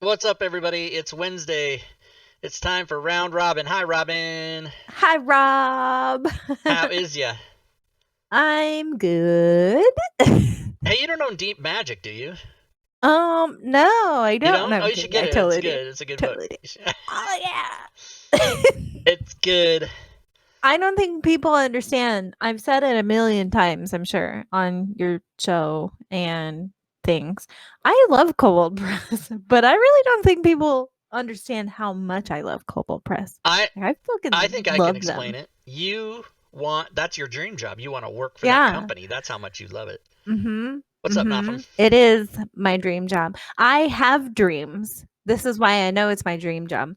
What's up, everybody? It's Wednesday. It's time for Round Robin. Hi, Robin. Hi, Rob. How is ya? I'm good. Hey, you don't know Deep Magic, do you? No, I You don't. No, don't? Oh, I'm you should kidding. get I it. It's totally do. good. It's a good book. Totally do. Oh yeah. It's good. I don't think people understand. I've said it a million times, I'm sure, on your show and things. I love Cold Press, but I really don't think people understand how much I love Cold Press. I I I fucking think I can love explain them. it. That's your dream job. You want to work for that Yeah. company. That's how much you love it. Mhm. What's up, Malcolm? Mhm. It is my dream job. I have dreams. This is why I know it's my dream job.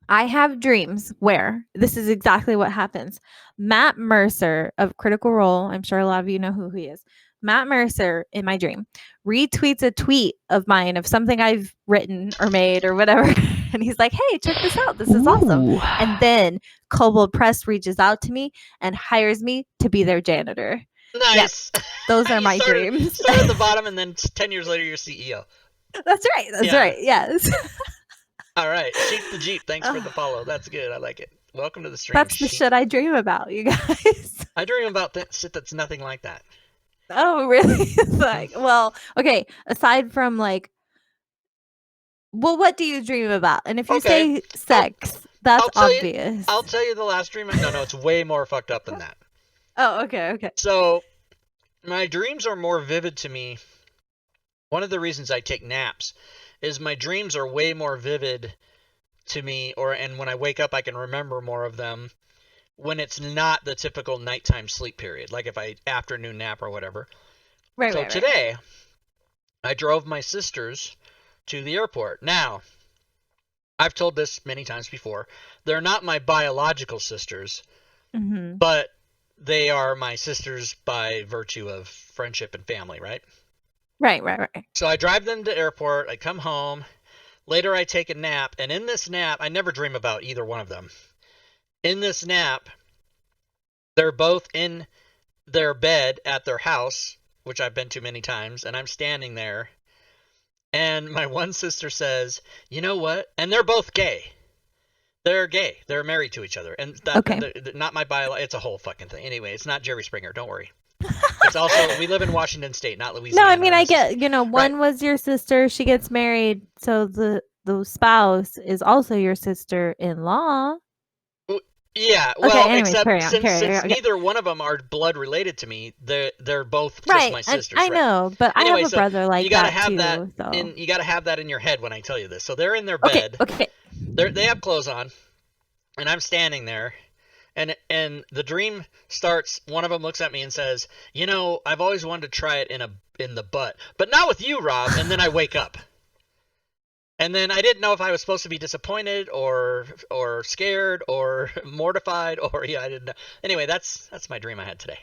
I have dreams where this is exactly what happens. Matt Mercer of Critical Role, I'm sure a lot of you know who he is. Matt Mercer in my dream retweets a tweet of mine of something I've written or made or whatever. And he's like, hey, check this out. This is awesome. Ooh. And then Kobold Press reaches out to me and hires me to be their janitor. Yep. Nice. Those are You my started dreams. started at the bottom, and then 10 years later, you're CEO. That's right. That's Yeah. right. Yes. All right. Sheep the Jeep. Thanks for Ugh, the follow. That's good. I like it. Welcome to the stream, that's the Sheep. shit I dream about, you guys. I dream about shit that's nothing like that. Oh, really? It's like, well, okay. Aside from like, well, what do you dream about? And if you Okay, say I'll sex, that's I'll tell you. obvious. I'll tell you the last dream. No, it's way more fucked up than that. Oh, okay, okay. So my dreams are more vivid to me. One of the reasons I take naps is my dreams are way more vivid to me, and when I wake up, I can remember more of them when it's not the typical nighttime sleep period, like if I afternoon nap or whatever. Right, So right, right. today, I drove my sisters to the airport. Now, I've told this many times before. They're not my biological sisters, Mm-hmm. but they are my sisters by virtue of friendship and family, right? Right, right, right. So I drive them to the airport. I come home. Later, I take a nap. And in this nap, I never dream about either one of them. In this nap, they're both in their bed at their house, which I've been to many times. And I'm standing there. And my one sister says, you know what? And they're both gay. They're gay. They're married to each other, and Okay. not my bio. It's a whole fucking thing. Anyway, it's not Jerry Springer. Don't worry. It's also we live in Washington State, not No, I Louisiana mean or I Mississippi. get, Right. one was your sister, she gets married, so the spouse is also your sister-in-law. Yeah. Okay, Well, anyways, except carry on, since carry on. since Okay. neither one of them are blood related to me, they're both just Right, my and sisters. I Right. know, but I have Anyway, a so brother like you gotta that have that too, so you gotta have that in your head when I tell you this. So they're in their okay, bed. okay. They have clothes on, and I'm standing there. And the dream starts. One of them looks at me and says, "You know, I've always wanted to try it in the butt, but not with you, Rob." And then I wake up, and then I didn't know if I was supposed to be disappointed or scared or mortified or yeah, I didn't know. Anyway, that's my dream I had today.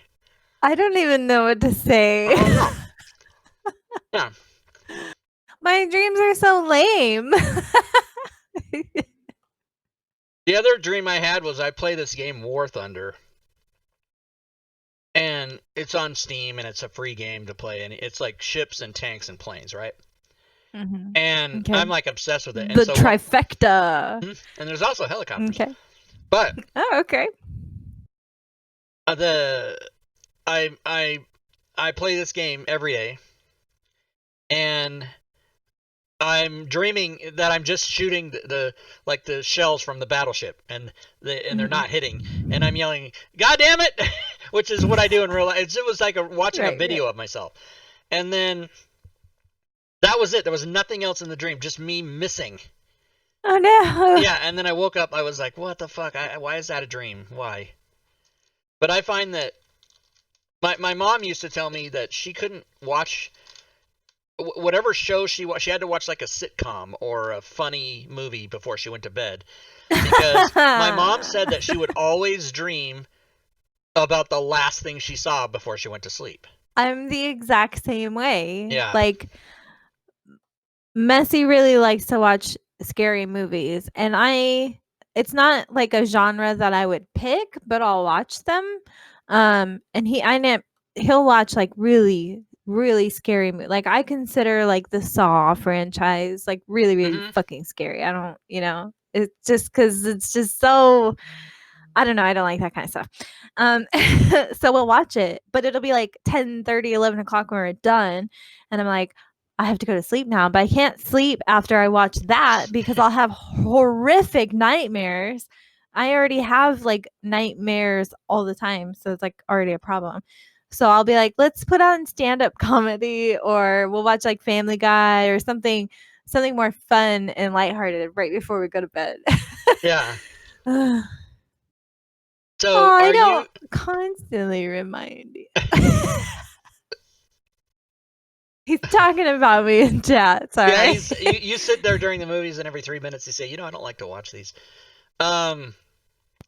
I don't even know what to say. Oh no, yeah. My dreams are so lame. The other dream I had was I play this game War Thunder, and it's on Steam and it's a free game to play, and it's like ships and tanks and planes, right? Mhm. And Okay. I'm like obsessed with it, and The so what? trifecta. And there's also helicopters. Okay. But Oh, okay. the I play this game every day, and I'm dreaming that I'm just shooting the like the shells from the battleship, and they're Mhm. not hitting, and I'm yelling, "God damn it!" which is what I do in real life. It was like watching a Right, right. video of myself, and then that was it. There was nothing else in the dream, just me missing. Oh, no. Yeah, and then I woke up. I was like, "What the fuck? Why is that a dream? Why?" But I find that my mom used to tell me that she couldn't watch whatever show she watched. She had to watch like a sitcom or a funny movie before she went to bed, because my mom said that she would always dream about the last thing she saw before she went to sleep. I'm the exact same way. Yeah. Like, Messi really likes to watch scary movies, and it's not like a genre that I would pick, but I'll watch them. And he'll watch like really really scary like I consider like the Saw franchise like really, really Mm-hmm. fucking scary. I don't, it's just because it's just so I don't know. I don't like that kind of stuff. Um, so we'll watch it, but it'll be like 10:30, 11 o'clock when we're done. And I'm like, I have to go to sleep now, but I can't sleep after I watch that because I'll have horrific nightmares. I already have like nightmares all the time. So it's like already a problem. So I'll be like, let's put on stand up comedy or we'll watch like Family Guy or something more fun and lighthearted right before we go to bed. Yeah. Oh, So I are you? don't constantly remind you. He's talking about me in chat. Yeah, Sorry. you sit there during the movies, and every 3 minutes you say, I don't like to watch these. Um.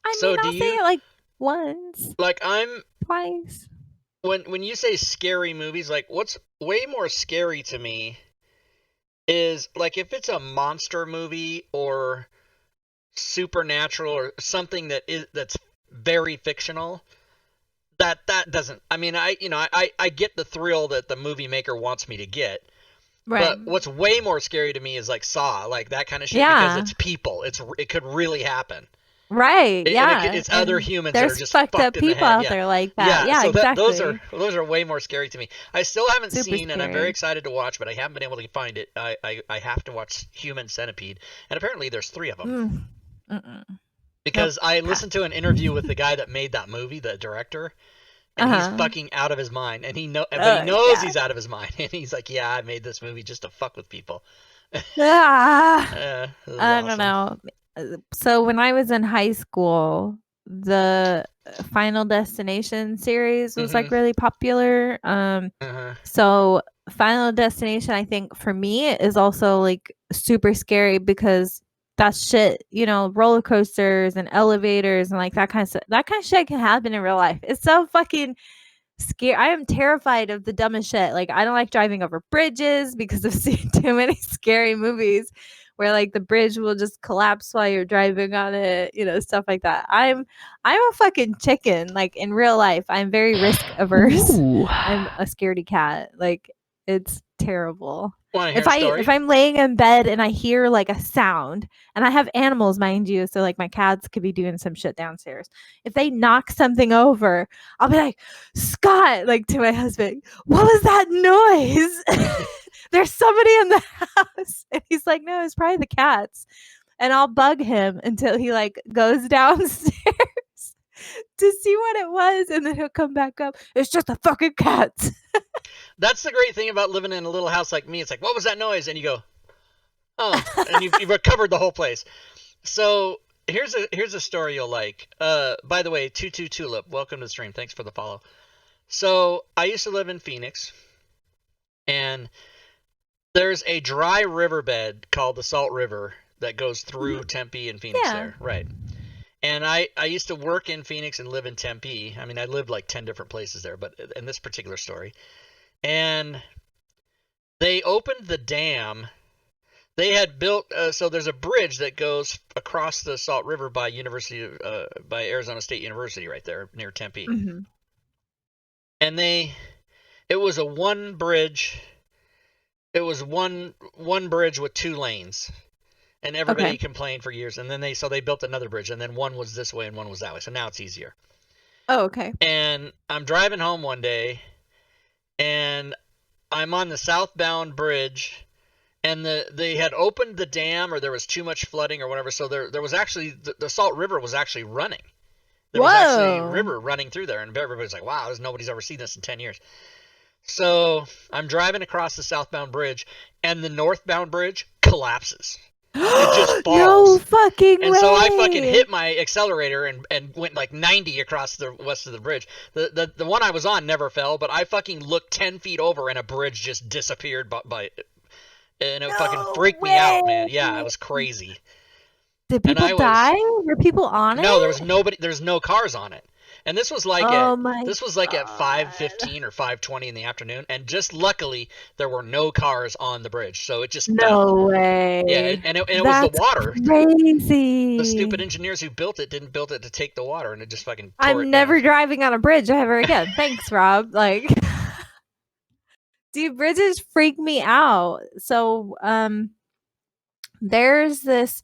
I So mean, do I'll say you it like once, like? I'm twice. when you say scary movies, like what's way more scary to me is like if it's a monster movie or supernatural or something that's very fictional. That doesn't. I mean, I get the thrill that the movie maker wants me to get. Right. But what's way more scary to me is like Saw, like that kind of shit, because Yeah. it's people. It could really happen. Right. Yeah. It's other And humans that are there's just fucked up fucked in the people head. out Yeah, there like that. yeah. Yeah, So that those exactly. are way more scary to me. I still haven't Super seen, and I'm very scary. excited to watch, but I haven't been able to find it. I have to watch Human Centipede, and apparently there's 3 of them. Mm-mm. Nope. Because I Pass. listened to an interview with the guy that made that movie, the director, and he's Uh-huh. fucking out of his mind, and but he Oh, knows God. he's out of his mind, and he's like, yeah, I made this movie just to fuck with people. Ah. It was I don't awesome. know. So when I was in high school, the Final Destination series was Mm-hmm. like really popular. Uh-huh. So Final Destination, I think for me is also like super scary because that's shit, roller coasters and elevators and like that kind of stuff. That kind of shit can happen in real life. It's so fucking scary. I am terrified of the dumbest shit. Like I don't like driving over bridges because I've seen too many scary movies where like the bridge will just collapse while you're driving on it, stuff like that. I'm a fucking chicken. Like in real life, I'm very risk averse. Ooh. I'm a scaredy cat. Like it's terrible. Want to hear If a I if story? I'm laying in bed and I hear like a sound, and I have animals, mind you, so like my cats could be doing some shit downstairs. If they knock something over, I'll be like, Scott, like to my husband, what was that noise? There's somebody in the house. And he's like, no, it's probably the cats. And I'll bug him until he like goes downstairs to see what it was. And then he'll come back up. It's just the fucking cats. That's the great thing about living in a little house like me. It's like, what was that noise? And you go, oh, and you've recovered the whole place. So here's a story you'll like. By the way, 22 Tulip, welcome to the stream. Thanks for the follow. So I used to live in Phoenix, and there's a dry riverbed called the Salt River that goes through Tempe and Phoenix Yeah. there, right? And I used to work in Phoenix and live in Tempe. I mean, I lived like 10 different places there, but in this particular story. And they opened the dam. They had built, so there's a bridge that goes across the Salt River by by Arizona State University right there near Tempe. Mm-hmm. And it was a one bridge. It was one bridge with 2 lanes. And everybody complained for years. And then they built another bridge, and then one was this way and one was that way. So now it's easier. Oh, okay. And I'm driving home one day, and I'm on the southbound bridge, and they had opened the dam, or there was too much flooding or whatever. So there was actually the Salt River was actually running. There was actually a river running through there, and everybody's like, "Wow, nobody's ever seen this in 10 years." So I'm driving across the southbound bridge, and the northbound bridge collapses. It just falls. No fucking and way. so I fucking hit my accelerator and went like 90 across the west of the bridge. The one I was on never fell, but I fucking looked 10 feet over and a bridge just disappeared and it fucking freaked me out, man. Yeah, it was crazy. Did people die? Were people on it? No, there was nobody. There's no cars on it. And this was like at 5:15 or 5:20 in the afternoon, and just luckily there were no cars on the bridge, so it just fell. No way. Yeah, and it was the water. Crazy. The stupid engineers who built it didn't build it to take the water, and it just fucking tore it I'm never down. driving on a bridge ever again. Thanks, Rob. Like Dude, bridges freak me out. So, there's this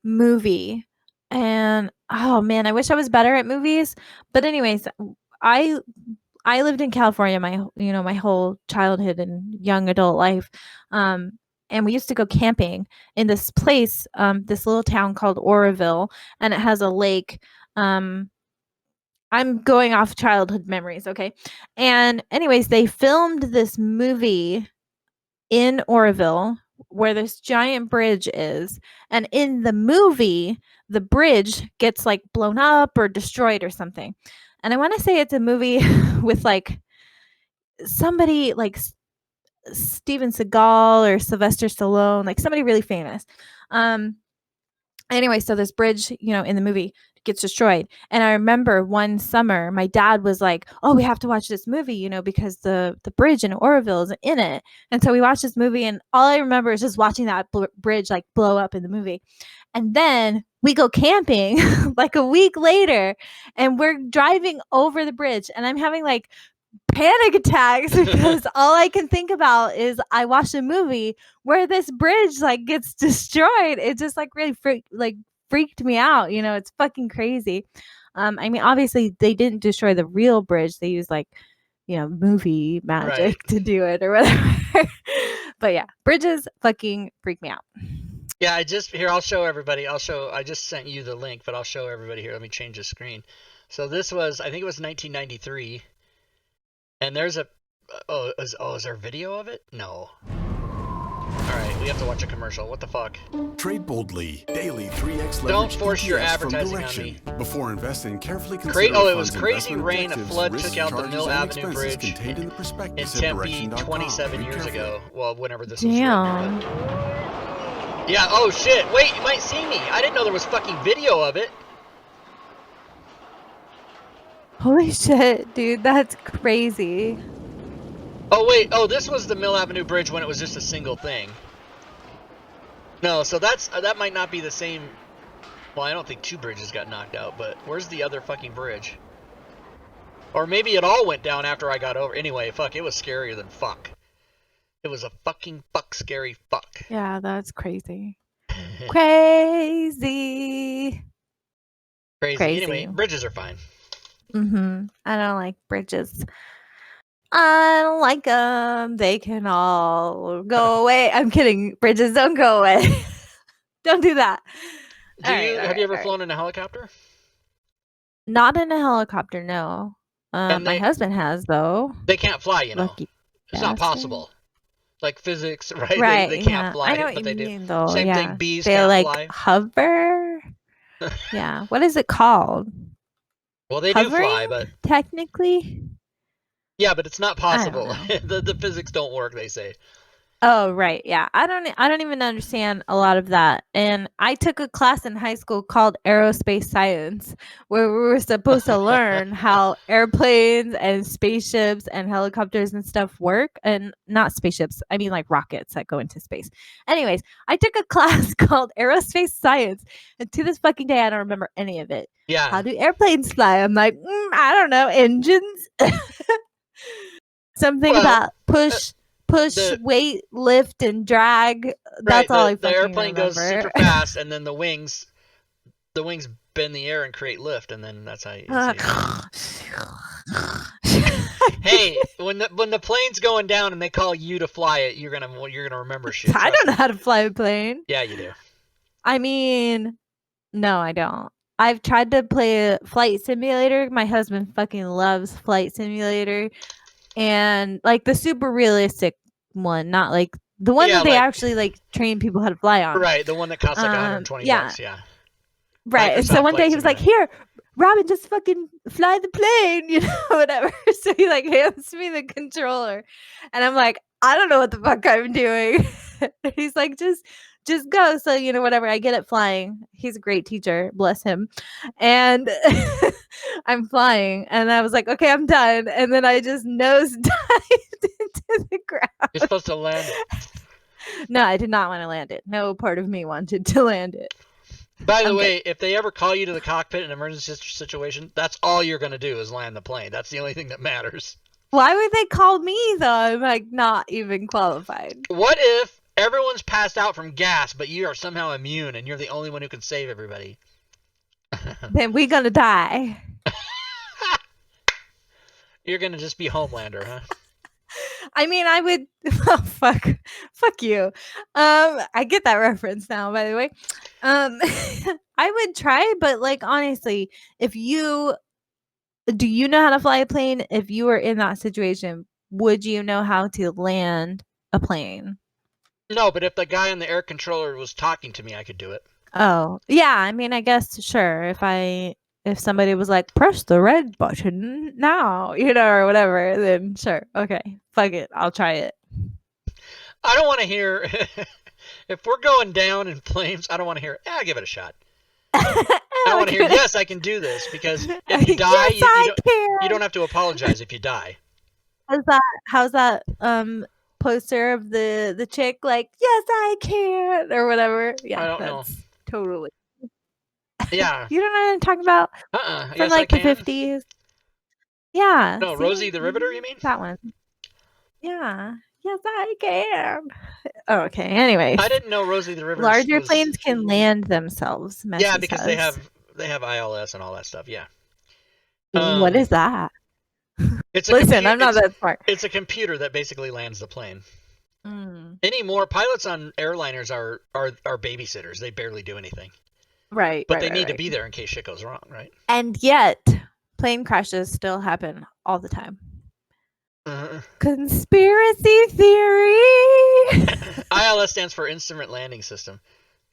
movie, and oh man, I wish I was better at movies. But anyways, I I lived in California my whole childhood and young adult life. Um, and we used to go camping in this place, this little town called Oroville, and it has a lake. Um, I'm going off childhood memories, okay? And anyways, they filmed this movie in Oroville where this giant bridge is. And in the movie, the bridge gets like blown up or destroyed or something. And I want to say it's a movie with like somebody like Steven Seagal or Sylvester Stallone, like somebody really famous. Um, anyway, so this bridge, in the movie gets destroyed. And I remember one summer, my dad was like, "Oh, we have to watch this movie, because the bridge in Oroville is in it." And so we watched this movie, and all I remember is just watching that bridge like blow up in the movie. And then we go camping like a week later, and we're driving over the bridge, and I'm having like panic attacks because all I can think about is I watched a movie where this bridge like gets destroyed. It just like really freaked me out. It's fucking crazy. I mean, obviously they didn't destroy the real bridge. They used like, movie magic Right. to do it or whatever. But yeah, bridges fucking freak me out. Yeah, I'll show everybody. I just sent you the link, but I'll show everybody here. Let me change the screen. So this was, I think it was 1993. And there's a, is there a video of it? No. Alright, we have to watch a commercial. What the fuck? Trade boldly. Daily 3x leverage. Don't force your EPS advertising on me. Before investing, carefully consider It was funds' crazy investment rain. A objectives, flood risks, took out the charges, Mill and Avenue expenses Bridge contained in the in prospectus at Tempe direction.com. 27 Read years carefully. ago. Well, whenever this was written. Damn. Yeah, oh shit. Wait, you might see me. I didn't know there was fucking video of it. Holy shit, dude, that's crazy. Oh wait, this was the Mill Avenue Bridge when it was just a single thing. No, so that might not be the same. Well, I don't think two bridges got knocked out, but where's the other fucking bridge? Or maybe it all went down after I got over. Anyway, fuck, it was scarier than fuck. It was a fucking scary fuck. Yeah, that's crazy. Crazy. Anyway, bridges are fine. I don't like bridges. I don't like them. They can all go away. I'm kidding. Bridges don't go away. Don't do that. Have you ever flown in a helicopter? Not in a helicopter, no. My husband has, though. They can't fly, Lucky It's not possible. Like physics, right? Right. They can't fly, I know what but you they mean, do. though. Same Yeah. thing, bees They can't like fly. hover. Yeah. What is it called? Well, they Hovering, do fly, but technically. yeah, but it's not possible. I don't the physics don't work, they say. Oh, right. Yeah. I don't even understand a lot of that. And I took a class in high school called aerospace science where we were supposed to learn how airplanes and spaceships and helicopters and stuff work. And not spaceships, I mean like rockets that go into space. Anyways, I took a class called aerospace science, and to this fucking day I don't remember any of it. Yeah. How do airplanes fly? I'm like, I don't know, engines. Something about push, weight, lift, and drag. That's all I fucking The airplane remember. goes super fast, and then the wings bend the air and create lift, and then that's how you Hey, when the plane's going down and they call you to fly it, you're gonna remember shit. I don't know how to fly a plane. Yeah, you do. I mean, no, I don't. I've tried to play a flight simulator. My husband fucking loves flight simulator. And like the super realistic one, not like the one that they actually like train people how to fly on. Right, the one that costs like $120. Yeah. Right. And so one day he was like, "Here, Robin, just fucking fly the plane," whatever. So he like hands me the controller. And I'm like, I don't know what the fuck I'm doing. He's like, just go. So, whatever. I get it flying. He's a great teacher. Bless him. And I'm flying. And I was like, okay, I'm done. And then I just nose dived into the ground. You're supposed to land it. No, I did not want to land it. No part of me wanted to land it. By the way, if they ever call you to the cockpit in an emergency situation, that's all you're going to do is land the plane. That's the only thing that matters. Why would they call me though? I'm like not even qualified. What if everyone's passed out from gas, but you are somehow immune and you're the only one who can save everybody? Then we're gonna die. You're gonna just be Homelander, huh? I mean, I would. Oh, fuck you. I get that reference now. By the way, I would try, but like honestly, if you do, you know how to fly a plane. If you were in that situation, would you know how to land a plane? No, but if the guy on the air controller was talking to me, I could do it. Oh, yeah. I mean, I guess sure. If somebody was like, press the red button now, or whatever, then sure. Okay. Fuck it. I'll try it. I don't want to hear if we're going down in flames. I don't want to hear. I'll give it a shot. I want to hear. Yes, I can do this because if you die, yes, you don't have to apologize if you die. How's that poster of the chick like, yes, I can, or whatever? Yeah, I don't know. Totally. Yeah. You don't know what I'm talking about? From yes, like the 50s. Yeah. No, Rosie the Riveter, you mean? That one. Yeah. Yes, I can. Oh, okay. Anyways. I didn't know Rosie the Riveter. Larger planes can land themselves. Yeah, because they have ILS and all that stuff. Yeah. What is that? Listen, I'm not that smart. It's a computer that basically lands the plane. Anymore, pilots on airliners are babysitters. They barely do anything. Right. But they need to be there in case shit goes wrong, right? And yet, plane crashes still happen all the time. Conspiracy theory. ILS stands for Instrument Landing System.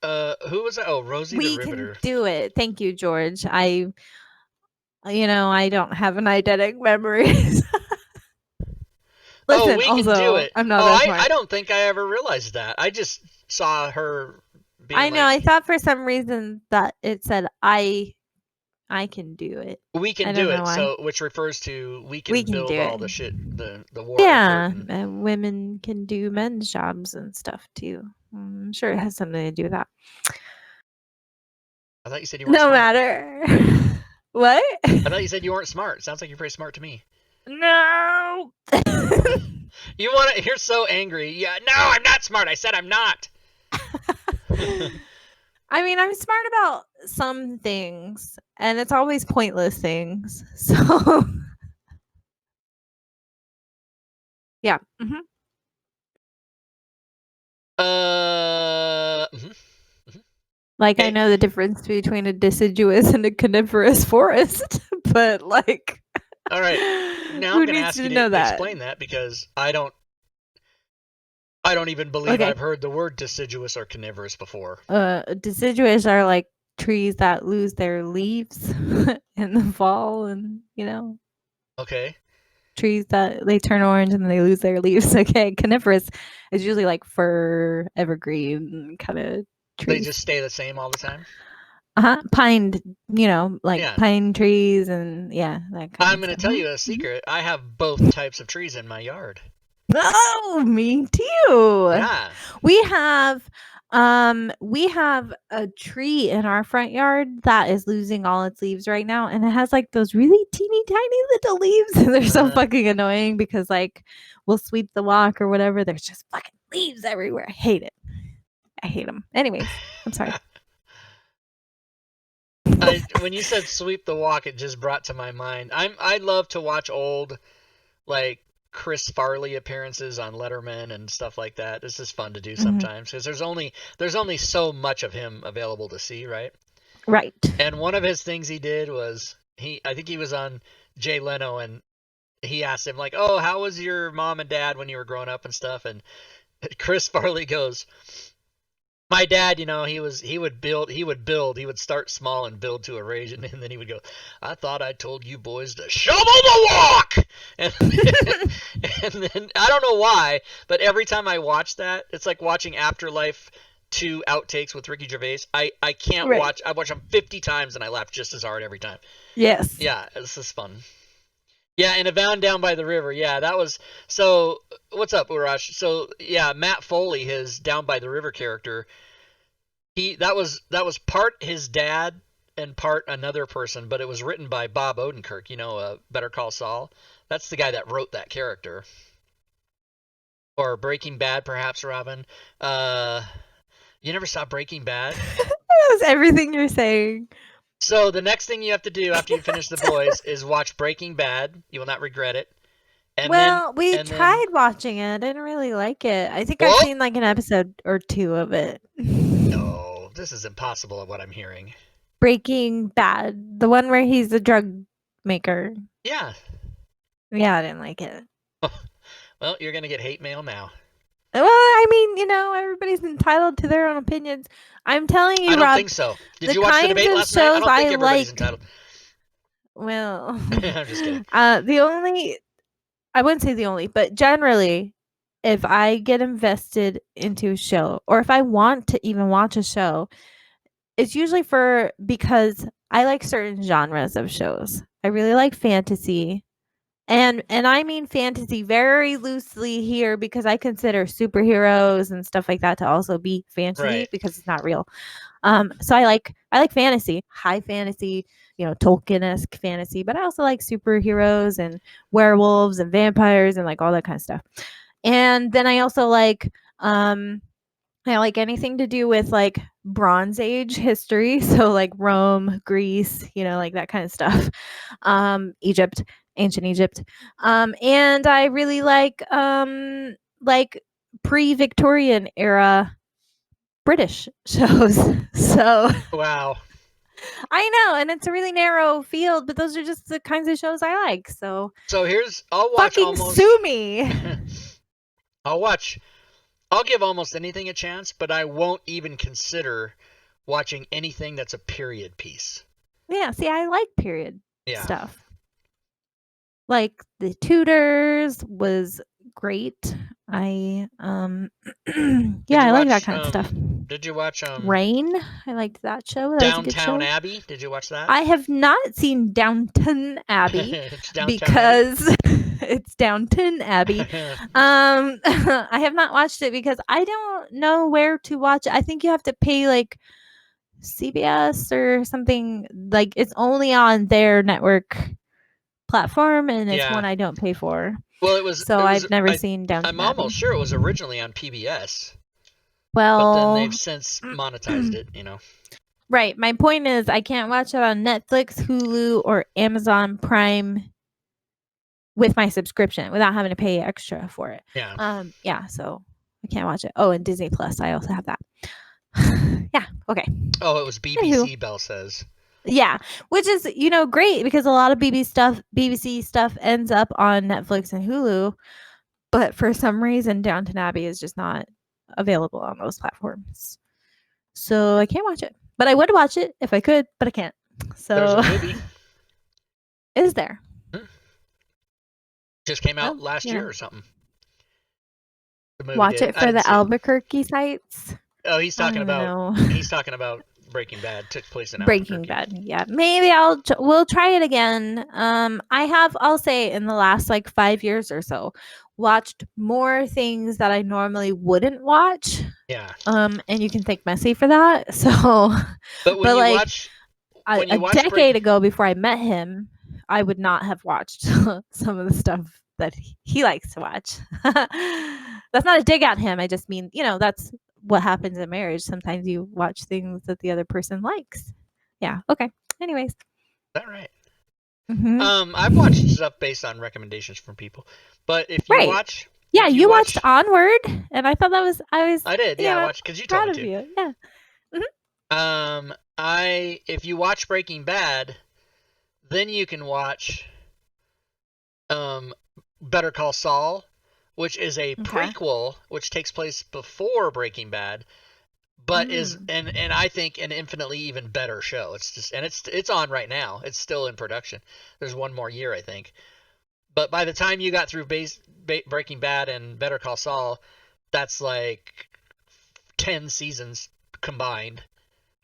Who was that? Oh, Rosie the Riveter. We can do it. Thank you, George. I don't have an eidetic memory. Listen, we can do it. I'm not that smart. I don't think I ever realized that. I just saw her being I know. I thought for some reason that it said I can do it. We can do it. So, which refers to we can build all the shit, the war. Yeah, and women can do men's jobs and stuff too. I'm sure it has something to do with that. I thought you said you weren't smart. No matter. What? I thought you said you weren't smart. Sounds like you're pretty smart to me. No. You're so angry. Yeah, no, I'm not smart. I said I'm not. I mean, I'm smart about some things, and it's always pointless things. So, yeah. Like, I know the difference between a deciduous and a coniferous forest, but like, all right. Now I'm going to ask you to explain that because I don't even believe I've heard the word deciduous or coniferous before. Deciduous are like trees that lose their leaves in the fall, and Okay. Trees that they turn orange and they lose their leaves. Okay, coniferous is usually like fir, evergreen kind of trees. They just stay the same all the time. Pine, pine trees and that kind I'm going to tell you a secret. I have both types of trees in my yard. Oh, me too. Yeah. We have a tree in our front yard that is losing all its leaves right now, and it has like those really teeny tiny little leaves, and they're so fucking annoying because like we'll sweep the walk or whatever, there's just fucking leaves everywhere. I hate it. I hate them. Anyways, I'm sorry. When you said sweep the walk, it just brought to my mind. I love to watch old like Chris Farley appearances on Letterman and stuff like that. This is fun to do sometimes because there's only so much of him available to see, right? Right. And one of his things he did was I think he was on Jay Leno, and he asked him like, "Oh, how was your mom and dad when you were growing up and stuff?" And Chris Farley goes, "My dad, he would start small and build to a rage, and then he would go, I thought I told you boys to shovel the walk!" And then I don't know why, but every time I watch that, it's like watching Afterlife 2 outtakes with Ricky Gervais. I can't watch. I watch them 50 times, and I laugh just as hard every time. Yes. Yeah, this is fun. Yeah, and A Van Down by the River. Yeah, that was... So, what's up, Urash? So, yeah, Matt Foley, his Down by the River character, that was part his dad in part another person, but it was written by Bob Odenkirk. Better Call Saul. That's the guy that wrote that character. Or Breaking Bad, perhaps, Robin. You never saw Breaking Bad? That's everything you're saying. So the next thing you have to do after you finish The Boys is watch Breaking Bad. You will not regret it. We tried watching it. I didn't really like it. I think I've seen like an episode or two of it. No, this is impossible of what I'm hearing. Breaking Bad, the one where he's a drug maker. Yeah. Yeah, I didn't like it. Well, you're gonna get hate mail now. Well, I mean, everybody's entitled to their own opinions. I'm telling you, Rob. I don't think so. Did you watch the debate last night? I don't think everybody's entitled. Well, I'm just kidding. I wouldn't say the only, but generally, if I get invested into a show, or if I want to even watch a show, it's usually because I like certain genres of shows. I really like fantasy. And I mean fantasy very loosely here because I consider superheroes and stuff like that to also be fantasy because it's not real. So I like fantasy, high fantasy, Tolkien-esque fantasy, but I also like superheroes and werewolves and vampires and like all that kind of stuff. And then I also like anything to do with like Bronze Age history, so like Rome, Greece, like that kind of stuff. Egypt, ancient Egypt. And I really like pre-Victorian era British shows. So wow. I know, and it's a really narrow field, but those are just the kinds of shows I like. So I'll watch fucking sue me. I'll give almost anything a chance, but I won't even consider watching anything that's a period piece. Yeah, see, I like period stuff. Like The Tudors was great. I I like that kind of stuff. Did you watch Rain? I liked that show. That Downtown was a good show. Abbey? Did you watch that? I have not seen Downton Abbey because it's Downton Abbey. I have not watched it because I don't know where to watch it. I think you have to pay like CBS or something. Like it's only on their network platform, and it's one I don't pay for. Well, I've never seen Downton I'm Abbey. almost sure it was originally on PBS. Well, but then they've since monetized it, Right. My point is I can't watch it on Netflix, Hulu, or Amazon Prime with my subscription without having to pay extra for it. Yeah. So I can't watch it. Oh, and Disney Plus. I also have that. Yeah. Okay. Oh, it was BBC, Belle says. Yeah, which is, great because a lot of BBC stuff ends up on Netflix and Hulu, but for some reason Downton Abbey is just not available on those platforms. So I can't watch it. But I would watch it if I could, but I can't. So there's a movie. Is there? Just came out last year or something. Watch it for the Albuquerque sites. Oh, he's talking about Breaking Bad. Took place in Breaking Bad. Yeah, maybe we'll try it again. I'll say in the last like 5 years or so, watched more things that I normally wouldn't watch. Yeah. And you can thank Messi for that. So, but like watch, a decade ago, before I met him, I would not have watched some of the stuff that he likes to watch. That's not a dig at him. I just mean, that's what happens in marriage. Sometimes you watch things that the other person likes. Yeah. Okay. Anyways. Is that right? Mm-hmm. I've watched stuff based on recommendations from people, but if you watch, you watched Onward, and I thought I did. Yeah, I watched because you told me to. You. Yeah. Mm-hmm. If you watch Breaking Bad, then you can watch, Better Call Saul, which is a prequel, which takes place before Breaking Bad, but is and I think an infinitely even better show. It's on right now. It's still in production. There's one more year, I think. But by the time you got through Breaking Bad and Better Call Saul, that's like 10 seasons combined,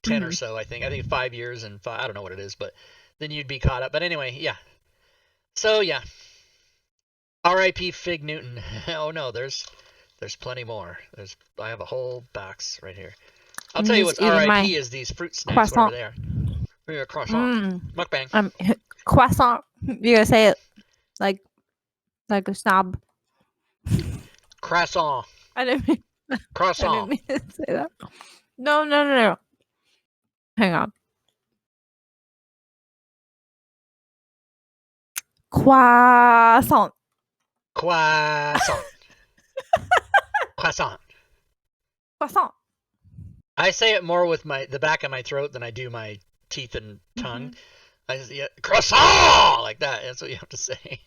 10 or so. I think 5 years and 5. I don't know what it is, but then you'd be caught up. But anyway, yeah. So yeah. R.I.P. Fig Newton. Oh no, there's plenty more. I have a whole box right here. I'll tell you what's R.I.P. is these fruit snacks, whatever they are. Yeah, croissant. Mukbang. Croissant. You gotta say it like a snob. Croissant. I didn't mean Croissant. to say that. No. Hang on. Croissant. Croissant. Croissant. Croissant. I say it more with the back of my throat than I do my teeth and tongue. I just, croissant like that. That's what you have to say.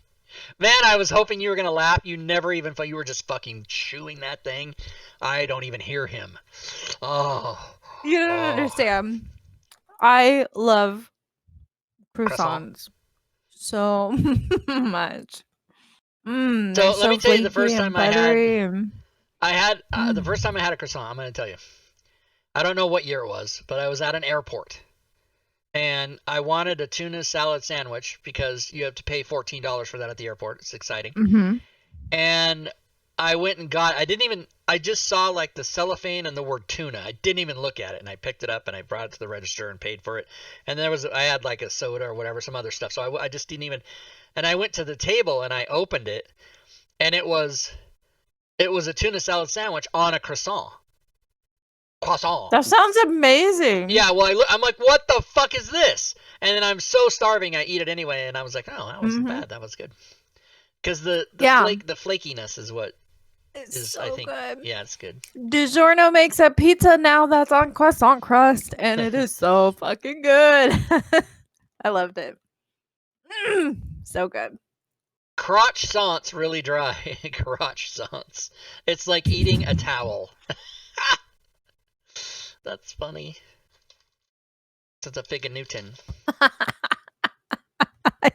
Man, I was hoping you were gonna laugh. You never even. You were just fucking chewing that thing. I don't even hear him. Oh. You don't understand. I love croissants so much. So let me tell you the first time I had Mm. the first time I had a croissant. I'm gonna tell you. I don't know what year it was, but I was at an airport, and I wanted a tuna salad sandwich because you have to pay $14 for that at the airport. It's exciting. Mm-hmm. And I went and got. I just saw like the cellophane and the word tuna. I didn't even look at it, and I picked it up and I brought it to the register and paid for it. And I had like a soda or whatever, some other stuff. So I just didn't even. And I went to the table and I opened it, and it was a tuna salad sandwich on a croissant. That sounds amazing. Yeah, well, I'm like, what the fuck is this? And then I'm so starving, I eat it anyway, and I was like, oh, that wasn't bad. That was good. Because the flakiness is what is, so I think, good. yeah, it's good. DiGiorno makes a pizza now that's on croissant crust, and it is so fucking good. I loved it. So good. Croissants really dry. Croissants. It's like eating a towel. That's funny. It's a fig Newton. I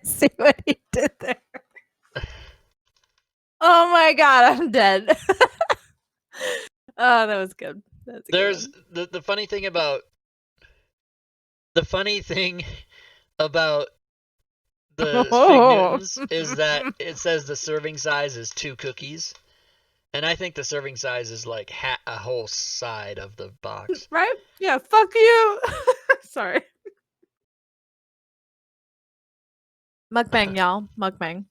see what he did there. Oh my god, I'm dead. Oh, that was good. There's the funny thing about the fig Newtons is that it says the serving size is 2 cookies. And I think the serving size is like a whole side of the box. Right? Yeah, fuck you. Sorry. Mukbang, y'all. Mukbang.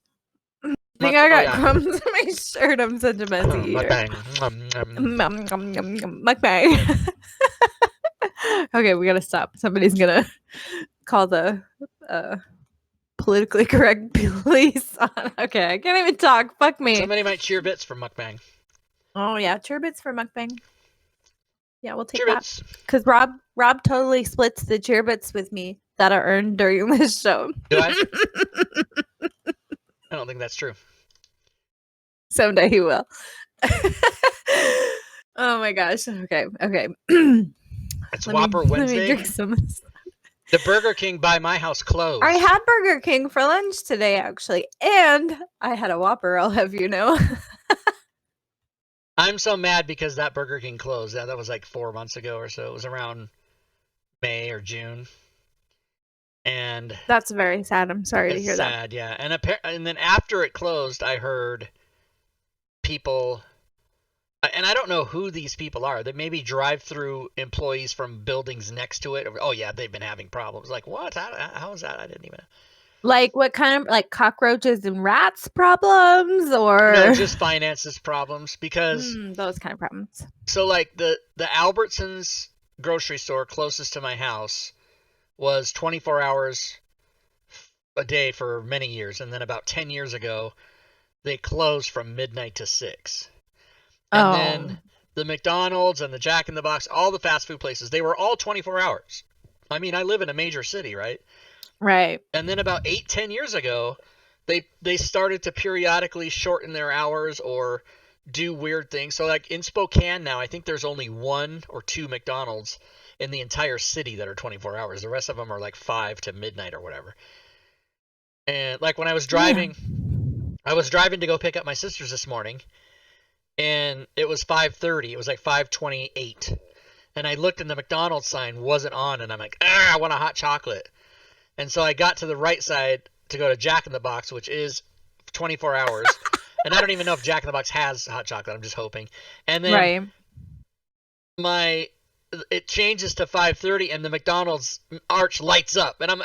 I think I got crumbs in my shirt. I'm such a messy eater. Mukbang. Okay, we gotta stop. Somebody's gonna call the politically correct police on. Okay, I can't even talk. Fuck me. Somebody might cheer bits for mukbang. Oh yeah, cheer bits for mukbang. Yeah, we'll take cheer that. Because Rob totally splits the cheer bits with me that are earned during this show. Do I? I don't think that's true. Someday he will. Oh my gosh. Okay. It's Whopper Wednesday. Let me drink some of this. The Burger King by my house closed. I had Burger King for lunch today, actually. And I had a Whopper, I'll have you know. I'm so mad because that Burger King closed. That was like 4 months ago or so. It was around May or June. And that's very sad. I'm sorry to hear that. Sad, yeah. And then after it closed, I heard people, and I don't know who these people are. They maybe drive-through employees from buildings next to it. Oh yeah, they've been having problems. Like what? How is that? I didn't even. Like what kind of like cockroaches and rats problems or no, just finances problems because those kind of problems. So like the Albertsons grocery store closest to my house was 24 hours a day for many years, and then about 10 years ago they closed from midnight to 6. And then the McDonald's and the Jack in the Box, all the fast food places, they were all 24 hours. I mean, I live in a major city, right? Right. And then about 8-10 years ago, they started to periodically shorten their hours or do weird things. So like in Spokane now, I think there's only 1 or 2 McDonald's in the entire city that are 24 hours. The rest of them are like 5 to midnight or whatever. And like when I was driving, to go pick up my sisters this morning, and it was 5:30. It was like 5:28. And I looked and the McDonald's sign wasn't on, and I'm like, I want a hot chocolate. And so I got to the right side to go to Jack in the Box, which is 24 hours. And I don't even know if Jack in the Box has hot chocolate. I'm just hoping. And then it changes to 5:30, and the McDonald's arch lights up, and I'm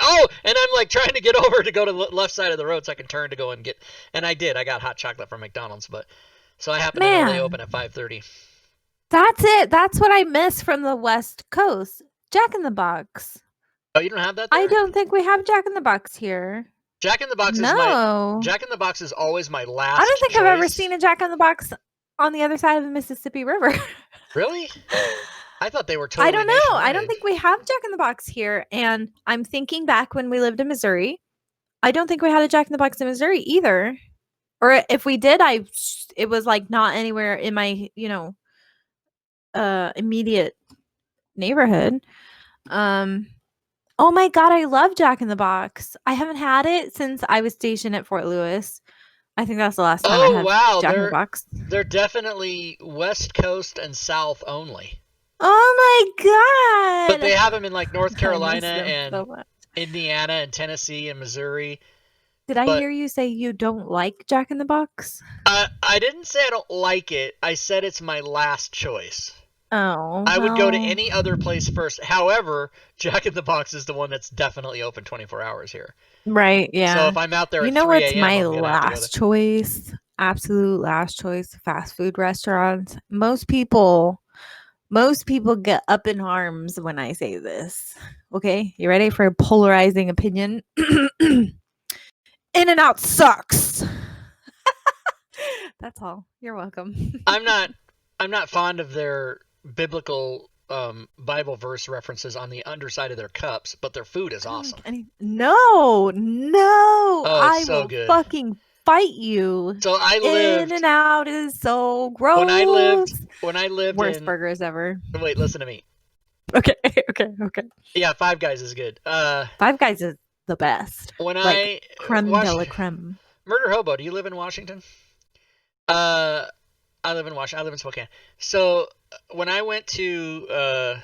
like trying to get over to go to the left side of the road so I can turn to go and get, and I did. I got hot chocolate from McDonald's, but so I happen to know they open at 5:30. That's it. That's what I miss from the West Coast. Jack in the Box. Oh, you don't have that there? I don't think we have Jack in the Box here. Jack in the Box Jack in the Box is always my last I don't think choice. I've ever seen a Jack in the Box on the other side of the Mississippi River. Really? I thought they were totally I don't know. nationwide. I don't think we have Jack in the Box here. And I'm thinking back when we lived in Missouri. I don't think we had a Jack in the Box in Missouri either. Or if we did, it was like not anywhere in my, immediate neighborhood. Oh my God, I love Jack in the Box. I haven't had it since I was stationed at Fort Lewis. I think that's the last time I had Jack in the Box. They're definitely West Coast and South only. Oh my God. But they have them in like North Carolina and Indiana and Tennessee and Missouri. Did I hear you say you don't like Jack in the Box? I didn't say I don't like it. I said it's my last choice. Oh. I would go to any other place first. However, Jack in the Box is the one that's definitely open 24 hours here. Right, yeah. So if I'm out there at 3 a.m., what's my last choice? Absolute last choice, fast food restaurants. Most people get up in arms when I say this. Okay, you ready for a polarizing opinion? In-N-Out sucks. That's all. You're welcome. I'm not fond of their biblical Bible verse references on the underside of their cups, but their food is awesome. No. Oh, I so will good. fucking fight you. So I lived. In-N-Out is so gross. When I lived worst burgers ever. Wait, listen to me. Okay. Yeah, Five Guys is good. Five Guys is the best. When creme de la creme. Murder Hobo, do you live in Washington? I live in Washington. I live in Spokane. So when I went to,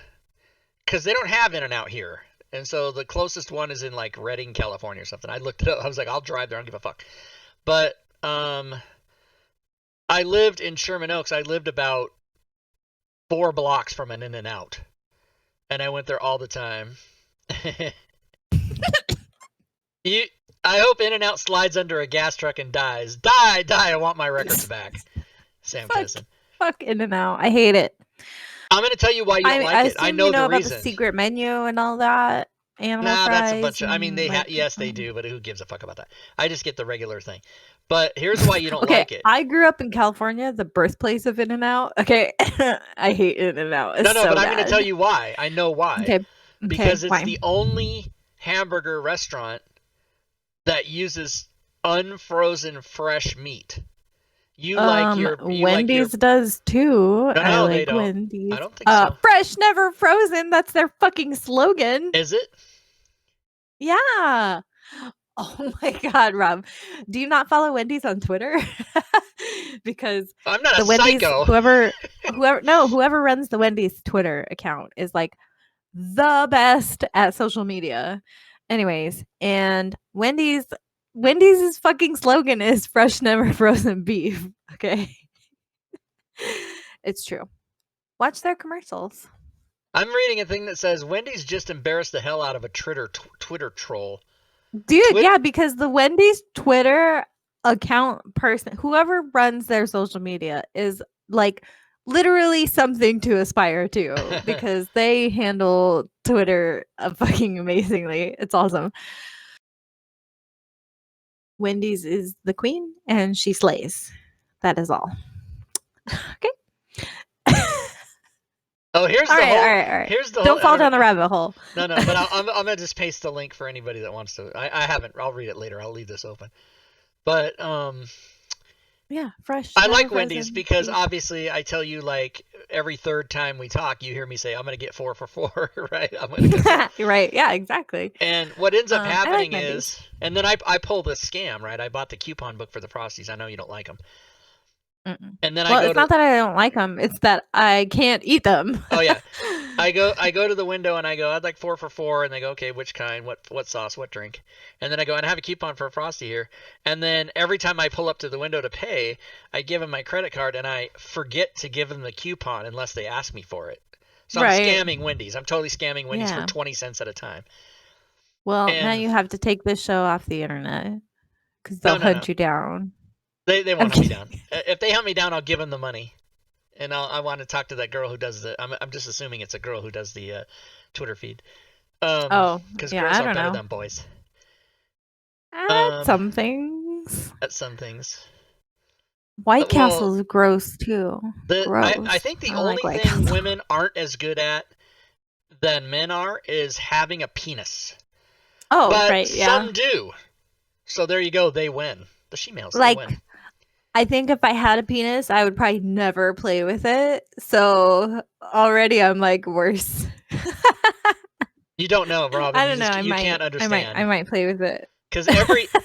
because they don't have In-N-Out here, and so the closest one is in like Redding, California or something. I looked it up. I was like, I'll drive there. I don't give a fuck. But I lived in Sherman Oaks. I lived about 4 blocks from an In-N-Out, and I went there all the time. I hope In-N-Out slides under a gas truck and dies. Die! I want my records back. Sam Kinison. Fuck In-N-Out. I hate it. I'm going to tell you why you don't like it. I know the about reason. The secret menu and all that. Animal fries. That's a bunch of. I mean, yes, they do, but who gives a fuck about that? I just get the regular thing. But here's why you don't like it. I grew up in California, the birthplace of In-N-Out. Okay, I hate In-N-Out. It's but I'm going to tell you why. I know why. Okay. Because it's the only hamburger restaurant that uses unfrozen fresh meat. Wendy's does too. No, they don't. Wendy's. I don't think so. Fresh, never frozen. That's their fucking slogan. Is it? Yeah. Oh my God, Rob. Do you not follow Wendy's on Twitter? Because I'm not a Wendy's, psycho. Whoever runs the Wendy's Twitter account is like the best at social media. Anyways, and Wendy's fucking slogan is fresh, never frozen beef. Okay. It's true. Watch their commercials. I'm reading a thing that says Wendy's just embarrassed the hell out of a Twitter troll. Dude, yeah, because the Wendy's Twitter account person, whoever runs their social media, is like literally something to aspire to because they handle Twitter fucking amazingly. It's awesome. Wendy's is the queen and she slays. That is all. Okay. Oh, here's the whole. All right. Here's the. Don't fall down the rabbit hole. No, but I'm gonna just paste the link for anybody that wants to. I haven't. I'll read it later. I'll leave this open. But yeah, fresh. I like Wendy's because obviously I tell you like every third time we talk, you hear me say I'm gonna get 4 for $4, right? I'm gonna get right. Yeah, exactly. And what ends up happening is, and then I pull this scam, right? I bought the coupon book for the Frosties. I know you don't like them. And then it's not that I don't like them; it's that I can't eat them. Oh yeah, I go to the window and I go, I'd like 4 for $4, and they go, okay, which kind, what sauce, what drink, and then I go, and I have a coupon for a Frosty here, and then every time I pull up to the window to pay, I give them my credit card, and I forget to give them the coupon unless they ask me for it. So I'm Right. scamming Wendy's. I'm totally scamming Wendy's for Yeah. 20 cents at a time. Well, now And- you have to take this show off the internet because No, they'll no, hunt no. you down. They I'm won't hunt me kidding. down. If they hunt me down, I'll give them the money. And I want to talk to that girl who does the. I'm just assuming it's a girl who does the Twitter feed. Oh, Because yeah, girls I are don't better know. than boys At some things. at some things. White Well, Castle's gross too. Gross. I think the I don't only like White thing Castle. women aren't as good at than men are is having a penis. Oh, But right, yeah. some do. So there you go. They win. The she-males, they Like, win. I think if I had a penis, I would probably never play with it. So already I'm like worse. You don't know, Robin. I don't know. You can't understand. I might play with it. Because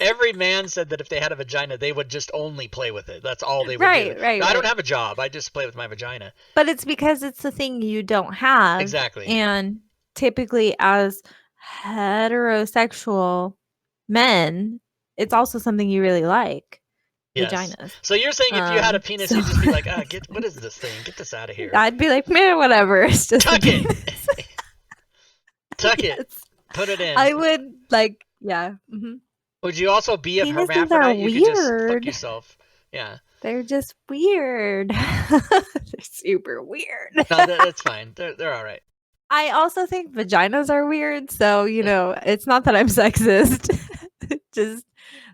every man said that if they had a vagina, they would just only play with it. That's all they would do. Right. I don't have a job. I just play with my vagina. But it's because it's the thing you don't have. Exactly. And typically as heterosexual men, it's also something you really like. Yes. Vaginas. So you're saying if you had a penis, you'd just be like, what is this thing? Get this out of here. I'd be like, man, whatever. It's just Tuck it. Tuck Yes. it. Put it in. I would like, yeah. Mm-hmm. Would you also be a Penises hermaphrodite? are You could just fuck weird. yourself. Yeah. They're just weird. They're super weird. No, that's fine. They're all right. I also think vaginas are weird. So, it's not that I'm sexist. Just,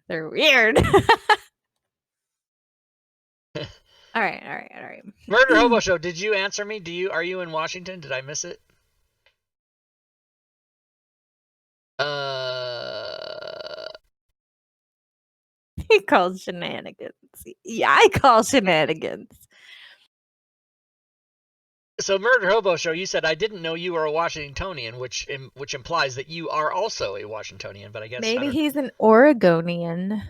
they're weird. All right. Murder Hobo Show, did you answer me? Are you in Washington? Did I miss it? He called shenanigans. Yeah, I call shenanigans. So Murder Hobo Show, you said I didn't know you were a Washingtonian, which implies that you are also a Washingtonian. But I guess maybe he's an Oregonian.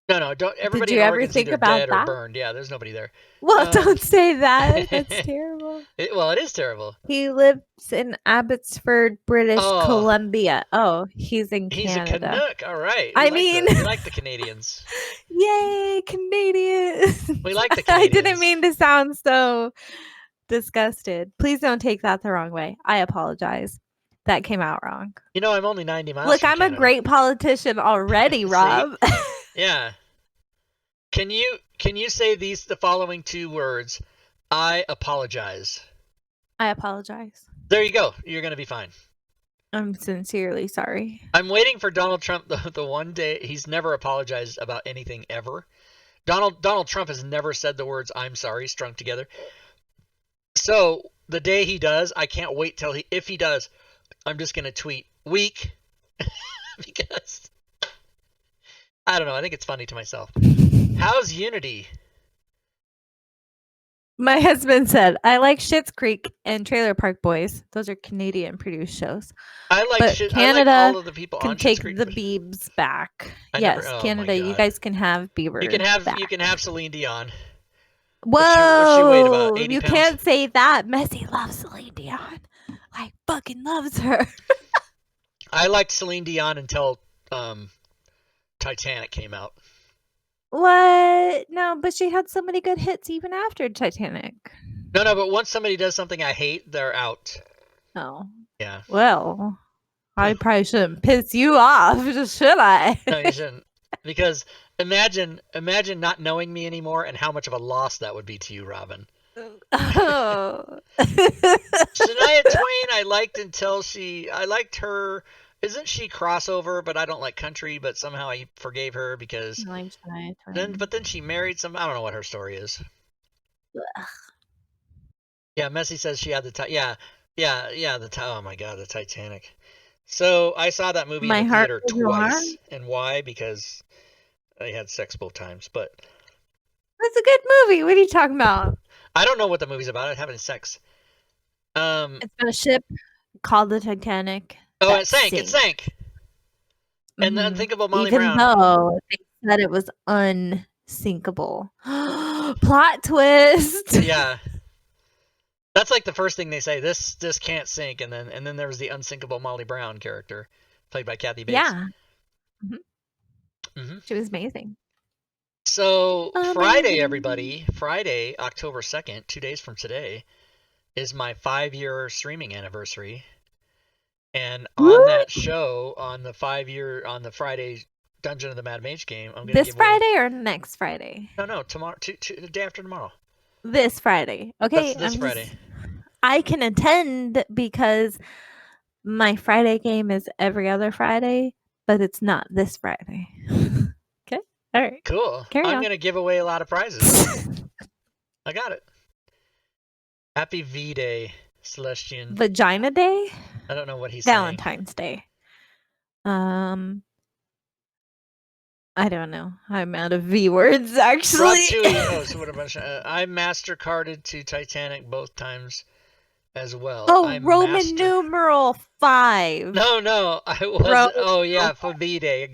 No, don't. Everybody Did you in ever Oregon's think either about dead that? or burned. Yeah, there's nobody there. Well, don't say that. That's terrible. It is terrible. He lives in Abbotsford, British Oh. Columbia. Oh, he's in He's Canada. a Canuck. All right. We like the Canadians. Yay, Canadians. We like the I Canadians. didn't mean to sound so disgusted. Please don't take that the wrong way. I apologize. That came out wrong. I'm only 90 miles Look, from I'm Canada. a great politician already, Rob. Yeah. Can you say the following two words? I apologize. I apologize. There you go. You're going to be fine. I'm sincerely sorry. I'm waiting for Donald Trump the one day. He's never apologized about anything ever. Donald Trump has never said the words "I'm sorry" strung together. So the day he does, I can't wait till if he does, I'm just going to tweet weak because I don't know. I think it's funny to myself. How's Unity? My husband said, I like Schitt's Creek and Trailer Park Boys. Those are Canadian produced shows. But Canada I like all of the people can on take Schitt's Creek, the Biebs back. Oh Canada, you guys can have Bieber. You can have back. Celine Dion. Whoa! What's she weighed, about 80 you pounds? Can't say that. Messi loves Celine Dion. I fucking loves her. I liked Celine Dion until Titanic came out. What? No, but she had so many good hits even after Titanic. No, but once somebody does something I hate, they're out. Oh. Yeah. Well, I probably shouldn't piss you off, should I? No, you shouldn't. Because imagine not knowing me anymore and how much of a loss that would be to you, Robin. Oh. Shania Twain, I liked her. Isn't she crossover? But I don't like country. But somehow I forgave her because then she married some. I don't know what her story is. Ugh. Yeah, Messi says she had the oh my god, the Titanic. So I saw that movie in the theater twice, and why? Because I had sex both times. But that's a good movie. What are you talking about? I don't know what the movie's about. I'm having sex. It's about a ship called the Titanic. Oh, it sank. It sank. And the unthinkable Molly Brown. Even though they said it was unsinkable. Plot twist. Yeah. That's like the first thing they say. This can't sink, and then there was the unsinkable Molly Brown character, played by Kathy Bates. Yeah. Mm-hmm. She was amazing. So Friday, everybody, Friday, October 2nd, 2 days from today, is my 5-year streaming anniversary. And Woo! on that show, on the Friday Dungeon of the Mad Mage game, I'm going to This give away... Friday or next Friday? No, tomorrow, the day after tomorrow. This Friday. Okay. That's this Friday. I can attend because my Friday game is every other Friday, but it's not this Friday. Okay. All right. Cool. Carry I'm on. going to give away a lot of prizes. I got it. Happy V-Day, Celestian. Vagina Day? I don't know what he's Valentine's Day. I don't know. I'm out of V words, actually. Rob Tui, so what about I MasterCarded to Titanic both times as well. Oh, Roman numeral 5. No, I wasn't. Oh yeah, for V-Day.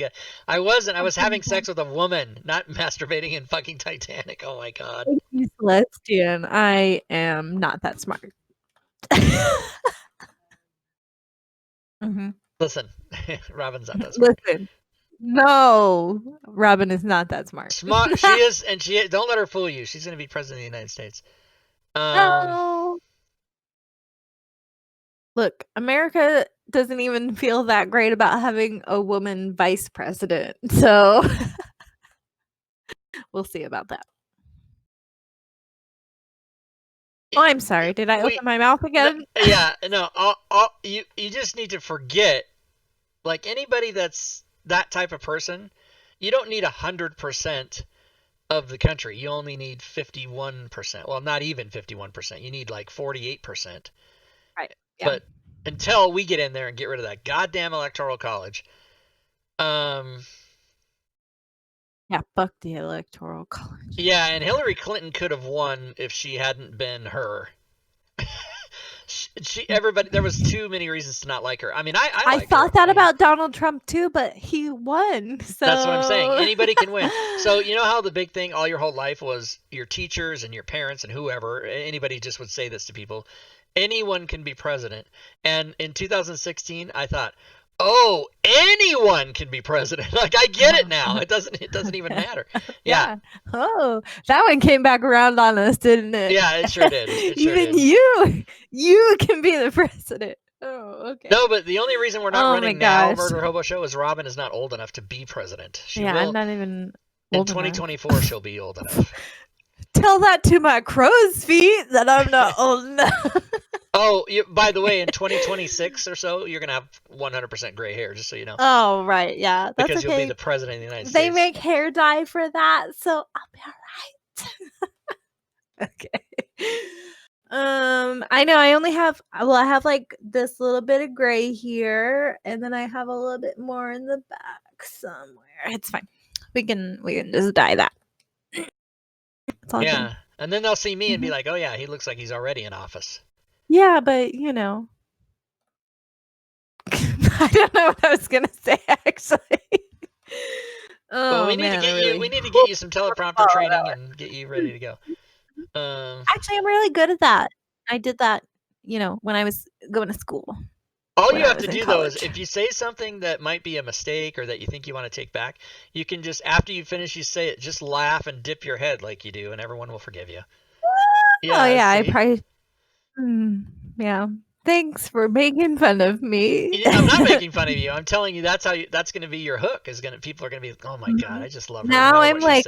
I wasn't. I was having sex with a woman, not masturbating in fucking Titanic. Oh my god. Thank you, Celestian. I am not that smart. Listen, Robin's not that smart. Listen. No, Robin is not that smart. Smart, she is, and don't let her fool you. She's going to be president of the United States. No. Look, America doesn't even feel that great about having a woman vice president, so we'll see about that. Oh, I'm sorry. Did I open my mouth again? No. You just need to forget, like anybody that's that type of person, you don't need 100% of the country. You only need 51%. Well, not even 51%. You need like 48%. Right. Yeah. But until we get in there and get rid of that goddamn electoral college, yeah, fuck the electoral college. Yeah, and Hillary Clinton could have won if she hadn't been her. There was too many reasons to not like her. I mean, I thought that about Donald Trump too, but he won. So that's what I'm saying. Anybody can win. So you know how the big thing all your whole life was your teachers and your parents and whoever, anybody just would say this to people. Anyone can be president. And in 2016, I thought, oh, anyone can be president. Like, I get it now. It doesn't even matter. Yeah. Oh, that one came back around on us, didn't it? Yeah, it sure did. You can be the president. Oh, okay. No, but the only reason we're not running now, Murder Hobo Show, is Robin is not old enough to be president. I'm not even old enough. In 2024, she'll be old enough. Tell that to my crow's feet that I'm not old enough. Oh, by the way, in 2026 or so, you're going to have 100% gray hair, just so you know. Oh, right. Yeah. That's because okay. You'll be the president of the United States. They make hair dye for that, so I'll be all right. Okay. I know I only have, I have like this little bit of gray here, and then I have a little bit more in the back somewhere. It's fine. We can just dye that. Yeah. Good. And then they'll see me and be like, oh, yeah, he looks like he's already in office. Yeah, but you know, I don't know what I was gonna say actually. Well, we need to get you some teleprompter training and get you ready to go. Actually, I'm really good at that. I did that, when I was going to school. All you have to do though is if you say something that might be a mistake or that you think you want to take back, you can just after you finish, you say it, just laugh and dip your head like you do, and everyone will forgive you. Yeah, I probably. Yeah. Thanks for making fun of me. I'm not making fun of you. I'm telling you that's that's going to be your hook. People are going to be, oh my god, I just love her. Now I'm like,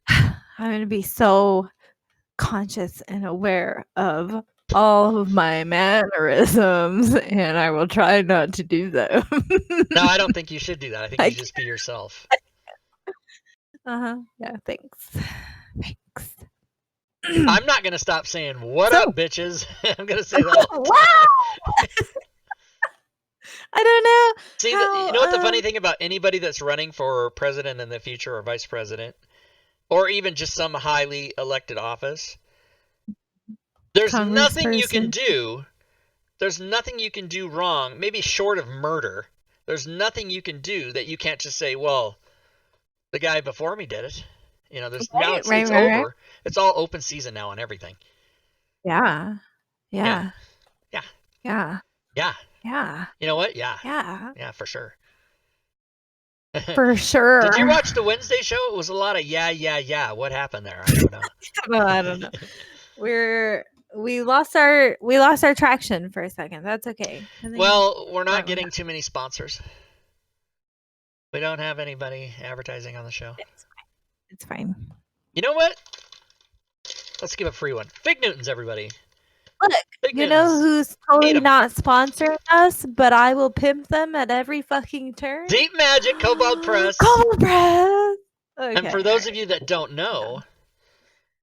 I'm going to be so conscious and aware of all of my mannerisms, and I will try not to do them. No, I don't think you should do that. I think you just be yourself. Yeah. Thanks. I'm not going to stop saying, what up, bitches? I'm going to say that. Wow! I don't know. See, you know what the funny thing about anybody that's running for president in the future or vice president, or even just some highly elected office, there's nothing you can do. There's nothing you can do wrong, maybe short of murder. There's nothing you can do that you can't just say, well, the guy before me did it. It's over. Right. It's all open season now on everything. Yeah. You know what? Yeah. Yeah, for sure. For sure. Did you watch the Wednesday show? It was a lot of yeah. What happened there? I don't know. I don't know. we lost our traction for a second. That's okay. Well, we're not Right, getting too many sponsors. We don't have anybody advertising on the show. It's fine. You know what? Let's give a free one. Fig Newtons, everybody. Look, Fig you know Newtons. who's Eat totally 'em. not sponsoring us, but I will pimp them at every fucking turn? Deep Magic Cobalt Press. Cobalt Press! Okay, And for those of alright. you that don't know,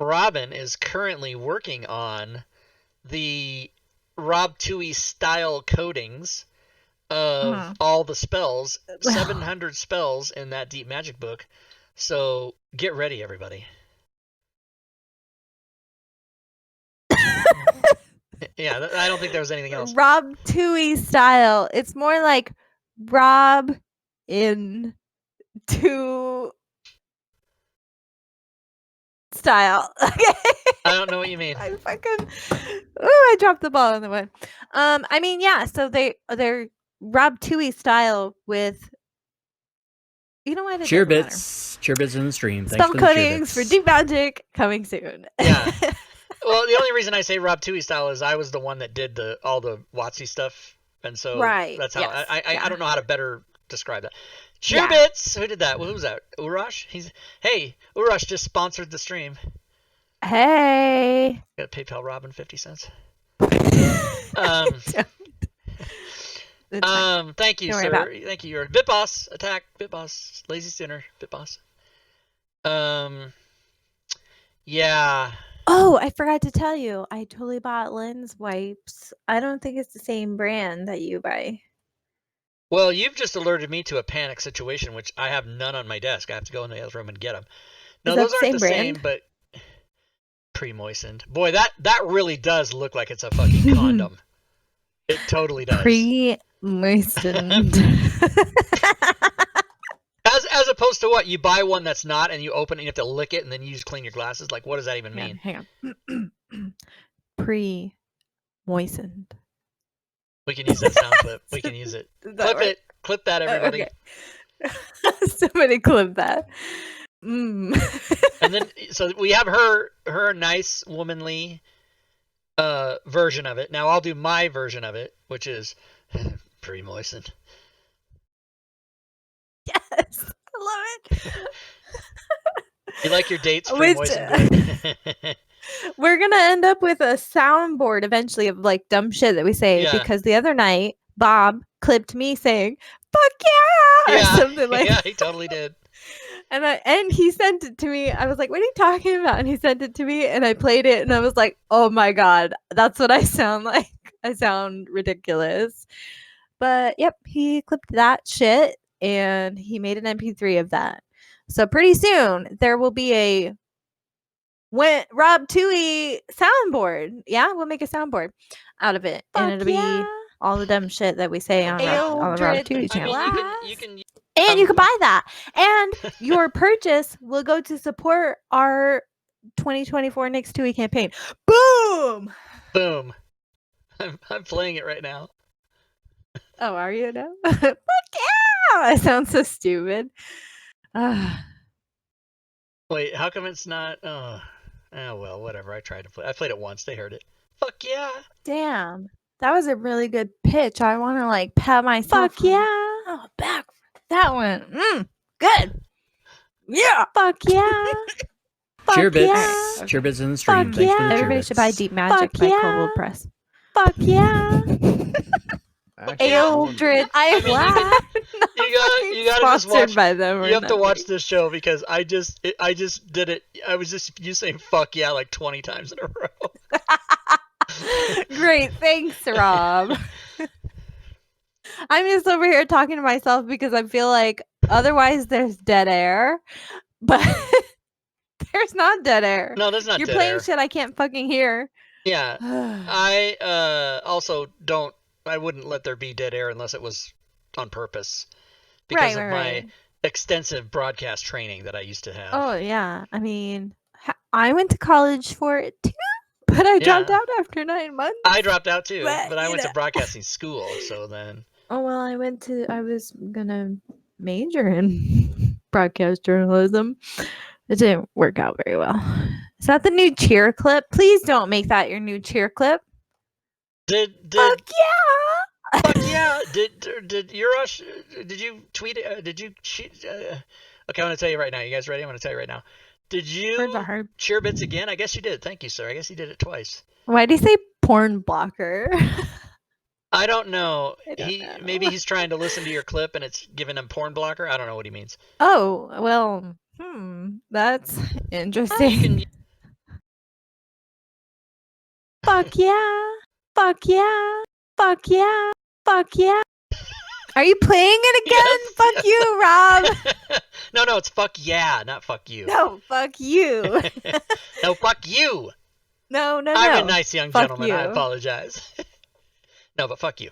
Robin is currently working on the Rob Toohey style codings of all the spells, 700 spells in that Deep Magic book. So get ready, everybody. Yeah, I don't think there was anything else. Rob Toohey style. It's more like Rob in two style. Okay. I don't know what you mean. I dropped the ball in the way. I mean, yeah, so they're Rob Toohey style with, you know what? It Cheer doesn't matter. bits. Cheer bits in the stream. Thanks Spell for the cheer codings bits. for Deep Magic coming soon. Yeah. Well, the only reason I say Rob Toohey style is I was the one that did all the WotC stuff, and so Right, that's how yes, I don't know how to better describe that. Cheer Yeah. bits. Who did that? Who was that? Urash. Hey, Urash just sponsored the stream. Hey. Got PayPal Robin 50 cents. It's fine. Thank you, Don't worry sir. about it. Thank you. Your Bit Boss attack. Bit Boss. Lazy Sinner. Bit Boss. Yeah. Oh, I forgot to tell you. I totally bought lens wipes. I don't think it's the same brand that you buy. Well, you've just alerted me to a panic situation, which I have none on my desk. I have to go in the other room and get them. No, Is that those the aren't same the brand? same, but pre-moistened. Boy, that really does look like it's a fucking condom. It totally does. Pre-moistened. As opposed to what? You buy one that's not, and you open it, and you have to lick it, and then you just clean your glasses? Like, what does that even mean? Hang on. Pre-moistened. We can use that sound clip. We can use it. Clip it. Clip that, everybody. Okay. Somebody clip that. And then, so we have her nice, womanly version of it. Now I'll do my version of it, which is pre-moistened. Yes. I love it. You like your dates pre-moistened? We're gonna end up with a soundboard eventually of like dumb shit that we say, because the other night Bob clipped me saying "fuck yeah" or something like that. Yeah, he totally did. And he sent it to me. I was like, "What are you talking about?" And he sent it to me, and I played it, and I was like, "Oh my god, that's what I sound like. I sound ridiculous." But yep, he clipped that shit, and he made an MP3 of that. So pretty soon there will be a Rob Toohey soundboard. Yeah, we'll make a soundboard out of it, and it'll be all the dumb shit that we say on the Rob Toohey channel. You can and you can buy that, and your purchase will go to support our 2024 Nick's Toohey campaign. Boom! Boom! I'm playing it right now. Oh, are you now? Fuck yeah! I sound so stupid. Wait, how come it's not? Oh, well, whatever. I tried to play. I played it once. They heard it. Fuck yeah! Damn, that was a really good pitch. I want to like pat myself. Fuck yeah! Back. That one. Good. Yeah. Fuck yeah. Cheer bits. Yeah. Cheer bits in the stream. Fuck Thanks yeah. for the cheer Everybody bits. should buy Deep Magic by Cold Press. Fuck yeah. Eldred. You gotta just watch. By them. You have to watch this show because I just did it. I was just you saying fuck yeah like 20 times in a row. Great, thanks, Rob. I'm just over here talking to myself because I feel like otherwise there's dead air, but there's not dead air. No, there's not. You're dead playing air. shit I can't fucking hear. Yeah, I also don't. I wouldn't let there be dead air unless it was on purpose, because of my extensive broadcast training that I used to have. Oh yeah, I mean, I went to college for it too. But I dropped out after 9 months. I dropped out too, but I went to broadcasting school, so then. Oh well, I was gonna major in broadcast journalism. It didn't work out very well. Is that the new cheer clip? Please don't make that your new cheer clip. Did Fuck yeah! fuck yeah? Did Yurosh? Did you tweet it? Did you? Okay, I'm gonna tell you right now. You guys ready? I'm gonna tell you right now. Did you Words are hard. cheer bits again? I guess you did. Thank you, sir. I guess you did it twice. Why do you say porn blocker? I don't know. I don't know. Maybe he's trying to listen to your clip and it's giving him porn blocker. I don't know what he means. Oh, well, that's interesting. Fuck yeah. Fuck yeah. Fuck yeah. Fuck yeah. Are you playing it again? Yes, Fuck yes. you, Rob. No, it's fuck yeah, not fuck you. No, fuck you. No, fuck you. No. I'm a nice young Fuck gentleman. I you. apologize. No, but fuck you.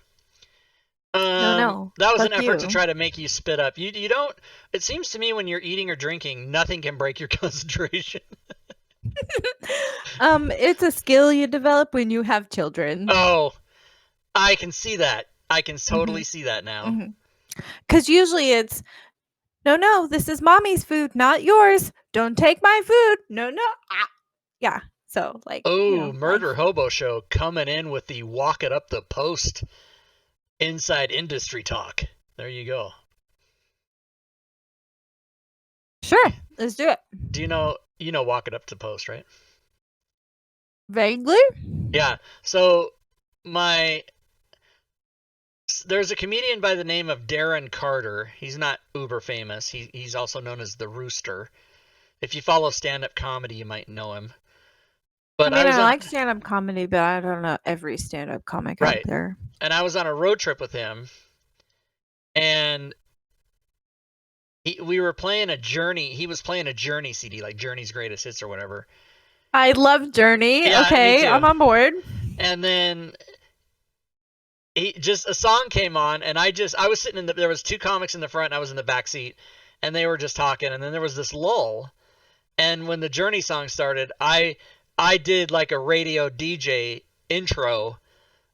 No. That was Fuck an effort to you. try to make you spit up. You don't. It seems to me when you're eating or drinking, nothing can break your concentration. It's a skill you develop when you have children. Oh, I can see that. I can totally see that now. Because usually it's, no, this is mommy's food, not yours. Don't take my food. No. Ah. Yeah. So, like. Oh, Murder Hobo Show coming in with the walk it up the post inside industry talk. There you go. Sure. Let's do it. Do you know walk it up to post, right? Vaguely? Yeah. So there's a comedian by the name of Darren Carter. He's not uber famous. He's also known as the Rooster. If you follow stand-up comedy, you might know him. But I like stand-up comedy, but I don't know every stand-up comic out there. And I was on a road trip with him, and we were playing a Journey. He was playing a Journey CD, like Journey's Greatest Hits or whatever. I love Journey. Yeah, okay, me too. I'm on board. And then a song came on, and I was sitting there was two comics in the front, and I was in the back seat, and they were just talking, and then there was this lull, and when the Journey song started, I did like a radio DJ intro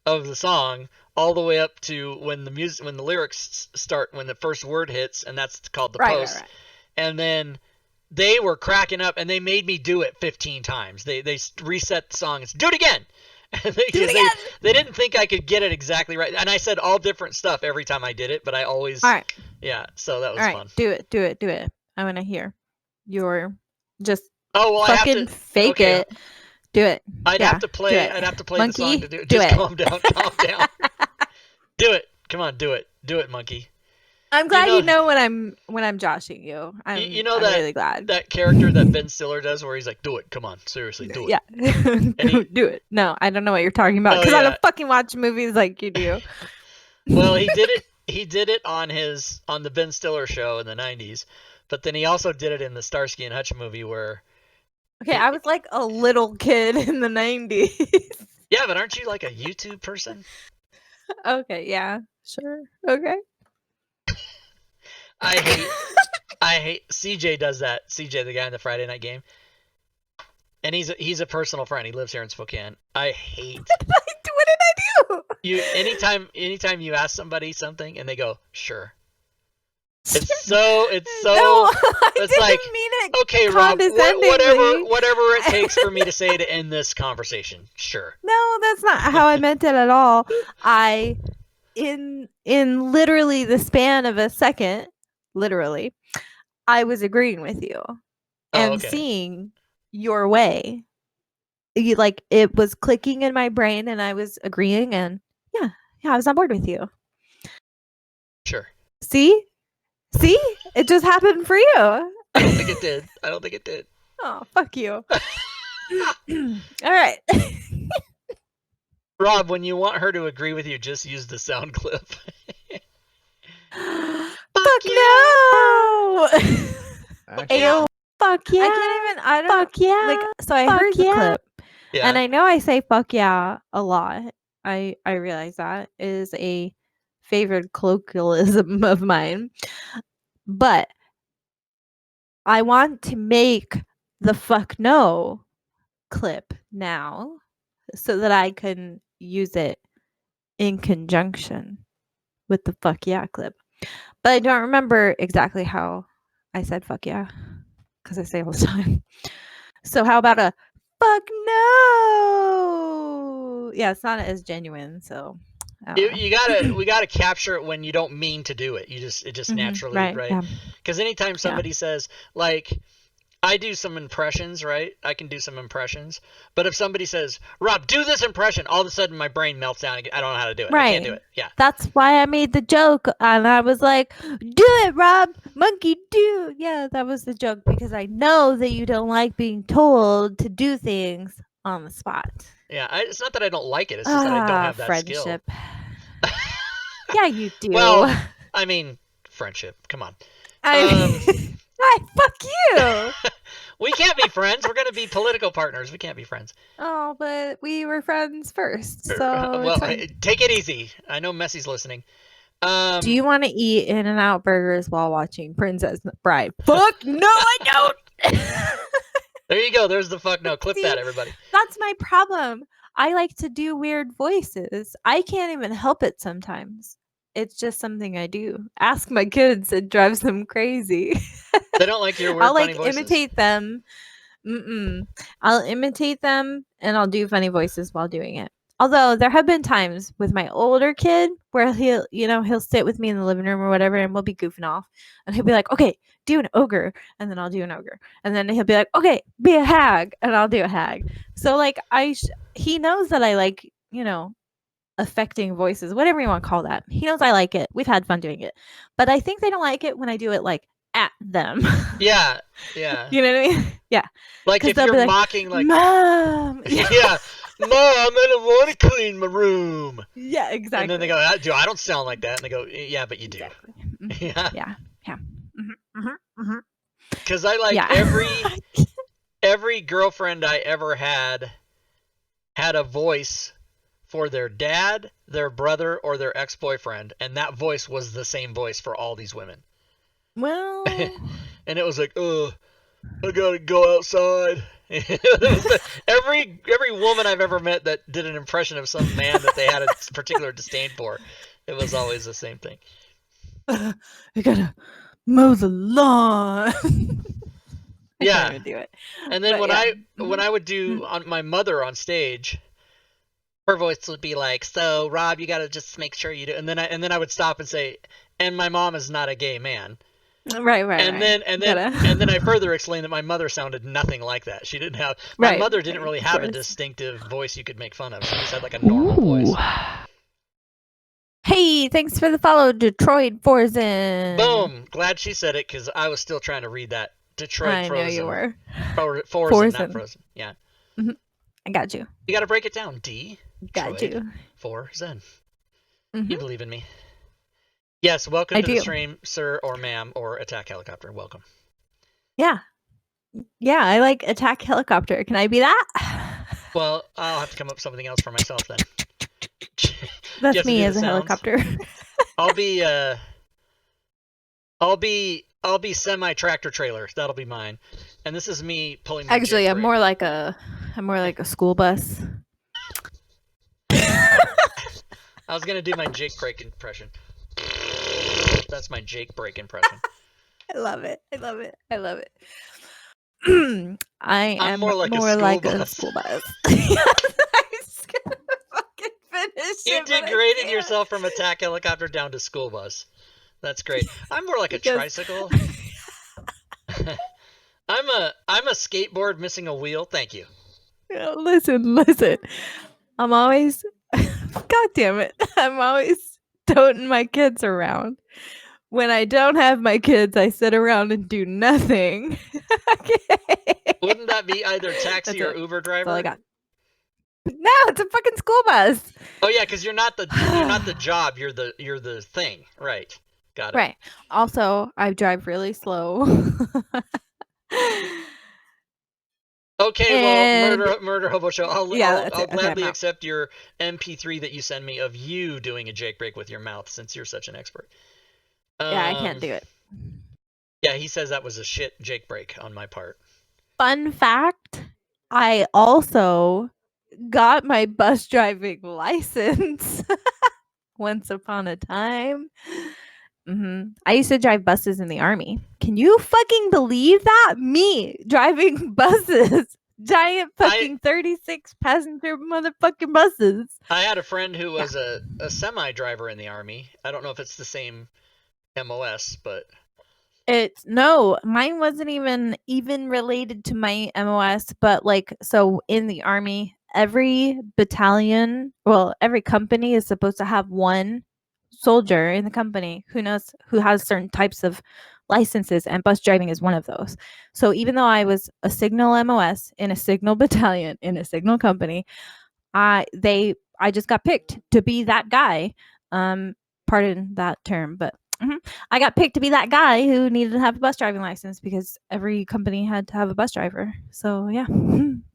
of the song all the way up to when the lyrics start, when the first word hits, and that's called the post. Right. And then they were cracking up, and they made me do it 15 times. They reset the song and said, do it again. And they didn't think I could get it exactly right. And I said all different stuff every time I did it, but I always yeah, so that was fun. Do it. I want to hear your just fucking I have to fake it. Do it. I'd have to play Monkey, the song to do it. Do just it. calm down. Do it. Come on, do it, Monkey. I'm glad you know when I'm joshing you. I'm really glad. That character that Ben Stiller does where he's like, do it, come on, seriously, do it. Yeah. Do it. No, I don't know what you're talking about because I don't fucking watch movies like you do. Well, he did it on the Ben Stiller show in the 90s, but then he also did it in the Starsky and Hutch movie where I was like a little kid in the 90s. Yeah, but aren't you like a YouTube person? Okay, yeah, sure. Okay. I hate CJ does that. CJ, the guy in the Friday night game. And he's a personal friend. He lives here in Spokane. I hate What did I do? Anytime you ask somebody something and they go, sure. It's No, it's like, mean it okay, Rob, whatever it takes for me to say to end this conversation. Sure. No, that's not how I meant it at all. In literally the span of a second, literally, I was agreeing with you and seeing your way. It was clicking in my brain and I was agreeing and yeah, I was on board with you. Sure. See? It just happened for you. I don't think it did. Oh, fuck you. All right. Rob, when you want her to agree with you, just use the sound clip. Fuck no! Ew. Fuck yeah! I don't. Fuck yeah! So I heard the clip, and I know I say "fuck yeah" a lot. I realize that is a favorite colloquialism of mine, but I want to make the "fuck no" clip now, so that I can use it in conjunction with the "fuck yeah" clip. But I don't remember exactly how I said "fuck yeah" because I say it all the time. So how about a fuck no. Yeah, it's not as genuine, so I don't know. We gotta capture it when you don't mean to do it. It just naturally, right. right? Yeah. Because anytime somebody says, like, I do some impressions, right? I can do some impressions. But if somebody says, Rob, do this impression, all of a sudden my brain melts down. I don't know how to do it. I can't do it. Yeah. That's why I made the joke. And I was like, do it, Rob. Monkey, do. Yeah, that was the joke because I know that you don't like being told to do things on the spot. Yeah. It's not that I don't like it. It's just that I don't have that friendship. skill. Yeah, you do. Well, I mean, friendship. Come on. Fuck you. We can't be friends. We're going to be political partners. We can't be friends. Oh, but we were friends first. So well, take it easy. I know Messy's listening. Do you want to eat In-N-Out burgers while watching Princess Bride? Fuck no, I don't. There you go. There's the fuck no. Clip See, that, everybody. That's my problem. I like to do weird voices. I can't even help it sometimes. It's just something I do. Ask my kids. It drives them crazy. They don't like your weird, I'll funny voices? imitate them. I'll imitate them and I'll do funny voices while doing it. Although there have been times with my older kid where he'll sit with me in the living room or whatever and we'll be goofing off and he'll be like, okay, do an ogre. And then I'll do an ogre. And then he'll be like, okay, be a hag. And I'll do a hag. So like he knows that I like, affecting voices, whatever you want to call that. He knows I like it. We've had fun doing it. But I think they don't like it when I do it like at them. Yeah. You know what I mean? Yeah. Like if you're mocking like Mom. Yeah. Mom, I don't want to clean my room. Yeah, exactly. And then they go, I don't sound like that. And they go, yeah, but you do. Exactly. Yeah. Yeah. Because I like every girlfriend I ever had a voice for their dad, their brother, or their ex-boyfriend, and that voice was the same voice for all these women. Well, and it was like, I gotta go outside. every woman I've ever met that did an impression of some man that they had a particular disdain for, it was always the same thing. I gotta mow the lawn. Yeah. I do it. And then when I would do on my mother on stage, her voice would be like, so Rob, you gotta just make sure you do. And then I would stop and say, and my mom is not a gay man. Right. And then I further explained that my mother sounded nothing like that. She didn't have my mother didn't really have a distinctive voice you could make fun of. She just had like a normal voice. Hey, thanks for the follow, Detroit Forzen. Boom! Glad she said it because I was still trying to read that. Detroit Frozen. I know you were. Forzen, not Frozen. Yeah. Mm-hmm. I got you. You got to break it down. D. Got you. Forzen. You believe in me. Yes, welcome to the stream, sir or ma'am, or Attack Helicopter. Welcome. Yeah. Yeah, I like Attack Helicopter. Can I be that? Well, I'll have to come up with something else for myself then. That's me as a helicopter. I'll be semi-tractor trailer. That'll be mine. And this is me pulling my Actually, I'm more like a school bus. I was going to do my Jake break impression. That's my Jake break impression. I love it. I'm more like a school bus. You degraded yourself from Attack Helicopter down to school bus. That's great. I'm more like a tricycle. I'm a skateboard missing a wheel. Thank you. Listen. I'm always God damn it. I'm always toting my kids around. When I don't have my kids, I sit around and do nothing. Wouldn't that be either taxi or Uber driver? That's all I got. No, it's a fucking school bus. Oh yeah, because you're not the job. You're the thing. Right. Got it. Right. Also, I drive really slow. Okay, well, murder hobo show. I'll gladly accept your MP3 that you send me of you doing a Jake break with your mouth, since you're such an expert. Yeah, I can't do it. Yeah, he says that was a shit Jake break on my part. Fun fact, I also got my bus driving license once upon a time. I used to drive buses in the Army. Can you fucking believe that? Me driving buses. giant fucking 36 passenger motherfucking buses. I had a friend who was a semi driver in the Army. I don't know if it's the same MOS, but No, mine wasn't even related to my MOS, but like, so in the Army, every battalion, well, every company is supposed to have one soldier in the company who has certain types of licenses, and bus driving is one of those. So even though I was a signal MOS in a signal battalion in a signal company, I just got picked to be that guy. Pardon that term, but I got picked to be that guy who needed to have a bus driving license because every company had to have a bus driver. So yeah,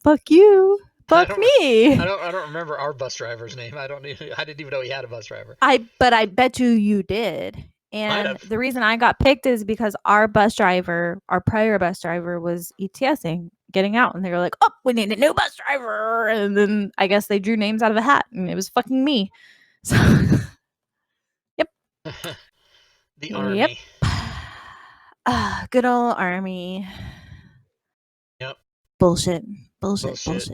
fuck you, fuck me. I don't remember our bus driver's name. I didn't even know he had a bus driver. But I bet you did. And the reason I got picked is because our prior bus driver was ETSing, getting out, and they were like, "Oh, we need a new bus driver." And then I guess they drew names out of a hat, and it was fucking me. So, yep. The Army. Yep. Good old Army. Yep. Bullshit.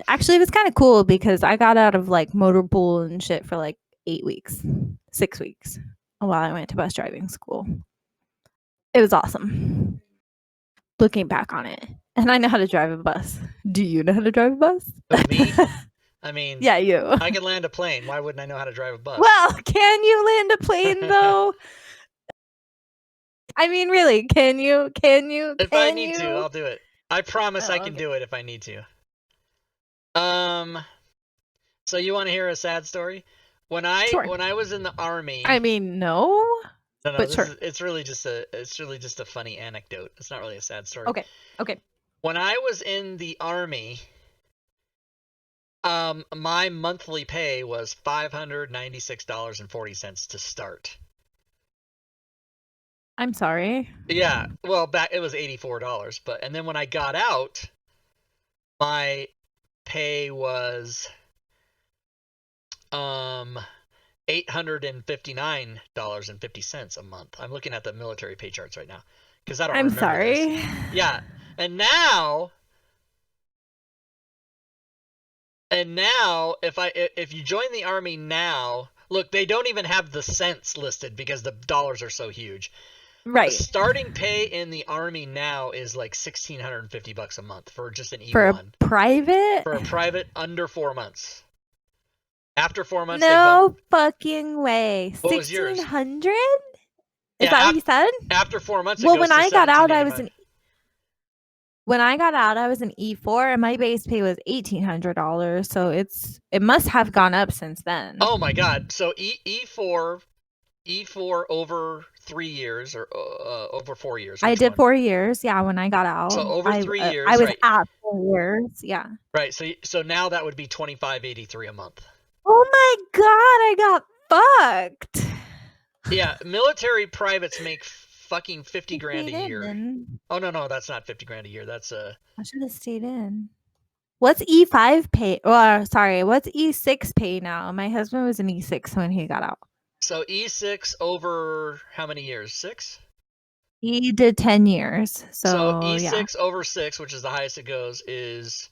Actually, it was kind of cool because I got out of like motor pool and shit for like 6 weeks while I went to bus driving school. It was awesome. Looking back on it. And I know how to drive a bus. Do you know how to drive a bus? Me? I mean, yeah, you. I can land a plane. Why wouldn't I know how to drive a bus? Well, can you land a plane though? I mean, really, can you? If I need to, I'll do it. I promise I can do it if I need to. So you want to hear a sad story? When I was in the Army. I mean, no. No, but sure. It's really just a funny anecdote. It's not really a sad story. Okay. When I was in the Army, my monthly pay was $596.40 to start. I'm sorry. Yeah, well, back it was $84, and then when I got out, my pay was $859.50 a month. I'm looking at the military pay charts right now because I don't remember. I'm sorry. This. Yeah, and now if you join the Army now, look, they don't even have the cents listed because the dollars are so huge. Right. The starting pay in the Army now is like $1,650 a month for just an E1. For a private? For a private under 4 months. After 4 months, no fucking way. What was yours? 1,600? Is that what you said? After 4 months, well, when I got out, I was an E4, and my base pay was $1,800. So it must have gone up since then. Oh my god! So E4 over 3 years or over 4 years. I did 4 years. Yeah, when I got out. So over 3 years. I was at 4 years. Yeah. Right. So now that would be $25.83 a month. Oh my god! I got fucked. Yeah, military privates make fucking 50 grand a year. Oh no, that's not 50 grand a year. That's I should have stayed in. What's E5 pay? Well, sorry, what's E6 pay now? My husband was an E6 when he got out. So E6 over how many years? 6? He did 10 years. So E6 over 6, which is the highest it goes, is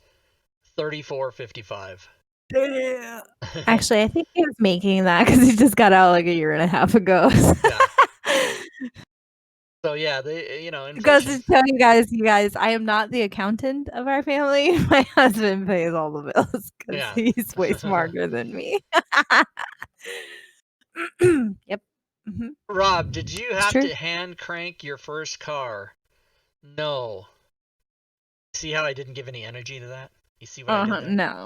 $34.55. Actually, I think he was making that because he just got out like a year and a half ago. Yeah. So yeah, they goes to tell you guys, I am not the accountant of our family. My husband pays all the bills because he's way smarter than me. Yep. Mm-hmm. Rob, did you have to hand crank your first car? No. See how I didn't give any energy to that? You see what I did there? No.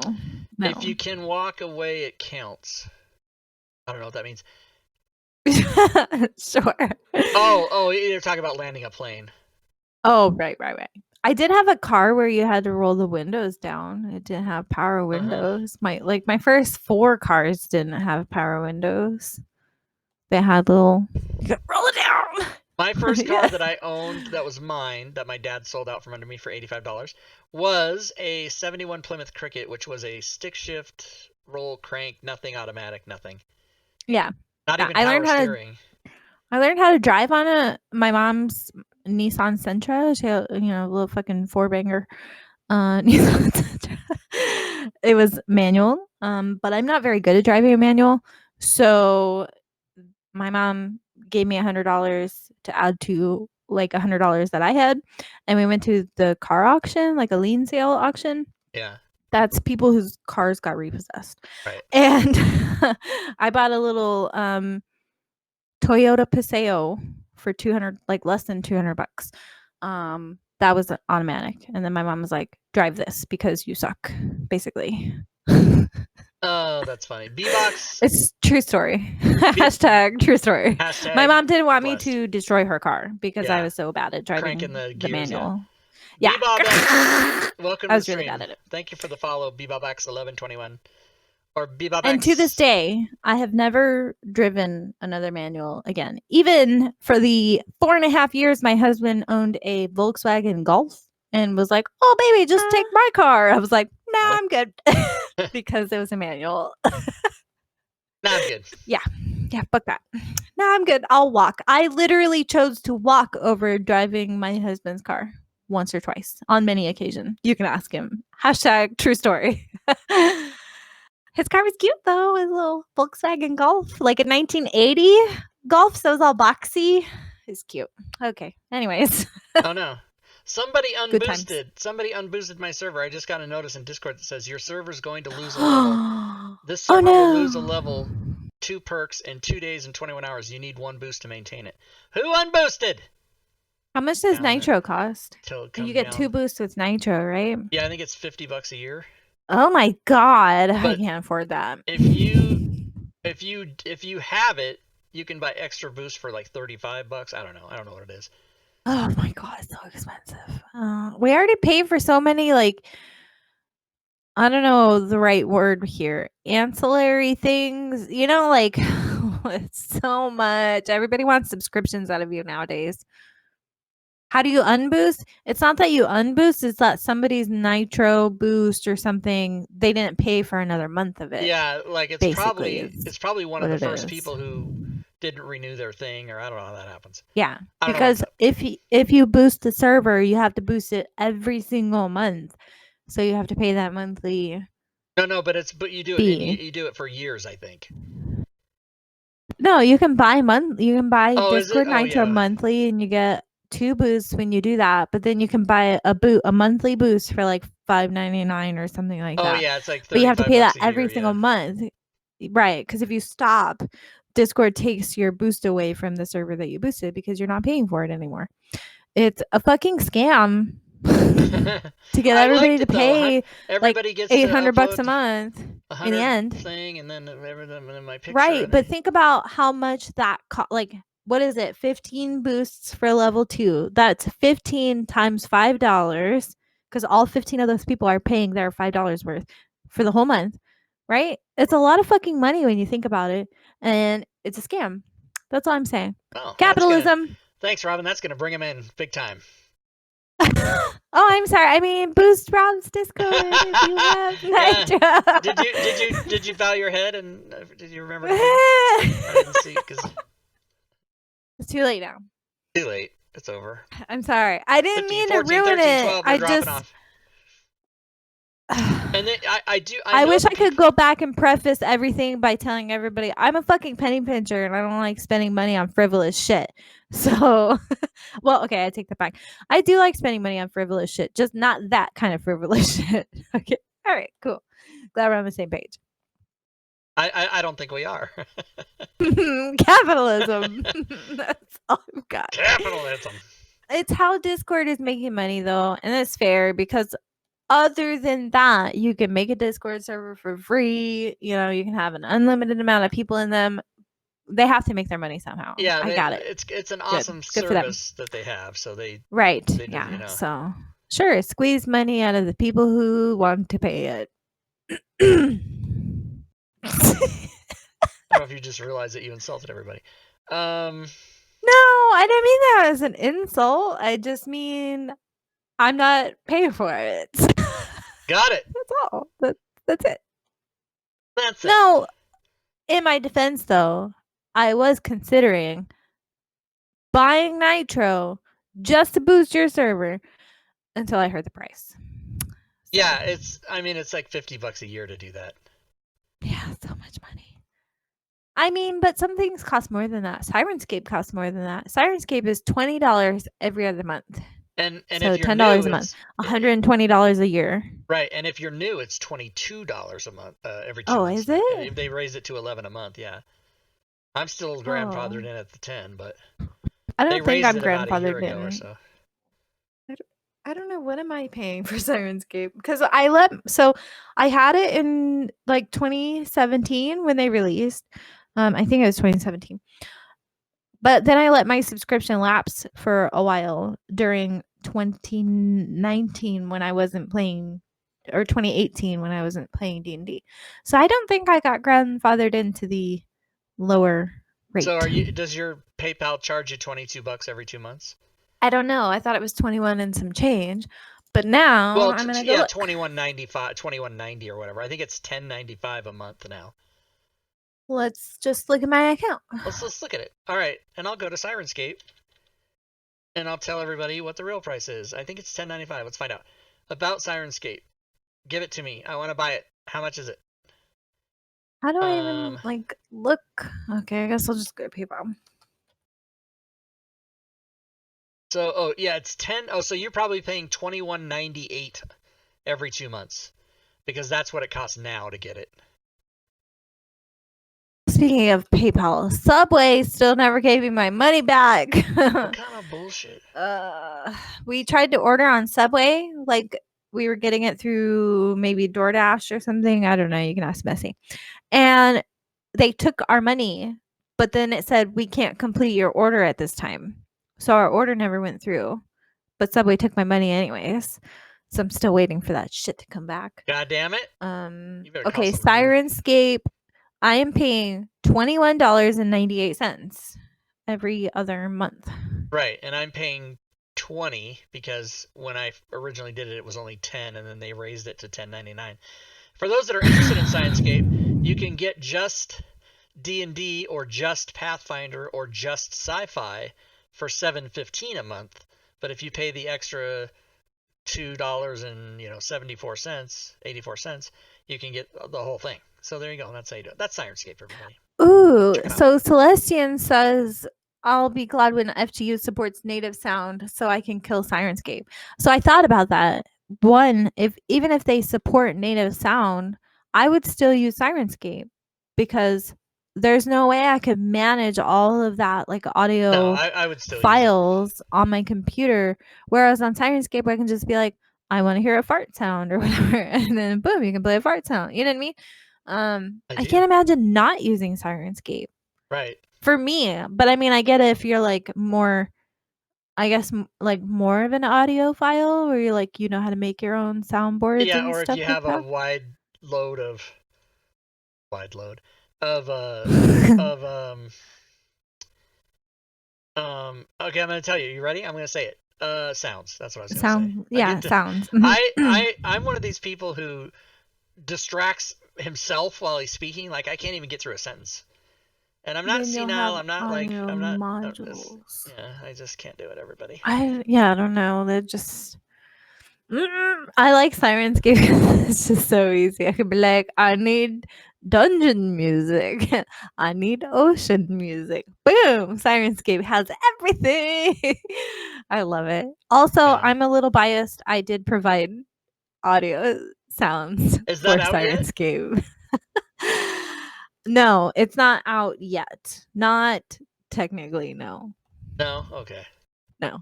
If you can walk away, it counts. I don't know what that means. Sure. Oh, you're talking about landing a plane. Oh, right. I did have a car where you had to roll the windows down. It didn't have power windows. My first 4 cars didn't have power windows. They had little roll it down. My first car that I owned that was mine, that my dad sold out from under me for $85, was a 71 Plymouth Cricket, which was a stick shift, roll, crank, nothing automatic, nothing. Yeah. Not even power steering. I learned how to drive on my mom's Nissan Sentra. She had, a little fucking 4-banger Nissan Sentra. it was manual. But I'm not very good at driving a manual. So my mom gave me $100 to add to like $100 that I had. And we went to the car auction, like a lien sale auction. Yeah. That's people whose cars got repossessed. Right. And I bought a little Toyota Paseo for 200, like less than $200. That was automatic. And then my mom was like, drive this because you suck, basically. Oh, that's funny. B-Box. It's true story. Hashtag true story. Hashtag My mom didn't want blessed. me to destroy her car because I Yeah. was so bad at driving Cranking the the gears, manual. yeah. Yeah. Bebob, welcome I to was the really stream. bad at it. Thank you for the follow, BebopX1121. Or BebopX. And to this day, I have never driven another manual again. Even for the 4.5 years my husband owned a Volkswagen Golf and was like, "Oh, baby, just take my car." I was like, "Nah, I'm good." Because it was a manual. Nah, I'm good. Yeah, fuck that. Nah, I'm good. I'll walk. I literally chose to walk over driving my husband's car once or twice on many occasions. You can ask him. Hashtag true story. His car was cute though, his little Volkswagen Golf, like a 1980 Golf, so it was all boxy. It's cute. Okay. Anyways. Oh no. Somebody Good times. unboosted. Somebody unboosted my server. I just got a notice in Discord that says your server's going to lose a level. This server will lose a level, 2 perks in 2 days and 21 hours. You need 1 boost to maintain it. Who unboosted? How much does Down there. nitro cost? Till it You comes get down. 2 boosts with nitro, right? Yeah, I think it's $50 a year. Oh my god, I But can't afford that. If you have it, you can buy extra boost for like $35. I don't know what it is. Oh my god, it's so expensive. We already paid for so many, like, I don't know the right word here, ancillary things. You know, like it's so much. Everybody wants subscriptions out of you nowadays. How do you unboost? It's not that you unboost, it's that somebody's nitro boost or something, they didn't pay for another month of it. Yeah, like it's probably one of the first people who didn't renew their thing, or I don't know how that happens. Yeah, because if you boost the server, you have to boost it every single month, so you have to pay that monthly. No, but you do it. You do it for years, I think. No, you can buy Discord Nitro yeah. monthly, and you get 2 boosts when you do that. But then you can buy a monthly boost for like $5.99 or something like that. Oh yeah, it's like $35 but you have to pay that a year, every single month, right? Because if you stop, Discord takes your boost away from the server that you boosted because you're not paying for it anymore. It's a fucking scam to get everybody to pay. Everybody like gets $800 a month in the end. Thing, and then my picture. Right, but think about how much that like, what is it? 15 boosts for level 2. That's 15 times $5, because all 15 of those people are paying their $5 worth for the whole month, right? It's a lot of fucking money when you think about it, and it's a scam. That's all I'm saying. Oh, capitalism. Thanks, Robin. That's gonna bring him in big time. Oh, I'm sorry. I mean, boost Rob's Discord if you have nitro. Did you bow your head and did you remember? I didn't see because it's too late now. Too late. It's over. I'm sorry. I didn't 15, mean 14, to ruin 13, it. 12, I dropping just. Off. And then I wish I could go back and preface everything by telling everybody I'm a fucking penny pincher and I don't like spending money on frivolous shit. So, well, okay, I take that back. I do like spending money on frivolous shit, just not that kind of frivolous shit. Okay, all right, cool. Glad we're on the same page. I don't think we are. Capitalism. That's all I've got. Capitalism. It's how Discord is making money, though, and it's fair because. Other than that, you can make a Discord server for free. You know, you can have an unlimited amount of people in them. They have to make their money somehow. Yeah, I got it. It's an awesome service that they have. So they yeah. You know. So sure, squeeze money out of the people who want to pay it. I don't know if you just realized that you insulted everybody. No, I didn't mean that as an insult. I just mean I'm not paying for it. Got it. That's all. That's it. That's it. No, in my defense, though, I was considering buying Nitro just to boost your server until I heard the price. Yeah, it's like $50 a year to do that. Yeah, so much money. I mean, but some things cost more than that. Sirenscape costs more than that. Sirenscape is $20 every other month. And So if you're $10 new, a month, it's $120 a year. right. And if you're new, it's $22 a month every 2 Oh, months. is now. it? They raised it to 11 a month. Yeah, I'm still grandfathered in at the 10, but I they don't think raised I'm it about a year grandfathered ago or in. so. I don't know, what am I paying for Sirenscape? Because I had it in like 2017 when they released. I think it was 2017. But then I let my subscription lapse for a while during 2019 when I wasn't playing, or 2018 when I wasn't playing D&D. So I don't think I got grandfathered into the lower rate. So does your PayPal charge you $22 every 2 months? I don't know. I thought it was 21 and some change. But now I'm gonna go look. $21.95, $21.90 or whatever. I think it's $10.95 a month now. Let's just look at my account. Let's look at it. All right, and I'll go to Sirenscape, and I'll tell everybody what the real price is. I think it's $10.95. Let's find out. About Sirenscape. Give it to me. I want to buy it. How much is it? How do I even look? Okay, I guess I'll just go to PayPal. So, it's 10. Oh, so you're probably paying $21.98 every 2 months, because that's what it costs now to get it. Speaking of PayPal, Subway still never gave me my money back. What kind of bullshit? We tried to order on Subway, like we were getting it through maybe DoorDash or something. I don't know. You can ask Messy. And they took our money, but then it said we can't complete your order at this time. So our order never went through, but Subway took my money anyways. So I'm still waiting for that shit to come back. God damn it. Okay, Sirenscape. I am paying $21.98 every other month. Right, and I'm paying 20 because when I originally did it, it was only 10, and then they raised it to $10.99. For those that are interested in Sirenscape, you can get just D&D or just Pathfinder or just Sci-Fi for $7.15 a month. But if you pay the extra $2.74, 84 cents, you can get the whole thing. So there you go. That's how you do it. That's Sirenscape, everybody. Ooh, so Celestian says, I'll be glad when FGU supports native sound so I can kill Sirenscape. So I thought about that. One, even if they support native sound, I would still use Sirenscape because there's no way I could manage all of that like audio I would still files on my computer. Whereas on Sirenscape, I can just be like, I want to hear a fart sound or whatever, and then boom, you can play a fart sound. You know what I mean? I can't imagine not using Sirenscape. Right. For me, but I mean, I get it if you're like more, I guess, like more of an audiophile where you're like, you know how to make your own soundboards. Yeah, and or stuff if you like have that. a wide load of okay, I'm gonna tell you. You ready? I'm gonna say it. Sounds. That's what I was gonna say. Yeah, sounds. I'm one of these people who distracts himself while he's speaking. Like I can't even get through a sentence. And I'm not senile. I'm not like modules. Yeah, I just can't do it. Everybody. I don't know. They're just. I like Sirenscape because it's just so easy. I could be like, I need dungeon music. I need ocean music. Boom! Sirenscape has everything. I love it. Also, I'm a little biased. I did provide audio sounds for Sirenscape. No, it's not out yet. Not technically, no. No? Okay. No.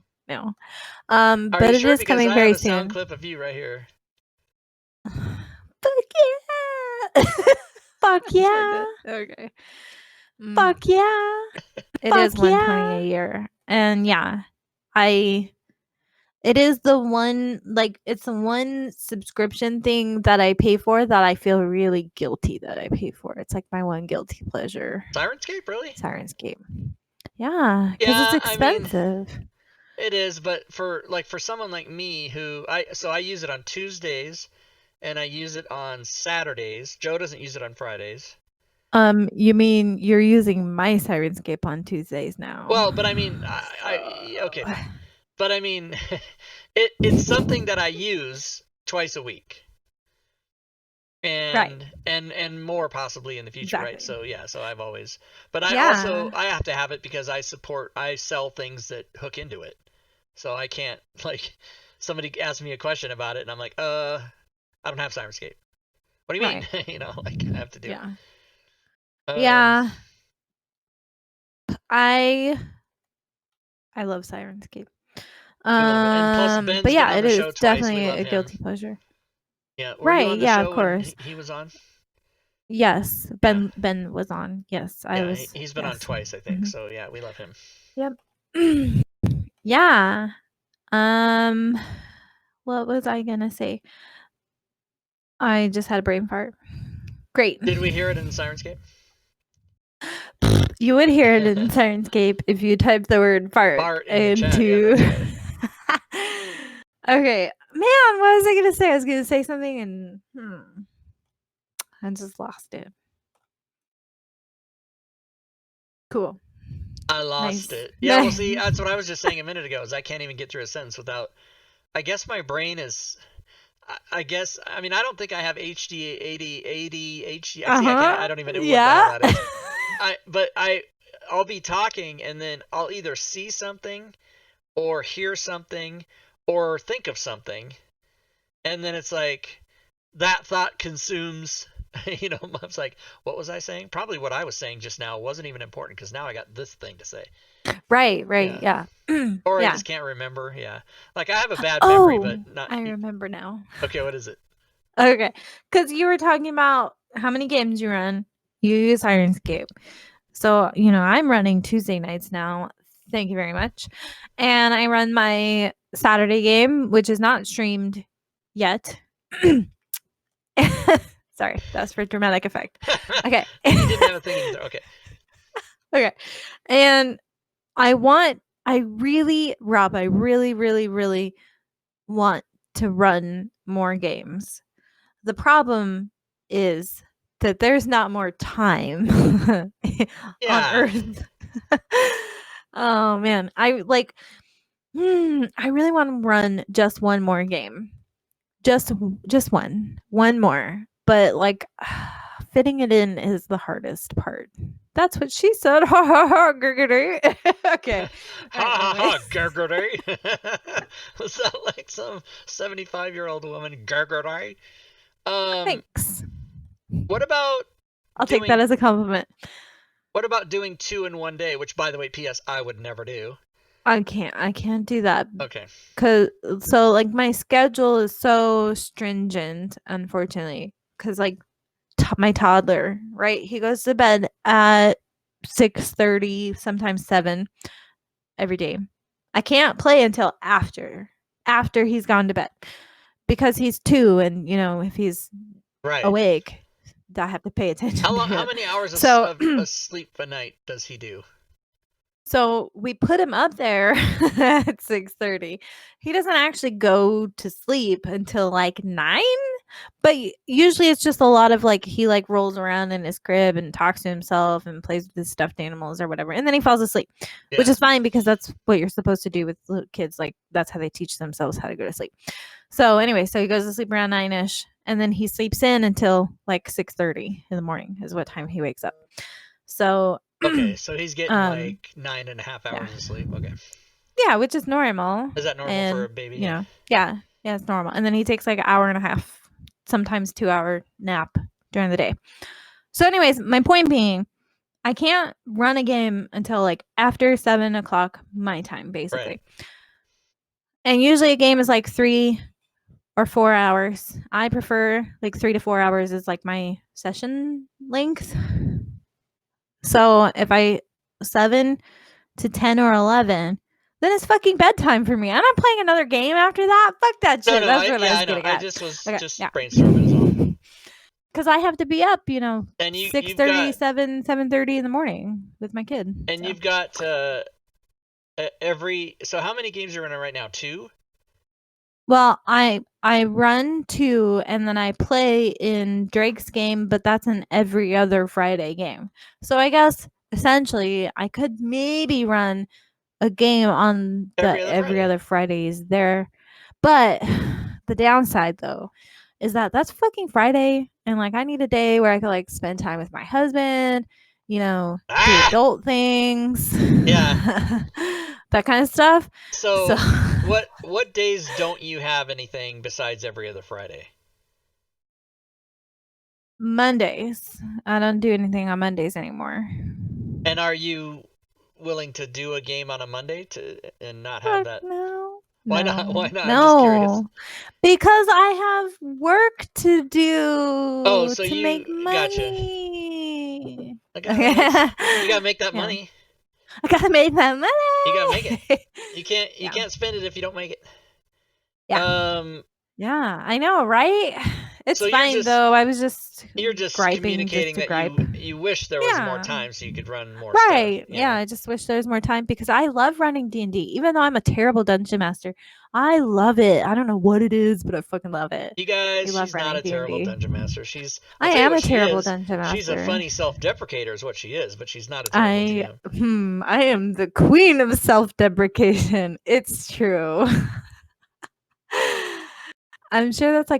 But it sure? is Because coming I very have a soon. sound clip of you right here. Fuck yeah! Fuck yeah! Okay. Fuck yeah! It is $120 a year, and yeah, it is the one, like, it's the one subscription thing that I pay for that I feel really guilty that I pay for. It's like my one guilty pleasure. Sirenscape, really? Sirenscape. Yeah, because it's expensive. I mean, it is, but for someone like me who I use it on Tuesdays and I use it on Saturdays. Joe doesn't use it on Fridays. You mean you're using my Sirenscape on Tuesdays now? Well, but I mean, okay, fine. But I mean, it's something that I use twice a week. Right. And more possibly in the future, right? Exactly. So yeah, so I've always, but I Yeah. also I have to have it because I sell things that hook into it, so I can't like somebody asks me a question about it and I'm like, I don't have Sirenscape. What do you mean? Right. You know, like I have to do Yeah. it. Yeah. I love Sirenscape. We love it. And plus But Ben's been yeah, on it the is show twice. We definitely love a him. guilty pleasure. Yeah, were you Right. on the Yeah, of show when course. he was on? Yes. Ben was on. Yes, I Yeah, was. he's been on Yes. twice, I think. Mhm. So yeah, we love him. Yep. Yeah. What was I gonna say? I just had a brain fart. Great. Did we hear it in Sirenscape? You would hear it in Sirenscape if you type the word fart Fart in the chat. into. Yeah, that's right. Okay, man. What was I gonna say? I was gonna say something, and I just lost it. Cool. I lost Nice. it. Yeah, well, see, that's what I was just saying a minute ago. Is I can't even get through a sentence without. I guess my brain is. I guess. I mean, I don't think I have ADHD. See, I don't even know what the hell that is. I'll be talking and then I'll either see something, or hear something, or think of something, and then it's like that thought consumes. You know, I was like, what was I saying? Probably what I was saying just now wasn't even important because now I got this thing to say. Right. Yeah. Or I Yeah. just can't remember. Yeah. Like I have a bad memory, but not. I remember now. Okay, what is it? Okay, because you were talking about how many games you run. You use Sirenscape. So, I'm running Tuesday nights now. Thank you very much. And I run my Saturday game, which is not streamed yet. Sorry, that's for dramatic effect. Okay. You didn't have a thing either. Okay. Okay. And I really, really, really want to run more games. The problem is that there's not more time on Earth. Oh man, I really want to run just one more game. Just one more. But like fitting it in is the hardest part. That's what she said. Ha ha ha, Gergity. Okay. Ha ha ha, Gergity. Was that like some 75-year-old woman, Gergity? Thanks. What about I'll take that as a compliment. What about doing 2 in one day? Which, by the way, P.S. I would never do. I can't do that. Okay. So like my schedule is so stringent, unfortunately, because like my toddler, right? He goes to bed at 6:30, sometimes 7 every day. I can't play until after he's gone to bed because he's 2, and if he's awake, I have to pay attention. How many hours of sleep a night does he do? So we put him up there at 6:30. He doesn't actually go to sleep until like 9, but usually it's just a lot of like he like rolls around in his crib and talks to himself and plays with his stuffed animals or whatever, and then he falls asleep, which is fine because that's what you're supposed to do with little kids. Like that's how they teach themselves how to go to sleep. So anyway, so he goes to sleep around 9ish, and then he sleeps in until like 6:30 in the morning is what time he wakes up. So okay, so he's getting like 9.5 hours of sleep. Okay. Yeah, which is normal. Is that normal for a baby? Yeah, it's normal. And then he takes like an hour and a half, sometimes 2-hour nap during the day. So, anyways, my point being, I can't run a game until like after 7 o'clock my time, basically. Right. And usually a game is like 3 or 4 hours. I prefer like 3 to 4 hours is like my session length. So if 7 to 10 or 11, then it's fucking bedtime for me. I'm not playing another game after that. Fuck that shit. That's what I was getting at. I just was brainstorming as well. Because I have to be up, and 6:30, 7:30 in the morning with my kid. And you've got so how many games are you running right now? 2? Well, I run 2 and then I play in Drake's game, but that's an every other Friday game. So I guess essentially I could maybe run a game on every other Fridays there. But the downside though is that that's fucking Friday, and like I need a day where I can like spend time with my husband, do adult things, Yeah. that kind of stuff. So what days don't you have anything besides every other Friday? Mondays. I don't do anything on Mondays anymore. And are you willing to do a game on a Monday and not have that? No. Why not? Why not? No. I'm just curious. Because I have work to do so to you make gotcha. money. You gotta make that money. I gotta make that money. You gotta make it. You can't spend it if you don't make it. Yeah. Yeah, I know, right? It's So fine though. I was just griping communicating just to that gripe. you wish there was more time so you could run more Right. stuff. Yeah, I just wish there was more time because I love running D&D. Even though I'm a terrible dungeon master, I love it. I don't know what it is, but I fucking love it. You guys, love she's not a running terrible D&D. dungeon master. I am a terrible dungeon master. She's a funny self-deprecator is what she is, but she's not a terrible DM. I am the queen of self-deprecation. It's true. I'm sure that's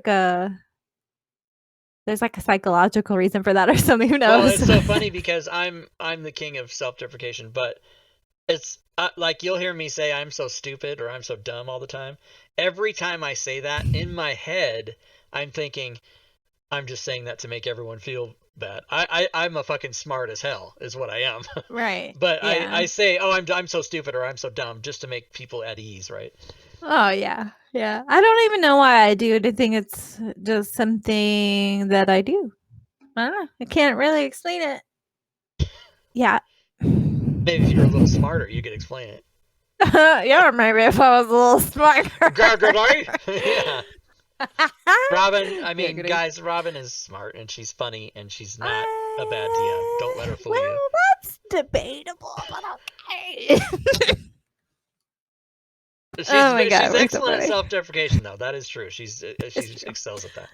there's like a psychological reason for that or something. Who knows? Well, it's so funny because I'm the king of self-deprecation, but it's like you'll hear me say I'm so stupid or I'm so dumb all the time. Every time I say that in my head, I'm thinking I'm just saying that to make everyone feel bad. I'm a fucking smart as hell is what I am. Right. But yeah. I say, oh, I'm so stupid or I'm so dumb just to make people at ease, right? Oh yeah. Yeah. I don't even know why I do it. I think it's just something that I do. I don't know. I can't really explain it. Yeah. Maybe if you're a little smarter, you could explain it. Yeah, maybe if I was a little smarter. Yeah. Robin, guys, Robin is smart and she's funny and she's not a bad DM. Don't let her fool you. That's debatable, but okay. She's excellent at self-deprecation, though. That is true. She excels at that.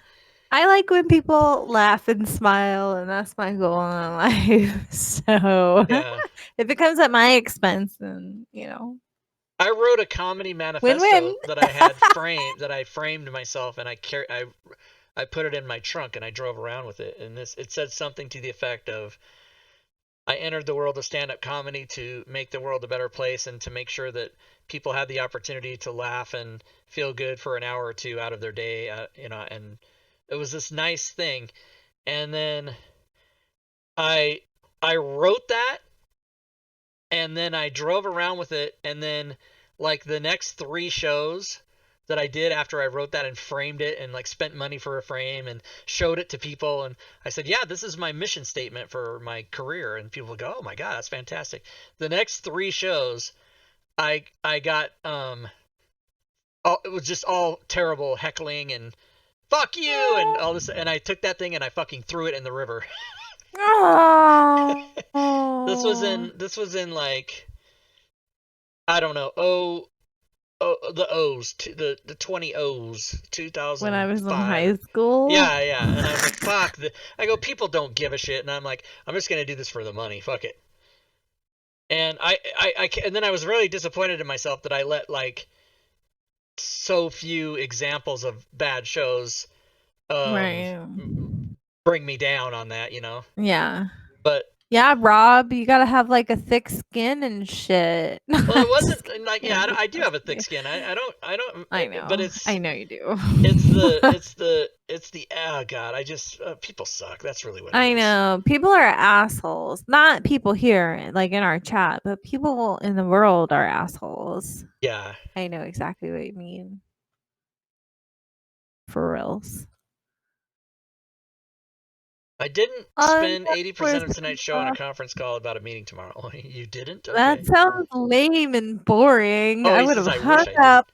I like when people laugh and smile, and that's my goal in life. So if it comes at my expense, then I wrote a comedy manifesto that I had framed myself, and I put it in my trunk, and I drove around with it. And it said something to the effect of, I entered the world of stand-up comedy to make the world a better place and to make sure that people had the opportunity to laugh and feel good for an hour or two out of their day, and it was this nice thing. And then I wrote that, and then I drove around with it, and then like the next 3 shows that I did after I wrote that and framed it and like spent money for a frame and showed it to people, and I said, yeah, this is my mission statement for my career, and people would go, oh my god, that's fantastic. The next 3 shows I got it was just all terrible heckling and fuck you and all this, and I took that thing and I fucking threw it in the river. This was in like, I don't know, the O's, the 20 O's, 2000. When I was in high school. Yeah, and I was like, fuck. I go, people don't give a shit, and I'm like, I'm just gonna do this for the money. Fuck it. And and then I was really disappointed in myself that I let like so few examples of bad shows bring me down on that, Yeah. But yeah, Rob, you gotta have like a thick skin and shit. Well, it wasn't like, yeah, I do have a thick skin. I know, but I know you do. It's the oh god, people suck. That's really what it is. I know. People are assholes. Not people here, like in our chat, but people in the world are assholes. Yeah. I know exactly what you mean. For reals. I didn't spend 80% of tonight's show on a conference call about a meeting tomorrow. You didn't? Okay. That sounds lame and boring. Oh, I would have hung up.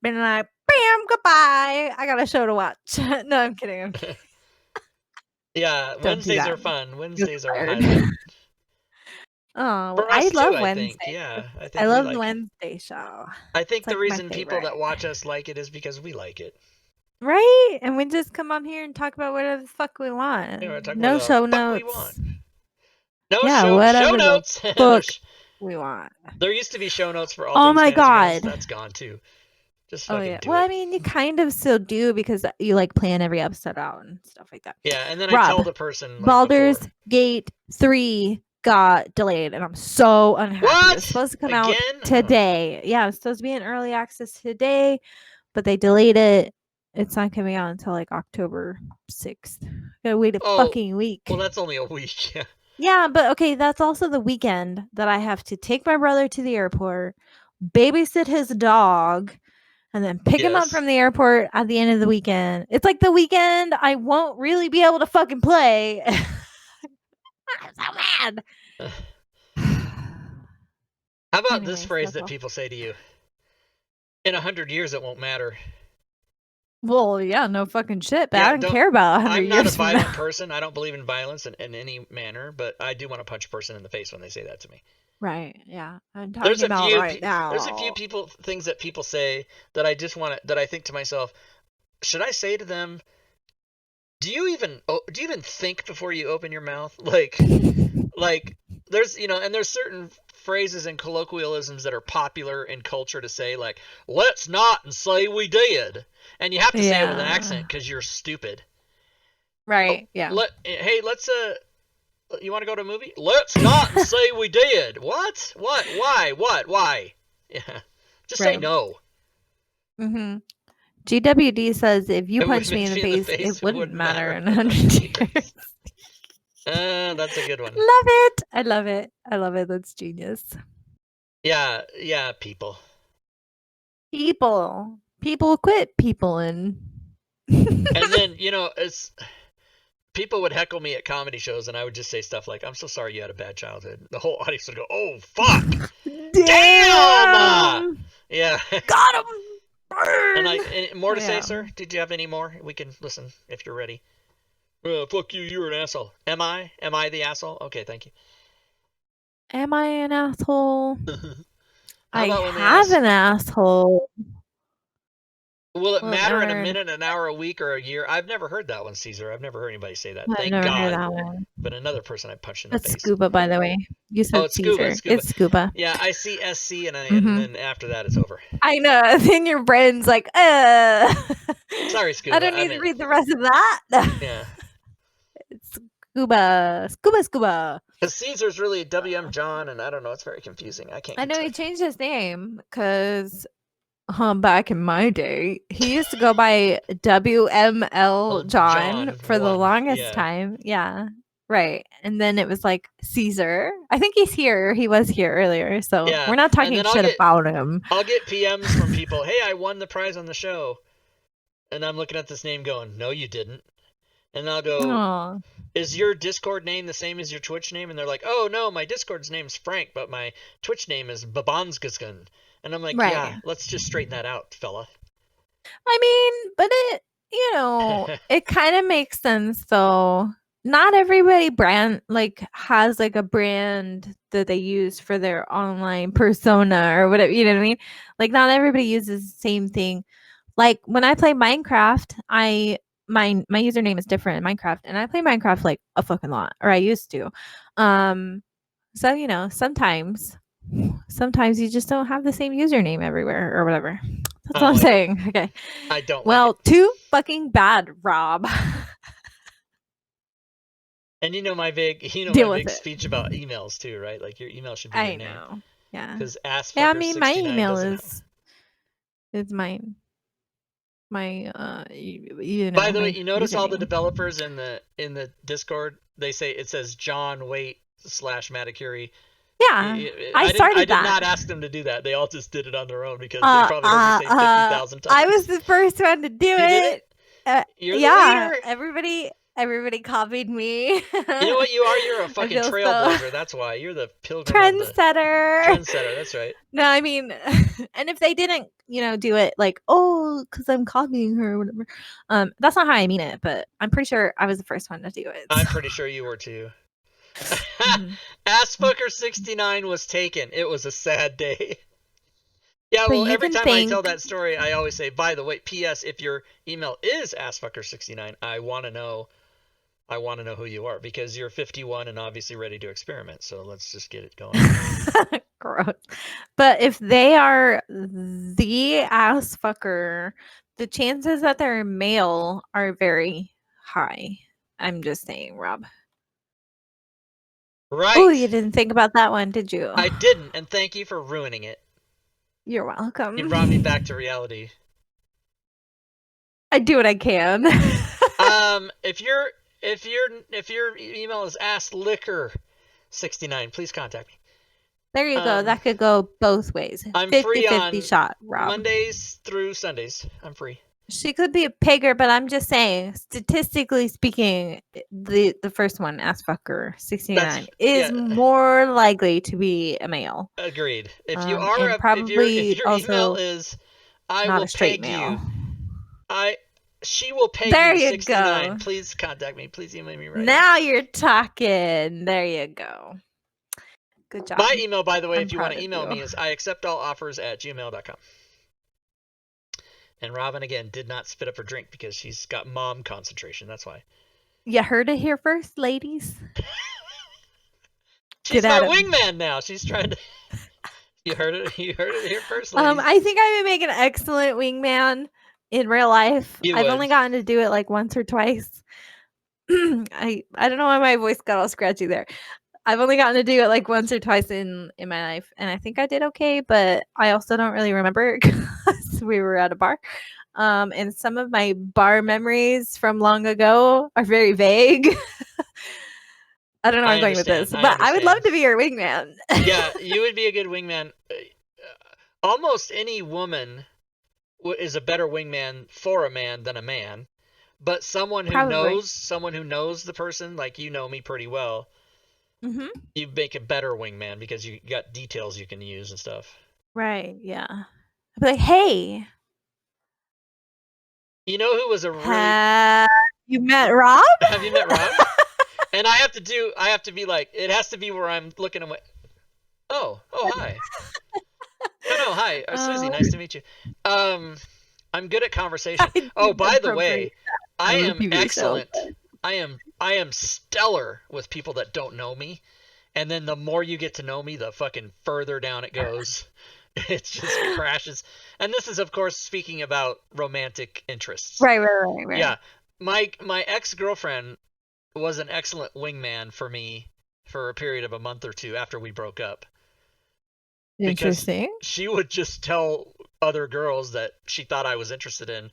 Been like, bam, goodbye. I got a show to watch. No, I'm kidding. Yeah, Wednesdays are fun. Wednesdays are a highlight. Oh, I love Wednesday. Yeah, I love the Wednesday show. I think the reason people that watch us like it is because we like it. Right? And we just come on here and talk about whatever the fuck we want. Yeah, no show notes. No show notes. Fuck we want. There used to be show notes for all. Oh my god, that's gone too. Just Oh fucking yeah. do Well, it. I mean, you kind of still do because you like plan every episode out and stuff like that. Yeah, and then I Rob, tell the person like Baldur's before. Gate 3 got delayed, and I'm so unhappy. It What? was supposed to come out Again? today. Yeah, it was supposed to be in early access today, but they delayed it. It's not coming out until like October 6th. Gotta wait a fucking week. Well, that's only a week. Yeah. Yeah, but okay, that's also the weekend that I have to take my brother to the airport, babysit his dog, and then pick him up Yes. from the airport at the end of the weekend. It's like the weekend I won't really be able to fucking play. I'm so mad. How about this Anyways, phrase that's that all. people say to you? In 100 years, it won't matter. Well, yeah, no fucking shit, but Yeah, I don't care about 100 I'm not years a from violent now. person. I don't believe in violence in any manner, but I do want to punch a person in the face when they say that to me. Right, yeah. I'm There's talking a about few right now. there's a few things that people say that I just want to, that I think to myself, should I say to them, do you even think before you open your mouth? Like there's, and there's certain phrases and colloquialisms that are popular in culture to say, like, let's not and say we did. And you have to say it with an accent because you're stupid. Right, yeah. Hey, let's you want to go to a movie? Let's not and say we did. What? Why? Why? Yeah. Just say Right. no. Mm-hmm. GWD says if you It punch would me in the be face, it wouldn't matter in 100 100 years. That's a good one. Love it. I love it. I love it. That's genius. Yeah, people. People quit people and And then, it's people would heckle me at comedy shows, and I would just say stuff like, I'm so sorry you had a bad childhood. The whole audience would go, oh, fuck. Damn! Yeah. Got him. And more to say, Yeah. sir? Did you have any more? We can listen if you're ready. Fuck you, you're an asshole. Am I? Am I the asshole? Okay, thank you. Am I an asshole? How I about when they have ask, an asshole. will it Will it matter in a matter in- minute, an hour, a week, or a year? I've never heard that one, Caesar. I've never heard anybody say that. I've Thank never heard God. that one. But another person I punched in the That's face. Scuba, by the way. You said it's Caesar. Scuba. It's Scuba. Yeah, I see SC, and Mhm. then after that, it's over. I know. Then your brain's like, Sorry, Scuba. I don't need to read the rest of that. Yeah. It's Scuba. Because Caesar's really WM John, and I don't know. It's very confusing. I can't. I know he keep track. changed his name because back in my day, he used to go by WML John John for the one, longest yeah. time. Yeah. Right. And then it was like Caesar. I think he's here. He was here earlier. So Yeah, we're not and talking then I'll shit get- about him. I'll get PMs from people. Hey, I won the prize on the show, and I'm looking at this name, going, "No, you didn't." And I'll go, Aw. "Is your Discord name the same as your Twitch name?" And they're like, "Oh no, my Discord's name's Frank, but my Twitch name is Babanskaskan." And I'm like, Right. "Yeah, let's just straighten that out, fella." I mean, but it kind of makes sense though. Not everybody has like a brand that they use for their online persona or whatever, you know what I mean? Like not everybody uses the same thing. Like when I play Minecraft, my username is different in Minecraft and I play Minecraft like a fucking lot, or I used to. So sometimes you just don't have the same username everywhere or whatever. That's what I'm saying. Okay. I don't. Well, too fucking bad, Rob. And my big, Deal my with big it. speech about emails too, right? Like your email should be your I name. know. Yeah. Because ass Yeah, I fucker mean, my 69 email doesn't is mine. My By the way, you notice all the username. developers in the Discord, they say it says John Wait / Maticuri. Yeah, I started I did that. not ask them to do that. They all just did it on their own because they probably heard me say 50,000 times. I was the first one to do You did it? You're yeah, the leader. everybody copied me. You know what you are? You're a fucking feel so- trailblazer. That's why. You're the pilgrim Trendsetter. of the trendsetter. That's right. No, I mean, and if they didn't, do it like, oh, because I'm copying her or whatever, that's not how I mean it. But I'm pretty sure I was the first one to do it. I'm so. pretty sure you were too. Mhm. Assfucker69 was taken. It was a sad day. Yeah, But well, you every can time I tell that story, I always say, by the way, P.S. If your email is assfucker69, I want to know who you are, because you're 51 and obviously ready to experiment. So let's just get it going. Gross. But if they are the ass fucker, the chances that they're male are very high. I'm just saying, Rob. Right. Oh, you didn't think about that one, did you? I didn't, and thank you for ruining it. You're welcome. You brought me back to reality. I do what I can. If your email is askliquor69, please contact me. There you go. That could go both ways. I'm 50-50 free on shot, Rob. Mondays through Sundays. I'm free. She could be a pigger, but I'm just saying, statistically speaking, the first one, ass fucker 69, is more likely to be a male. Agreed. If you and are probably if your email is I not will a straight peg male. you, she will peg There you you 69. go. Please contact me. Please email me right now. You're talking. There you go. Good job. My email, by the way, I'm if you want proud to of email you. me, is iacceptalloffers@gmail.com. And Robin, again, did not spit up her drink because she's got mom concentration. That's why. You heard it here first, ladies. She's my wingman now. She's trying to... You heard it here first, ladies. I think I would make an excellent wingman in real life. I've only gotten to do it like once or twice. I don't know why my voice got all scratchy there. I've only gotten to do it like once or twice in my life, and I think I did okay, but I also don't really remember because we were at a bar. And some of my bar memories from long ago are very vague. I don't know where I'm going with this, but I would love to be your wingman. Yeah, you would be a good wingman. Almost any woman is a better wingman for a man than a man, but someone who knows the person, like you know me pretty well, you make a better wingman because you got details you can use and stuff. Right? Yeah. I'd be like, hey. You know who was a really... Have you met Rob? Have you met Rob? And I have to be like, it has to be where I'm looking away. Oh, hi. No, hi. Susie, nice to meet you. I'm good at conversation. Oh, by the way, I am excellent. I am stellar with people that don't know me. And then the more you get to know me, the fucking further down it goes. It just crashes. And this is, of course, speaking about romantic interests. Right. Yeah. My ex-girlfriend was an excellent wingman for me for a period of a month or two after we broke up. Interesting. Because she would just tell other girls that she thought I was interested in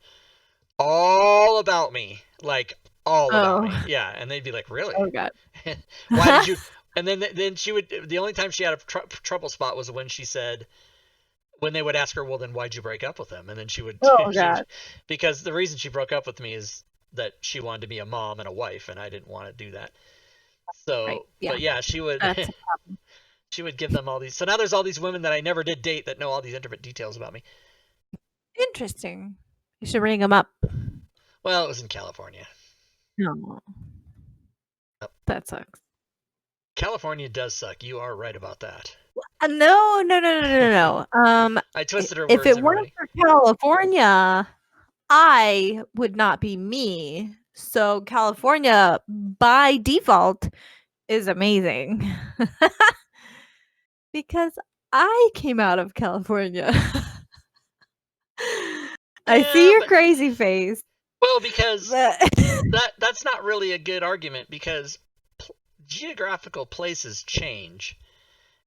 all about me. Like, all about me. Yeah. And they'd be like, really? Oh, God. Why did you... And then she would... The only time she had a trouble spot was when she said... When they would ask her, well, then why'd you break up with him? And then she would... Oh, God. Because the reason she broke up with me is that she wanted to be a mom and a wife, and I didn't want to do that. So, right. Yeah. But yeah, she would... She would give them all these... So now there's all these women that I never did date that know all these intimate details about me. Interesting. You should ring them up. Well, it was in California. No. Yep. That sucks. California does suck. You are right about that. No. I twisted her words. If it weren't for California, I would not be me. So California, by default, is amazing. Because I came out of California. I see your crazy face. Well, because that's not really a good argument, because geographical places change.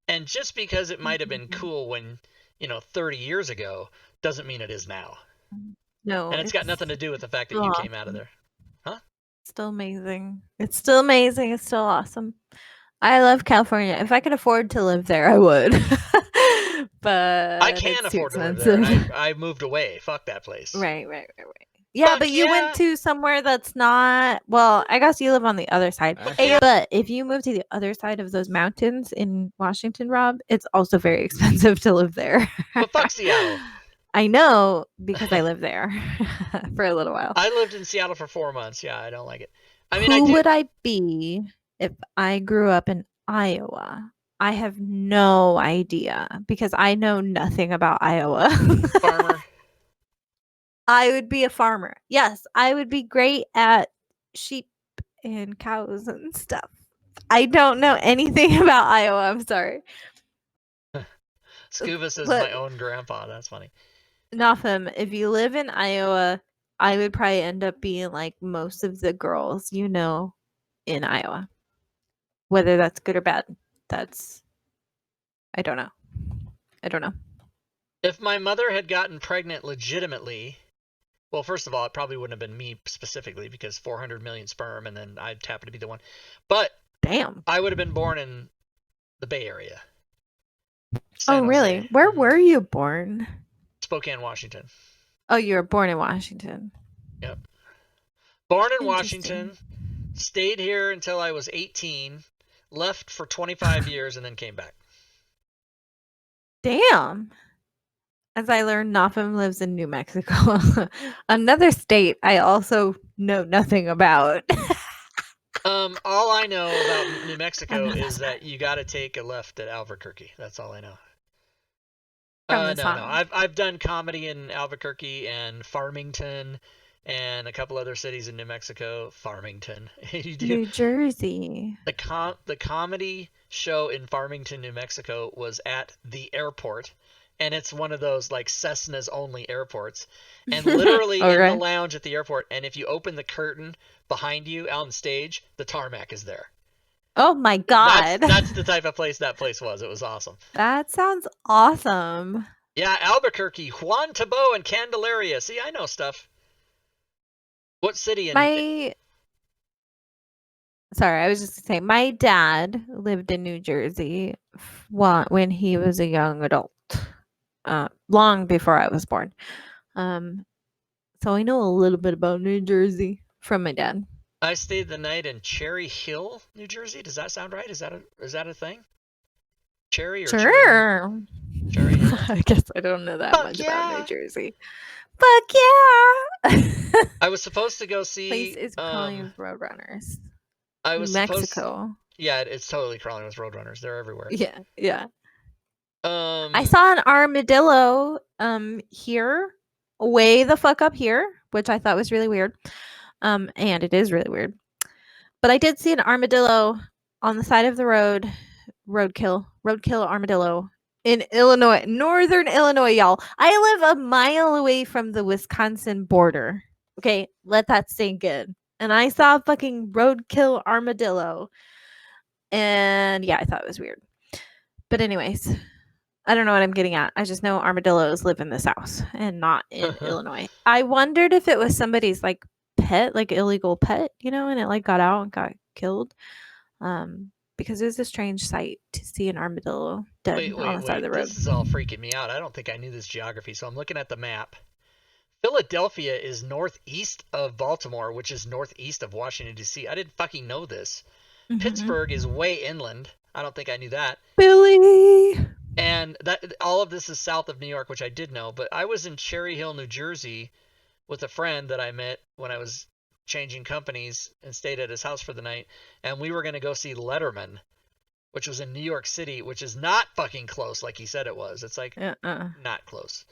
And just because it might have been cool when, 30 years ago, doesn't mean it is now. No. And it's got nothing to do with the fact that you came out of there. Huh? Still amazing. It's still amazing. It's still awesome. I love California. If I could afford to live there, I would. But I can't afford to live there. And I moved away. Fuck that place. Right. Yeah, but you went to somewhere that's not... Well, I guess you live on the other side. But if you move to the other side of those mountains in Washington, Rob, it's also very expensive to live there. Well, fuck Seattle. I know, because I lived there for a little while. I lived in Seattle for 4 months. Yeah, I don't like it. Who would I be if I grew up in Iowa? I have no idea, because I know nothing about Iowa. Farmer. I would be a farmer. Yes, I would be great at sheep and cows and stuff. I don't know anything about Iowa. I'm sorry. Scuba says Look. my own grandpa. That's funny. Nothing. If you live in Iowa, I would probably end up being like most of the girls you know in Iowa. Whether that's good or bad, I don't know. I don't know. If my mother had gotten pregnant legitimately, well, first of all, it probably wouldn't have been me specifically because 400 million sperm, and then I'd happen to be the one. But Damn. I would have been born in the Bay Area. San Oh, really? Jose. Where were you born? Spokane, Washington. Oh, you were born in Washington. Yep. Born in Interesting. Washington, stayed here until I was 18, left for 25 years, and then came back. Damn. As I learned, Nafim lives in New Mexico, another state I also know nothing about. All I know about New Mexico know is that's that you got to take a left at Albuquerque. That's all I know. From the No. song. I've done comedy in Albuquerque and Farmington, and a couple other cities in New Mexico. Farmington. You do New Jersey. the comedy show in Farmington, New Mexico was at the airport, and it's one of those like Cessna's only airports, and literally in the Okay. lounge at the airport, and if you open the curtain behind you on stage, the tarmac is there. Oh my god. That's the type of place that place was. It was awesome. That sounds awesome. Yeah, Albuquerque, Juan Tabo, and Candelaria. See, I know stuff. What city in Sorry, I was just gonna say my dad lived in New Jersey when he was a young adult, long before I was born. So I know a little bit about New Jersey from my dad. I stayed the night in Cherry Hill, New Jersey. Does that sound right? Is that a thing? Cherry or Sure. Cherry Hill? I guess I don't know that Fuck much yeah. about New Jersey. Fuck yeah. I was supposed to go see. Place is crawling with roadrunners. I New was supposed. Mexico. Yeah, it's totally crawling with roadrunners. They're everywhere. Yeah. I I saw an armadillo here, way the fuck up here, which I thought was really weird. And it is really weird. But I did see an armadillo on the side of the road, roadkill armadillo in Illinois, northern Illinois, y'all. I live a mile away from the Wisconsin border. Okay, let that sink in. And I saw a fucking roadkill armadillo. And yeah, I thought it was weird. But anyways, I don't know what I'm getting at. I just know armadillos live in the South and not in Illinois. I wondered if it was somebody's like pet, like illegal pet, and it like got out and got killed. Because it was a strange sight to see an armadillo dead on the side of the road. This is all freaking me out. I don't think I knew this geography, so I'm looking at the map. Philadelphia is northeast of Baltimore, which is northeast of Washington, D.C. I didn't fucking know this. Mhm. Pittsburgh is way inland. I don't think I knew that. Billy. And that all of this is south of New York, which I did know. But I was in Cherry Hill, New Jersey, with a friend that I met when I was changing companies and stayed at his house for the night. And we were going to go see Letterman, which was in New York City, which is not fucking close like he said it was. It's like not close.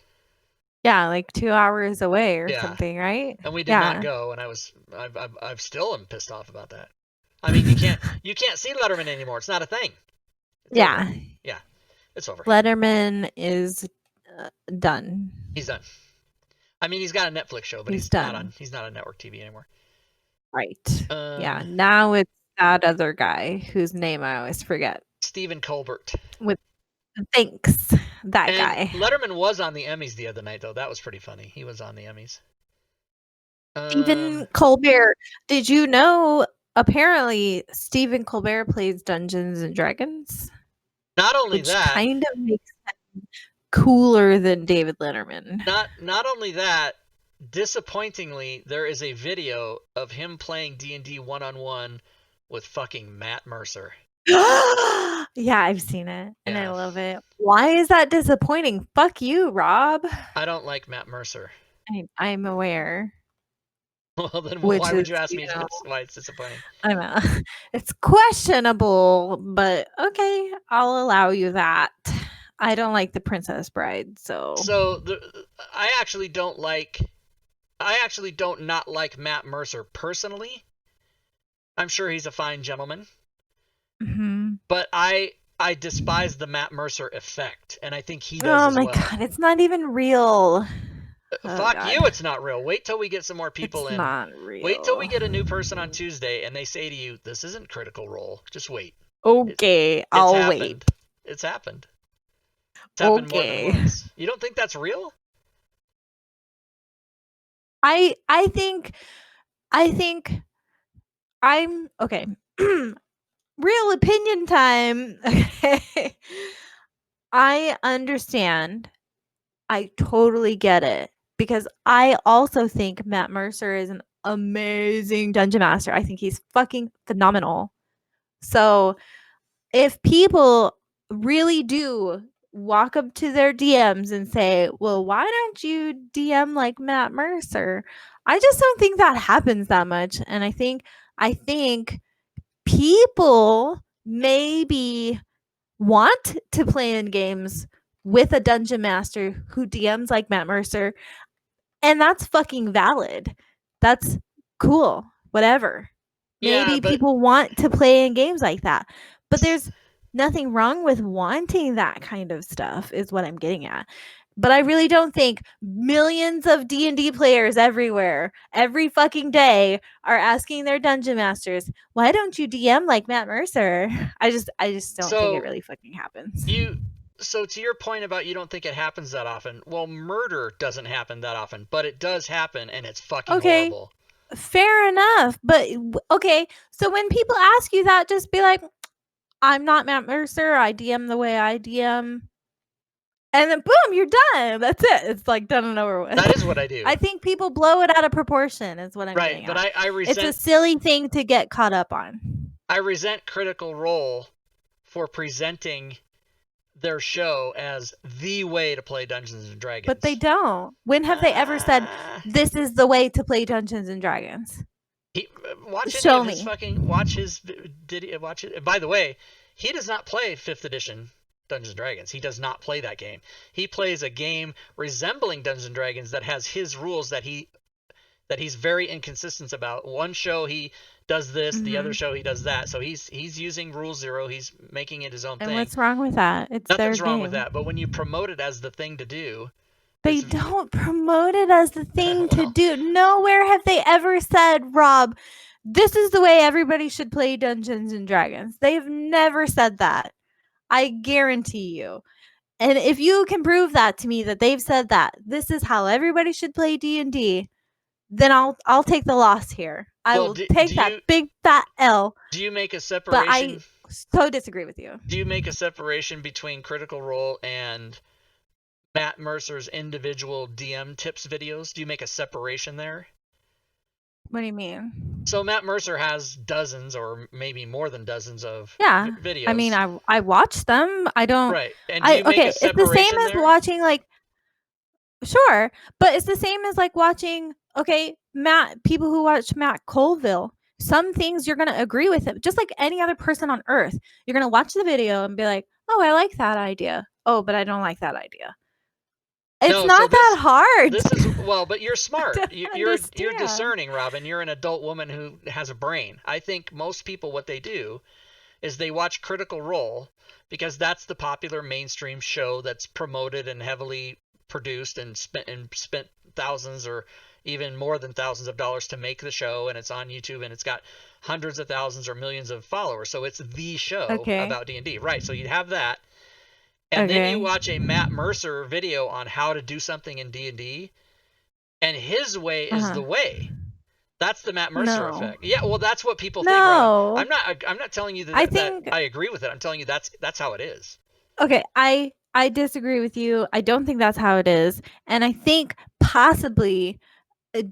Yeah, like 2 hours away or Yeah. something, right? And we did not go, and I still am pissed off about that. I mean, you can't see Letterman anymore. It's not a thing. It's Yeah. over. Yeah, it's over. Letterman is done. He's done. I mean, he's got a Netflix show, but he's done. He's not on network TV anymore. Right. Yeah. Now it's that other guy whose name I always forget. Stephen Colbert. Thanks. That And guy. Letterman was on the Emmys the other night, though. That was pretty funny. He was on the Emmys. Stephen Colbert. Did you know? Apparently, Stephen Colbert plays Dungeons and Dragons. Not only which that, kind of makes him cooler than David Letterman. Not only that, disappointingly, there is a video of him playing D&D one-on-one with fucking Matt Mercer. Yeah, I've seen it and I love it. Why is that disappointing? Fuck you, Rob. I don't like Matt Mercer. I'm aware. Well, then why would you ask me why it's disappointing? I know. It's questionable, but okay, I'll allow you that. I don't like the Princess Bride, so. I actually don't not like Matt Mercer personally. I'm sure he's a fine gentleman. Mm-hmm. But I I despise the Matt Mercer effect, and I think he does Oh as my well. god, it's not even real. Oh, Fuck God. you, it's not real. Wait till we get some more people It's in. not real. Wait till we get a new person on Tuesday and they say to you, this isn't Critical Role. Just wait. Okay, I'll wait. It's happened. It's happened more than Okay. once. You don't think that's real? I think I'm okay. Real opinion time. Okay. I understand. I totally get it because I also think Matt Mercer is an amazing dungeon master. I think he's fucking phenomenal. So, if people really do walk up to their DMs and say, "Well, why don't you DM like Matt Mercer?" I just don't think that happens that much, and I think people maybe want to play in games with a dungeon master who DMs like Matt Mercer, and that's fucking valid. That's cool. Whatever. Yeah, Maybe but people want to play in games like that. But there's nothing wrong with wanting that kind of stuff is what I'm getting at. But I really don't think millions of D&D players everywhere, every fucking day, are asking their dungeon masters, "Why don't you DM like Matt Mercer?" I just don't think it really fucking happens. So to your point about you don't think it happens that often, well, murder doesn't happen that often, but it does happen, and it's fucking horrible. Fair enough. But okay, so when people ask you that, just be like, "I'm not Matt Mercer. I DM the way I DM." And then boom, you're done. That's it. It's like done and over with. That is what I do. I think people blow it out of proportion is what I'm Right, getting but at. I resent... It's a silly thing to get caught up on. I resent Critical Role for presenting their show as the way to play Dungeons and Dragons. But they don't. When have they ever said, "This is the way to play Dungeons and Dragons"? Show me. Watch his watch it. By the way, he does not play 5th edition Dungeons and Dragons. He does not play that game. He plays a game resembling Dungeons and Dragons that has his rules that he's very inconsistent about. One show he does this, the other show he does that. So he's using Rule Zero. He's making it his own thing. And what's wrong with that? It's Nothing's wrong with that. But when you promote it as the thing to do, they don't promote it as the thing to do. Nowhere have they ever said, "Rob, this is the way everybody should play Dungeons and Dragons." They've never said that. I guarantee you. And if you can prove that to me, that they've said that this is how everybody should play D&D, then I'll take the loss here. I will take that big fat L. Do you make a separation? But I so disagree with you. Do you make a separation between Critical Role and Matt Mercer's individual DM tips videos? Do you make a separation there? What do you mean? So Matt Mercer has dozens or maybe more than dozens of videos. I mean, I watch them. I don't. Right. And do you make a separation it's the same as there? watching, like, sure, but it's the same as like watching, people who watch Matt Colville. Some things you're going to agree with him, just like any other person on earth. You're going to watch the video and be like, "Oh, I like that idea. Oh, but I don't like that idea." It's not that hard. This is but you're smart. You're discerning, Robin. You're an adult woman who has a brain. I think most people, what they do is they watch Critical Role because that's the popular mainstream show that's promoted and heavily produced and spent thousands or even more than thousands of dollars to make the show, and it's on YouTube and it's got hundreds of thousands or millions of followers. So it's the show about D&D, right? So you'd have that. And then you watch a Matt Mercer video on how to do something in D&D, and his way is the way. That's the Matt Mercer effect. Yeah, well, that's what people think. Rob. I'm not telling you that I agree with it. I'm telling you that's how it is. Okay, I disagree with you. I don't think that's how it is, and I think possibly,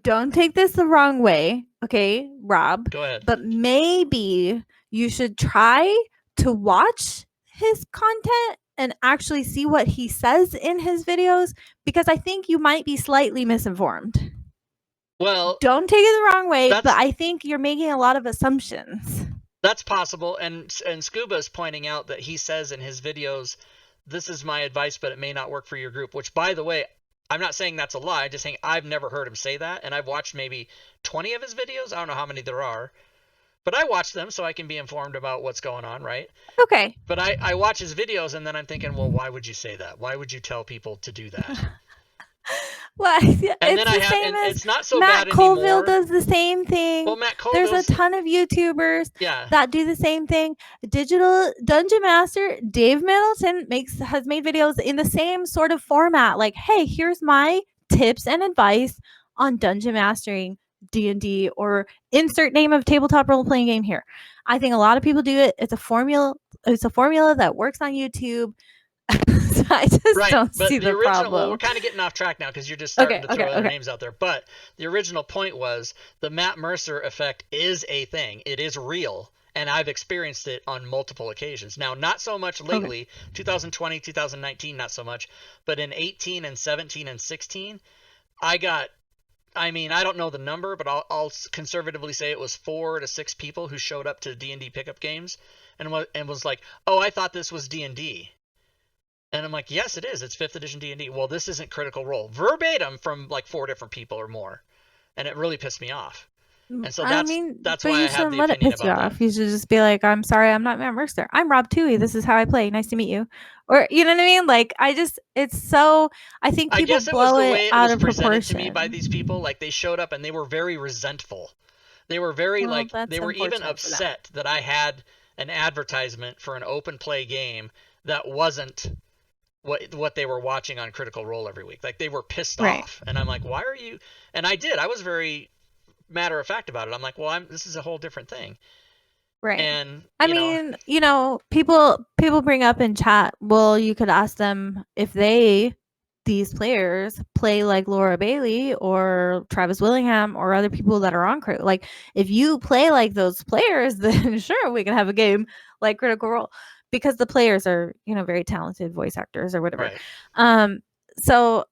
don't take this the wrong way, okay, Rob? Go ahead. But maybe you should try to watch his content and actually see what he says in his videos, because I think you might be slightly misinformed. Well, don't take it the wrong way, but I think you're making a lot of assumptions. That's possible, and Scuba is pointing out that he says in his videos, "This is my advice, but it may not work for your group," which, by the way, I'm not saying that's a lie. I'm just saying I've never heard him say that, and I've watched maybe 20 of his videos. I don't know how many there are. but I watch them so I can be informed about what's going on, right? Okay. But I watch his videos and then I'm thinking, well, why would you say that? Why would you tell people to do that? Well, And it's then the same as it's not so Matt bad Colville anymore. does the same thing. Well, Matt There's a Colville's, ton of YouTubers yeah, that do the same thing. Digital Dungeon Master Dave Middleton has made videos in the same sort of format. Like, hey, here's my tips and advice on dungeon mastering D&D, or insert name of tabletop role playing game here. I think a lot of people do it. It's a formula that works on YouTube. So I just right. don't But see the the original, problem. well, we're kind of getting off track now because you're just starting to throw other Okay. names out there. But the original point was the Matt Mercer effect is a thing. It is real. And I've experienced it on multiple occasions. Now, not so much lately, 2020, 2019, not so much. But in 18 and 17 and 16, I don't know the number, but I'll conservatively say it was 4 to 6 people who showed up to D&D pickup games and was like, oh, I thought this was D&D. And I'm like, yes, it is. It's 5th edition D&D. Well, this isn't Critical Role. Verbatim from like 4 different people or more. And it really pissed me off. And so that's why I have the opinion about that. You should just be like, I'm sorry, I'm not Matt Mercer. I'm Rob Toohey. This is how I play. Nice to meet you. Or, you know what I mean? Like, I think people guess it was blow the way it it out was of presented proportion. to me by these people. Like, they showed up and they were very resentful. They were very, Well, like, that's they were even unfortunate for upset that I had an advertisement for an open play game that wasn't what they were watching on Critical Role every week. Like, they were pissed Right. off. And I'm like, why are you? And I was very matter of fact about it. I'm like, well, this is a whole different thing. Right. And I mean, people bring up in chat, well, you could ask them if these players play like Laura Bailey or Travis Willingham or other people that are on Critical. Like, if you play like those players, then sure, we can have a game like Critical Role, because the players are, very talented voice actors or whatever. right. So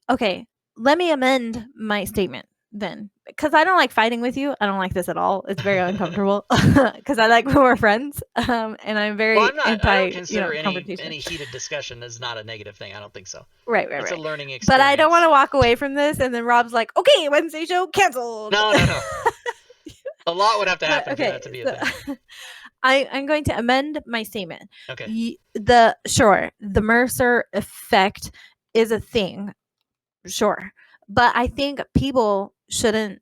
okay, let me amend my statement then, because I don't like fighting with you. I don't like this at all. It's very uncomfortable because I like when we're friends, and I'm very Well, I anti. don't consider confrontation. any heated discussion as not a negative thing. I don't think so. Right. It's a learning experience. But I don't want to walk away from this, and then Rob's like, "Okay, Wednesday show canceled." No. A lot would have to happen for that to be a thing. I'm going to amend my statement. Okay. The Mercer effect is a thing, sure, but I think people shouldn't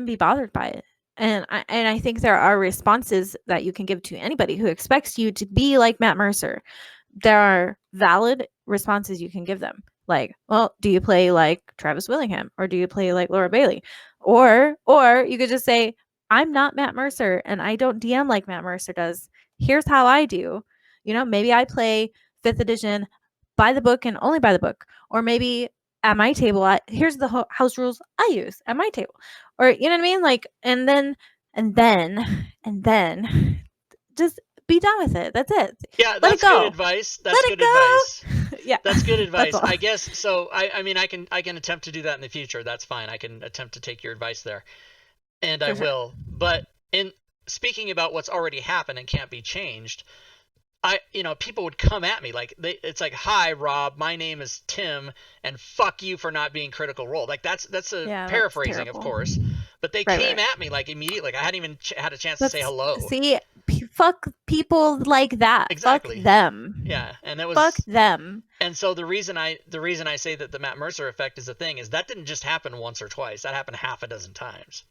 be bothered by it. And I think there are responses that you can give to anybody who expects you to be like Matt Mercer. There are valid responses you can give them. Like, well, do you play like Travis Willingham, or do you play like Laura Bailey? Or you could just say, I'm not Matt Mercer and I don't DM like Matt Mercer does. Here's how I do. Maybe I play 5th edition by the book and only by the book. Or maybe at my table, here's the house rules I use at my table. Or, you know what I mean? Like, and then just be done with it. That's it. Yeah, Let it that's go. good advice. Let it go. Yeah. That's good advice. That's all. I guess so. I mean, I can attempt to do that in the future. That's fine. I can attempt to take your advice there, and I will. But in speaking about what's already happened and can't be changed, people would come at me like it's like, "Hi, Rob. My name is Tim, and fuck you for not being Critical Role." Like that's a paraphrasing, of course. But they came at me like immediately. Like I hadn't even had a chance to say hello. See, fuck people like that. Exactly. Fuck them. Yeah, and that was fuck them. And so the reason I say that the Matt Mercer effect is a thing is that didn't just happen once or twice. That happened half a dozen times.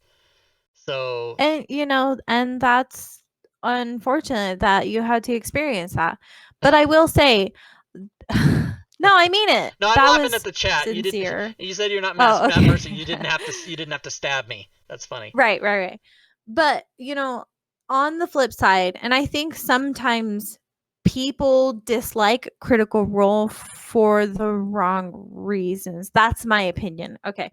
So and that's unfortunate that you had to experience that. But I will say, no, I mean it. No, I'm laughing at the chat. Sincere. You said you're not Matt Mercer. You didn't have to stab me. That's funny. Right. But on the flip side, and I think sometimes people dislike Critical Role for the wrong reasons. That's my opinion. Okay.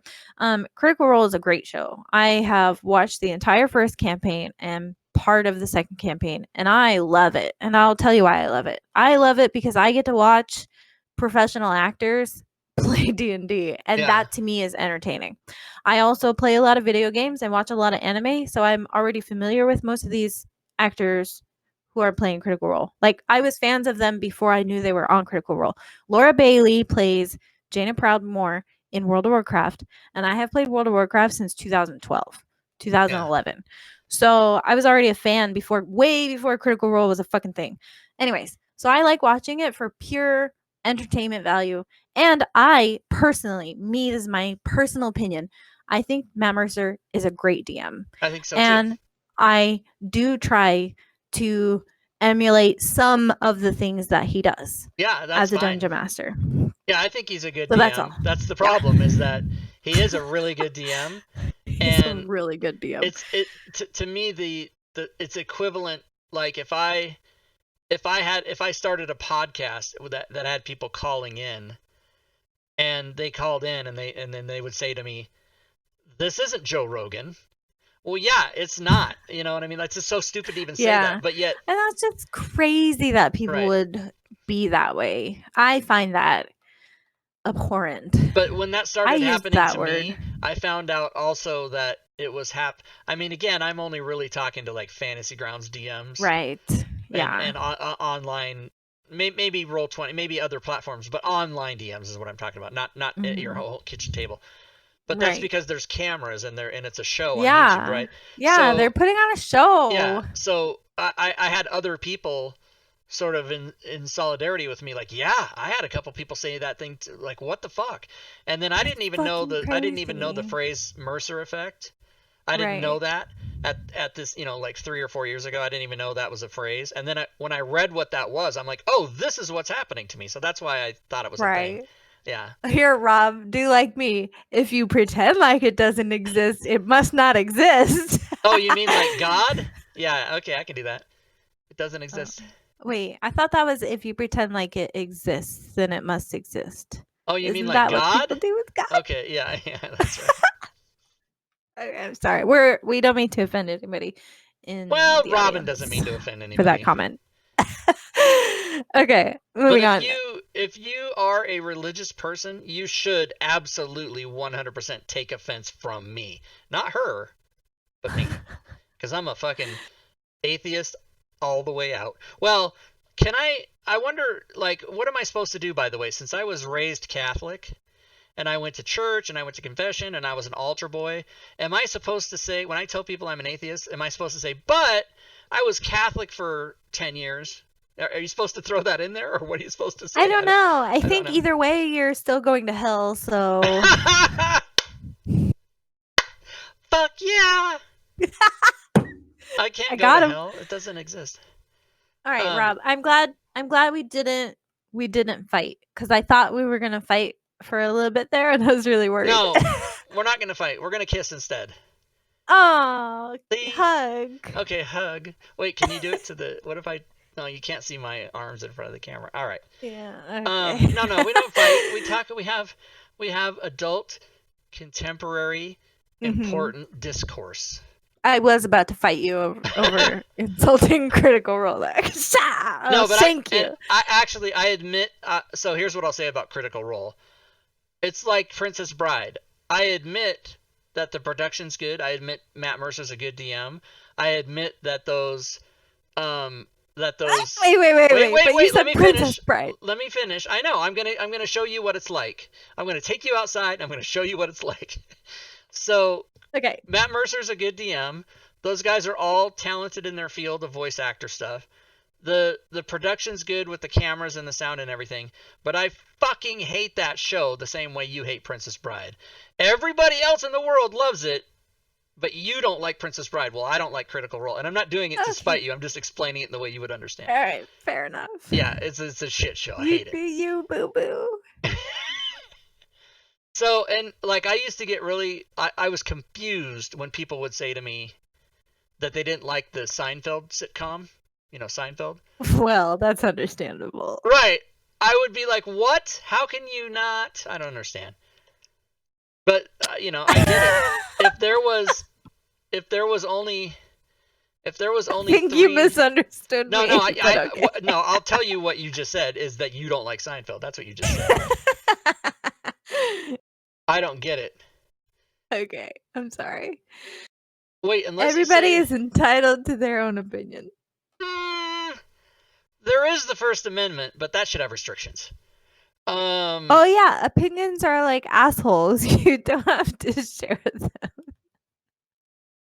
Critical Role is a great show. I have watched the entire first campaign and part of the second campaign, and I love it. And I'll tell you why I love it. I love it because I get to watch professional actors play D&D, and that to me is entertaining. I also play a lot of video games and watch a lot of anime, so I'm already familiar with most of these actors who are playing Critical Role. Like, I was fans of them before I knew they were on Critical Role. Laura Bailey plays Jaina Proudmoore in World of Warcraft, and I have played World of Warcraft since 2012. 2011. So I was already a fan way before Critical Role was a fucking thing. Anyways, so I like watching it for pure entertainment value. And I personally, this is my personal opinion, I think Matt Mercer is a great DM. I think so and too. I do try to emulate some of the things that he does Yeah, that's as a fine. dungeon master. Yeah, I think he's a good So DM. that's all. That's the problem, is that he is a really good DM. He's a And really good DM. to me the it's equivalent, like if I started a podcast that had people calling in, and they called in and then they would say to me, "This isn't Joe Rogan." Well, yeah, it's not. You know what I mean? That's just so stupid to even say that. But yet, and that's just crazy that people would be that way. I find that abhorrent. But when that started happening to me, I found out also that it was I mean, again, I'm only really talking to like Fantasy Grounds DMs, right? Yeah, and online, maybe Roll20, maybe other platforms, but online DMs is what I'm talking about. Not at your whole kitchen table. But that's because there's cameras and it's a show on YouTube, right? Yeah, so, they're putting on a show. Yeah. So I had other people sort of in solidarity with me, like, yeah, I had a couple people say that thing like, what the fuck? And then I didn't even know the phrase Mercer effect. I didn't know that at this, like 3 or 4 years ago. I didn't even know that was a phrase. And then when I read what that was, I'm like, oh, this is what's happening to me. So that's why I thought it was a thing. Yeah. Here, Rob, do like me. If you pretend like it doesn't exist, it must not exist. Oh, you mean like God? Yeah, okay, I can do that. It doesn't exist. Wait, I thought that was if you pretend like it exists, then it must exist. Oh, you mean Isn't like that God? what people do with God? Okay, yeah, that's right. Okay, I'm sorry. We don't mean to offend anybody. Well, Robin doesn't mean to offend anybody for that comment. Okay, moving on. If you are a religious person, you should absolutely 100% take offense from me. Not her, but me. Because I'm a fucking atheist all the way out. Well, I wonder, like, what am I supposed to do, by the way? Since I was raised Catholic, and I went to church, and I went to confession, and I was an altar boy, am I supposed to say, when I tell people I'm an atheist, am I supposed to say, but I was Catholic for 10 years? Are you supposed to throw that in there, or what are you supposed to say? I don't know. I think either way, you're still going to hell, so... Fuck yeah! I can't go to hell. It doesn't exist. All right, Rob. I'm glad we didn't fight, because I thought we were gonna fight for a little bit there, and I was really worried. No, we're not gonna fight. We're gonna kiss instead. Oh, please? Hug. Okay, hug. Wait, can you do it to the? What if I? No, you can't see my arms in front of the camera. All right. Yeah. Okay. No, we don't fight. We talk. We have adult, contemporary, important discourse. I was about to fight you over insulting Critical Role. No, but thank you. I admit. So here's what I'll say about Critical Role. It's like Princess Bride. I admit that the production's good. I admit Matt Mercer's a good DM. I admit that those. Wait. But you said Princess Bride. Let me finish. I know. I'm gonna show you what it's like. I'm gonna take you outside. I'm gonna show you what it's like. So. Okay. Matt Mercer's a good DM. Those guys are all talented in their field of voice actor stuff. The production's good with the cameras and the sound and everything. But I fucking hate that show the same way you hate Princess Bride. Everybody else in the world loves it, but you don't like Princess Bride. Well, I don't like Critical Role, and I'm not doing it to spite you. I'm just explaining it in the way you would understand. All right, fair enough. Yeah, it's a shit show. I hate it. You boo boo. So, and like I used to get really, I was confused when people would say to me that they didn't like the Seinfeld sitcom. You know, Seinfeld? Well, that's understandable. Right. I would be like, what? How can you not? I don't understand. But, I get it. If there was only I think 3... you misunderstood me. No, no, I'll tell you what you just said is that you don't like Seinfeld. That's what you just said. I don't get it. Okay, I'm sorry. Wait, unless everybody is entitled to their own opinion. There is the First Amendment, but that should have restrictions. Oh yeah, opinions are like assholes. You don't have to share them.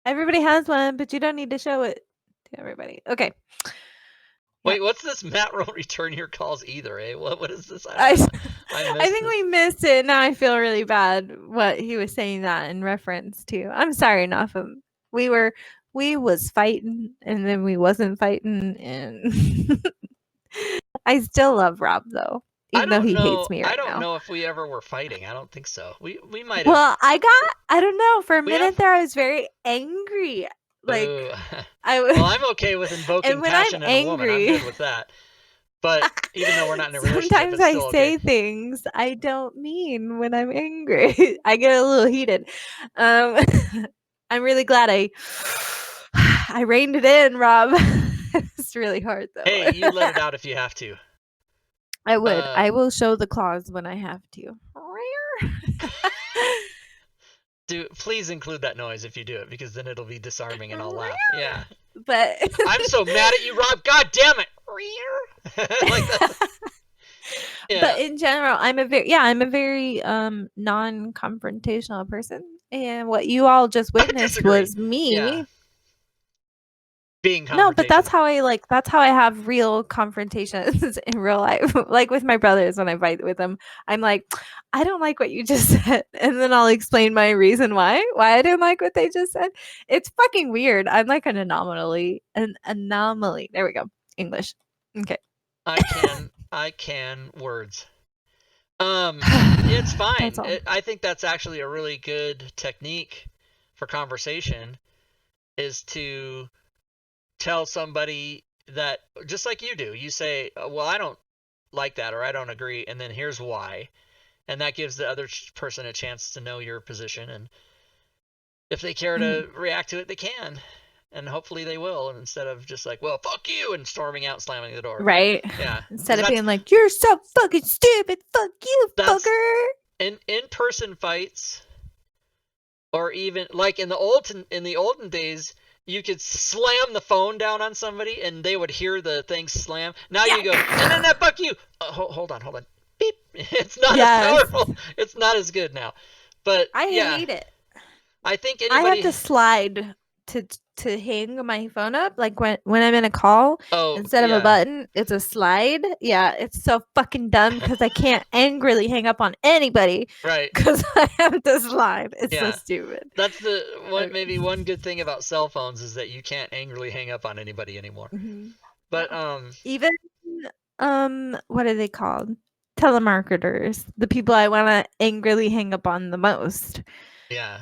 Everybody has one, but you don't need to show it to everybody. Okay. Wait, what's this? Matt won't return your calls either, eh? What is this? I missed think we missed it. Now I feel really bad what he was saying that in reference to. I'm sorry, Nafum. We was fighting and then we wasn't fighting, and I still love Rob though, even though he hates me right now. I don't know if we ever were fighting. I don't think so. We might have. Well, I don't know. For a minute there, I was very angry. Like Ooh. I was. Well, I'm okay with invoking passion in a woman. I'm good with that. But even though we're not in a relationship, sometimes it's still I say things I don't mean when I'm angry. I get a little heated. I'm really glad I reined it in, Rob. It's really hard though. Hey, you let it out if you have to. I would. I will show the claws when I have to. Please include that noise if you do it, because then it'll be disarming and I'll laugh. Yeah. But I'm so mad at you, Rob. God damn it. Like that. Yeah. But in general, I'm a very non-confrontational person, and what you all just witnessed was me being confrontational. No, but that's how I have real confrontations in real life. Like with my brothers, when I fight with them, I'm like, I don't like what you just said, and then I'll explain my reason why I didn't like what they just said. It's fucking weird. I'm like an anomaly. There we go. English. Okay. I can words. It's fine. I think that's actually a really good technique for conversation, is to tell somebody that, just like you do, you say, well, I don't like that, or I don't agree, and then here's why. And that gives the other person a chance to know your position, and if they care to react to it, they can. And hopefully they will, and instead of just like, well, fuck you, and storming out, slamming the door. Right. Yeah. Instead of being like, you're so fucking stupid, fuck you, fucker. In-person fights, or even like in the olden days, you could slam the phone down on somebody and they would hear the thing slam. Now you go, no, fuck you. Hold on. Beep. It's not as powerful. It's not as good now. But I hate it. I think I have to slide to hang my phone up, like when I'm in a call, instead of a button, it's a slide. Yeah, it's so fucking dumb because I can't angrily hang up on anybody, right? Because I have to slide. It's so stupid. That's maybe one good thing about cell phones, is that you can't angrily hang up on anybody anymore. Mm-hmm. But even what are they called? Telemarketers, the people I want to angrily hang up on the most. Yeah.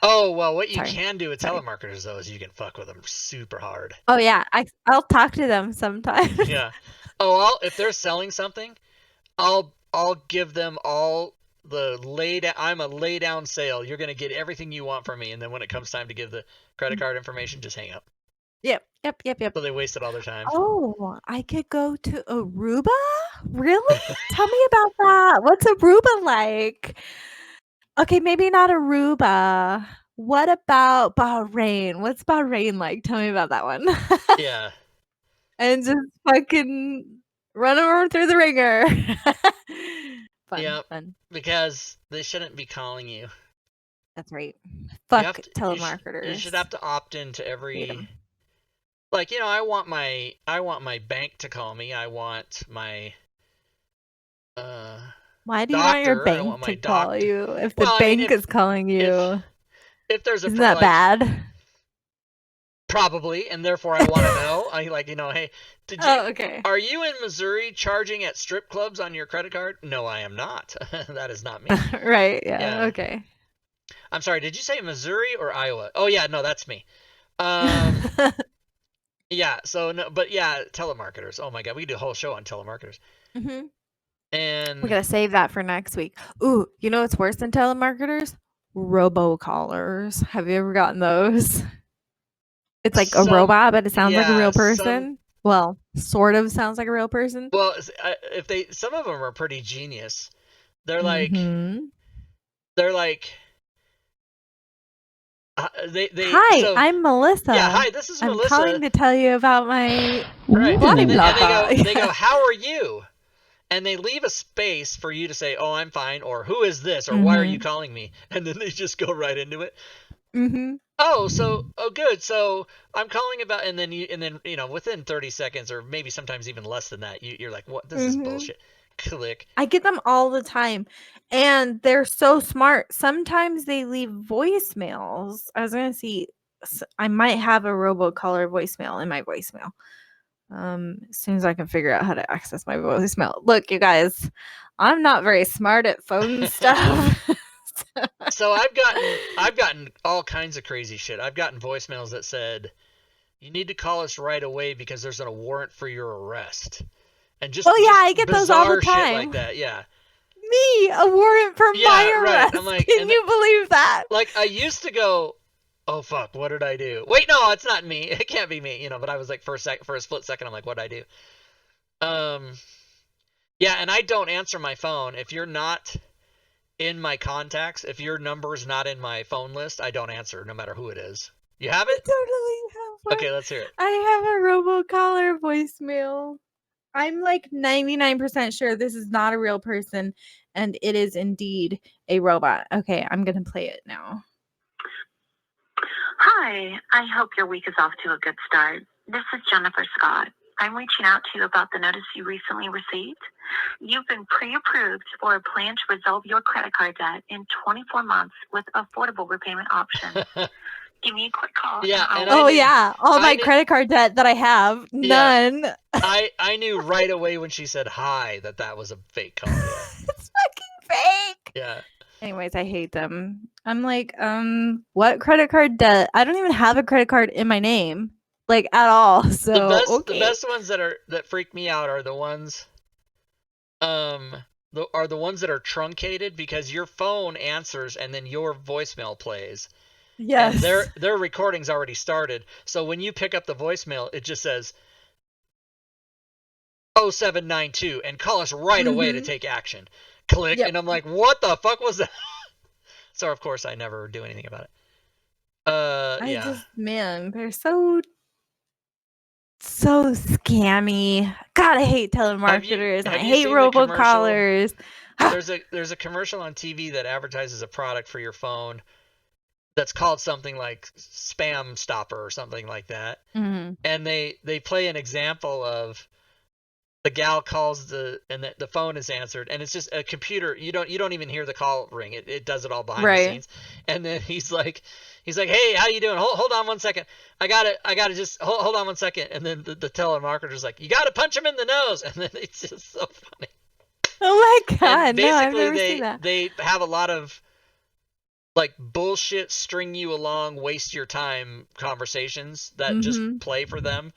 Oh, well, what you can do with telemarketers, though, is you can fuck with them super hard. Oh, yeah. I'll talk to them sometimes. Yeah. Oh, if they're selling something, I'll give them all the I'm a lay down sale. You're going to get everything you want from me. And then when it comes time to give the credit card information, just hang up. Yep. So they wasted all their time. Oh, I could go to Aruba? Really? Tell me about that. What's Aruba like? Okay, maybe not Aruba. What about Bahrain? What's Bahrain like? Tell me about that one. Yeah. And just fucking run them through the ringer. Fun. Because they shouldn't be calling you. That's right. Fuck telemarketers. You should have to opt into every... Yeah. Like, I want my bank to call me. I want my why do you want your bank to call you if the bank is calling you? If there's isn't that bad? Probably, and therefore I want to know. I hey, are you in Missouri charging at strip clubs on your credit card? No, I am not. That is not me. Right, yeah, okay. I'm sorry, did you say Missouri or Iowa? Oh, yeah, no, that's me. Yeah, so, no, but yeah, telemarketers. Oh, my God, we could do a whole show on telemarketers. Mm-hmm. And we gotta save that for next week. Ooh, you know what's worse than telemarketers? Robocallers. Have you ever gotten those? It's like a robot, but it sounds like a real person. Well, sort of sounds like a real person. Well, some of them are pretty genius. They're like, hi, I'm Melissa. Yeah, hi, this is Melissa. I'm calling to tell you about my they go, how are you? And they leave a space for you to say, oh, I'm fine, or who is this, or why are you calling me? And then they just go right into it. Mm-hmm. good. So I'm calling about, and then within 30 seconds or maybe sometimes even less than that, you're like, what? This is bullshit. Click. I get them all the time, and they're so smart. Sometimes they leave voicemails. I was gonna see. I might have a robocaller voicemail in my voicemail. As soon as I can figure out how to access my voicemail. Look, you guys, I'm not very smart at phone stuff. So I've gotten all kinds of crazy shit. I've gotten voicemails that said, "You need to call us right away because there's a warrant for your arrest." And just I get those all the bizarre time. shit like that. Yeah. Me, a warrant for my arrest. Right. I'm like, can you believe that? Like, I used to go, oh fuck, what did I do? Wait, no, it's not me. It can't be me, but I was like, for a split second, I'm like, what did I do? Yeah, and I don't answer my phone. If you're not in my contacts, if your number's not in my phone list, I don't answer, no matter who it is. You have it? I totally have one. Okay, let's hear it. I have a robocaller voicemail. I'm like 99% sure this is not a real person, and it is indeed a robot. Okay, I'm going to play it now. Hi, I hope your week is off to a good start. This is Jennifer Scott. I'm reaching out to you about the notice you recently received. You've been pre-approved for a plan to resolve your credit card debt in 24 months with affordable repayment options. Give me a quick call. Yeah, and all my credit card debt that I have, none. I knew right away when she said hi that was a fake call. Yeah. It's fucking fake. Yeah. Anyways, I hate them. I'm like, what credit card debt? I don't even have a credit card in my name, like at all. So the best ones that freak me out are the ones, that are truncated because your phone answers and then your voicemail plays. Yes. And their recording's already started. So when you pick up the voicemail, it just says 0792 and call us right away to take action. Click. Yep. And I'm like, what the fuck was that? So of course I never do anything about it. They're so scammy. God, I hate telemarketers. I hate robocallers. There's a commercial on TV that advertises a product for your phone that's called something like Spam Stopper or something like that. Mm-hmm. And they play an example of the gal calls and the phone is answered, and it's just a computer. You don't even hear the call ring. It does it all behind the scenes. And then he's like, hey, how you doing? Hold on 1 second. I got to just hold on 1 second. And then the telemarketer's like, you got to punch him in the nose. And then it's just so funny. Oh my God. And basically, I've never seen that. They have a lot of like bullshit, string you along, waste your time conversations that just play for them.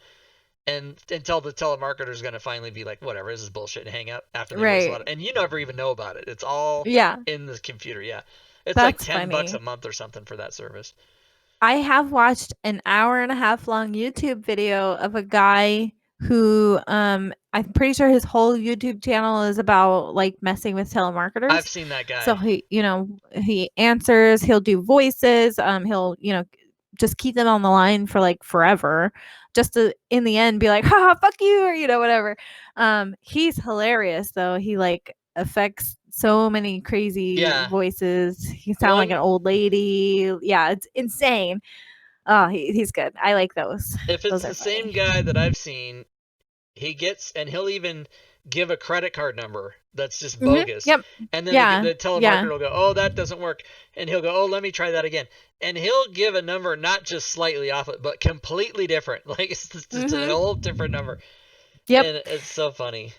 And until the telemarketer is going to finally be like, whatever, this is bullshit, and hang up after they waste a lot of, and you never even know about it. It's all in the computer. Yeah. It's like $10 a month or something for that service. I have watched an 1.5 hour long YouTube video of a guy who I'm pretty sure his whole YouTube channel is about like messing with telemarketers. I've seen that guy. So he answers, he'll do voices, he'll just keep them on the line for like forever, just to in the end be like, haha, fuck you, or whatever. He's hilarious though. He like affects so many crazy voices. He sounds like an old lady. Yeah, it's insane. Oh, he's good. I like those. If it's the same guy that I've seen, he'll even give a credit card number that's just bogus. Yep. And then the telemarketer will go, oh, that doesn't work. And he'll go, oh, let me try that again. And he'll give a number not just slightly off it, but completely different. Like it's just an old different number. Yep. And it's so funny.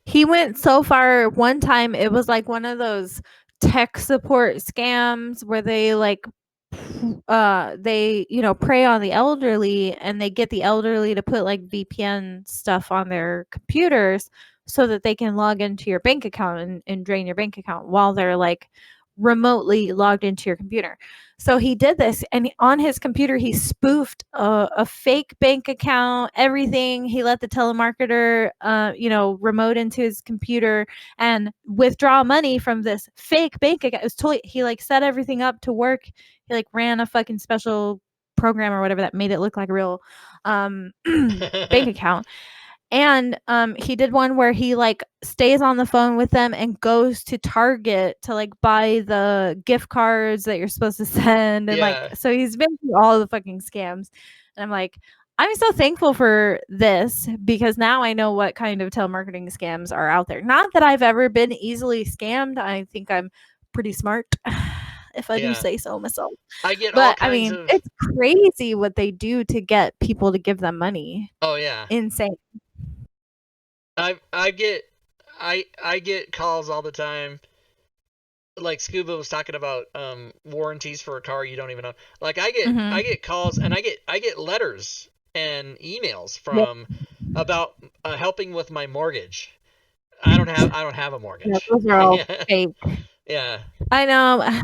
He went so far one time, it was like one of those tech support scams where they like prey on the elderly, and they get the elderly to put like VPN stuff on their computers so that they can log into your bank account and drain your bank account while they're like remotely logged into your computer. So he did this, and on his computer he spoofed a fake bank account, everything. He let the telemarketer remote into his computer and withdraw money from this fake bank account. It was totally, he like set everything up to work. He like ran a fucking special program or whatever that made it look like a real bank account. And he did one where he like stays on the phone with them and goes to Target to like buy the gift cards that you're supposed to send. And Yeah. like, so he's been through all the fucking scams. And I'm like, I'm so thankful for this because now I know what kind of telemarketing scams are out there. Not that I've ever been easily scammed. I think I'm pretty smart, if I do Yeah. say so myself. I get all But I kinds mean, of. it's crazy what they do to get people to give them money. Oh yeah. Insane. I get calls all the time. Like Scuba was talking about warranties for a car you don't even know. Like I get calls and I get letters and emails from about helping with my mortgage. I don't have a mortgage. Yeah, those are all fake. Yeah. I know.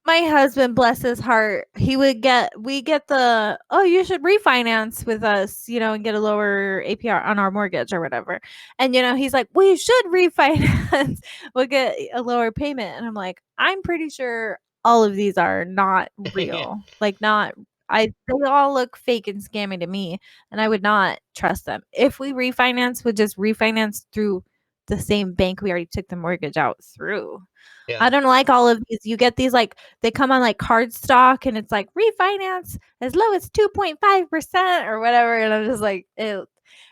My husband, bless his heart, we get the, oh, you should refinance with us, and get a lower APR on our mortgage or whatever. And, he's like, we should refinance. We'll get a lower payment. And I'm like, I'm pretty sure all of these are not real. Like they all look fake and scammy to me. And I would not trust them. If we refinance, would just refinance through the same bank we already took the mortgage out through. Yeah. I don't like all of these. You get these like they come on like card stock and it's like refinance as low as 2.5% or whatever. And I'm just like, it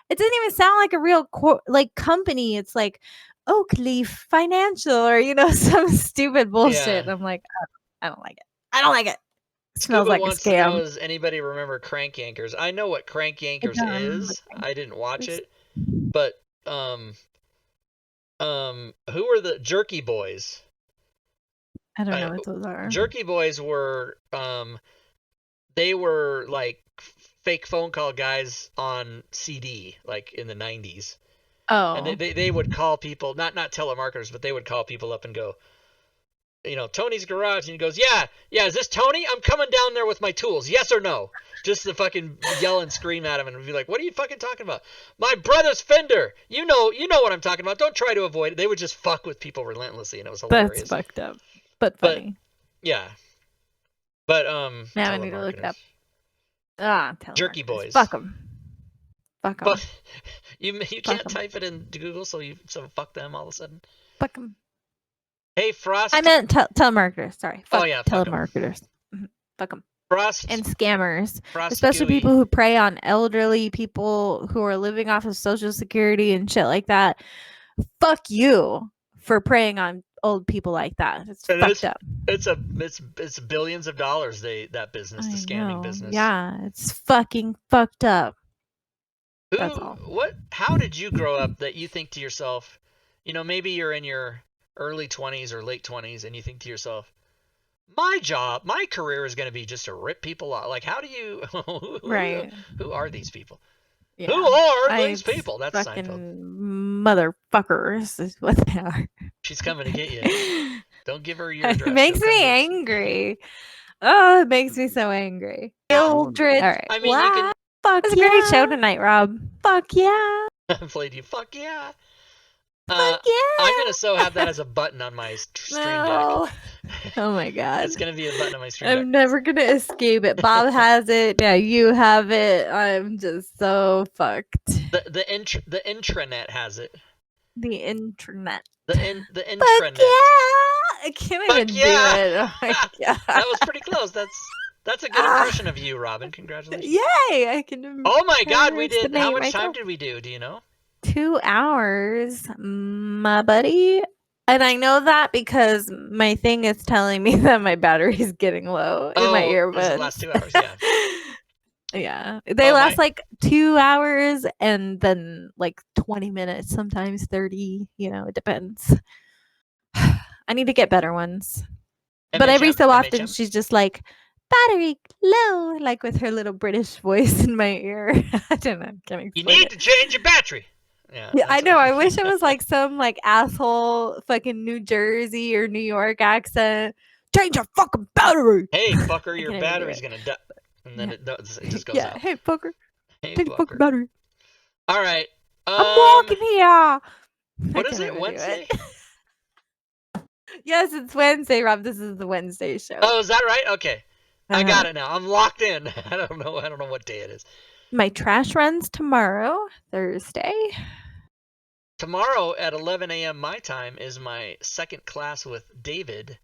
doesn't even sound like a real company. It's like Oakleaf Financial or some stupid bullshit. Yeah. And I'm like, I don't like it. I don't like it. It Scuba smells like a wants to scam. know, does anybody remember Crank Yankers? I know what Crank Yankers is. I didn't watch it, but who were the Jerky Boys? I don't know what those are. Jerky Boys were they were like fake phone call guys on CD, like in the 90s. Oh. And they would call people, not telemarketers, but they would call people up and go, Tony's garage, and he goes, yeah, is this Tony? I'm coming down there with my tools. Yes or no? Just to fucking yell and scream at him and be like, what are you fucking talking about? My brother's fender. You know what I'm talking about. Don't try to avoid it. They would just fuck with people relentlessly, and it was hilarious. That's fucked up. But funny. Yeah. But now I need to look it up. Jerky Boys. Fuck them. Fuck them. But you can't type it into Google, so fuck them all of a sudden. Fuck them. Hey, Frost. I meant telemarketers. Sorry. Fuck telemarketers. Fuck them. Frost and scammers, Frost especially Gooey. people who prey on elderly people who are living off of Social Security and shit like that. Fuck you for preying on old people like that. It's fucked up. It's billions of dollars. That business, the scamming business. Yeah, it's fucking fucked up. That's all. How did you grow up that you think to yourself, maybe you're in your early 20s or late 20s and you think to yourself, my career is going to be just to rip people off. Like, how do you, right? Who are these people? Yeah. Who are these people? That's fucking Seinfeld. Motherfuckers is what they are. She's coming to get you. Don't give her your address. It makes me angry. Oh, it makes me so angry. Mildred. All right. I mean, you can. Fuck it's a great show tonight, Rob. Fuck yeah. I played you. Fuck yeah. Fuck yeah. I'm going to have that as a button on my stream deck. Oh my god. It's going to be a button on my stream deck. I'm never going to escape it. Bob has it. Yeah, you have it. I'm just so fucked. The intranet has it. The internet. The intranet. Fuck yeah. I can't even do it. Oh my god. That was pretty close. That's a good impression of you, Robin. Congratulations. Yay! I can. Oh my god, we did. How much time did we do? Do you know? 2 hours, my buddy. And I know that because my thing is telling me that my battery is getting low in my earbuds. The last 2 hours, yeah. Yeah. They last like 2 hours and then like 20 minutes, sometimes 30. It depends. I need to get better ones. But every so often, she's just like, battery low, like with her little British voice in my ear. I don't know. Can't explain you need to change your battery. Yeah, I know. I wish it was like some like asshole fucking New Jersey or New York accent. Change your fucking battery. Hey, fucker, your battery's gonna die. And then it just goes out. Hey, fucker. Hey, change your fucking battery. All right. I'm walking here. What is it? Wednesday? Yes, it's Wednesday, Rob. This is the Wednesday show. Oh, is that right? Okay. I got it now. I'm locked in. I don't know what day it is. My trash runs tomorrow, Thursday. Tomorrow at 11 a.m. my time is my second class with David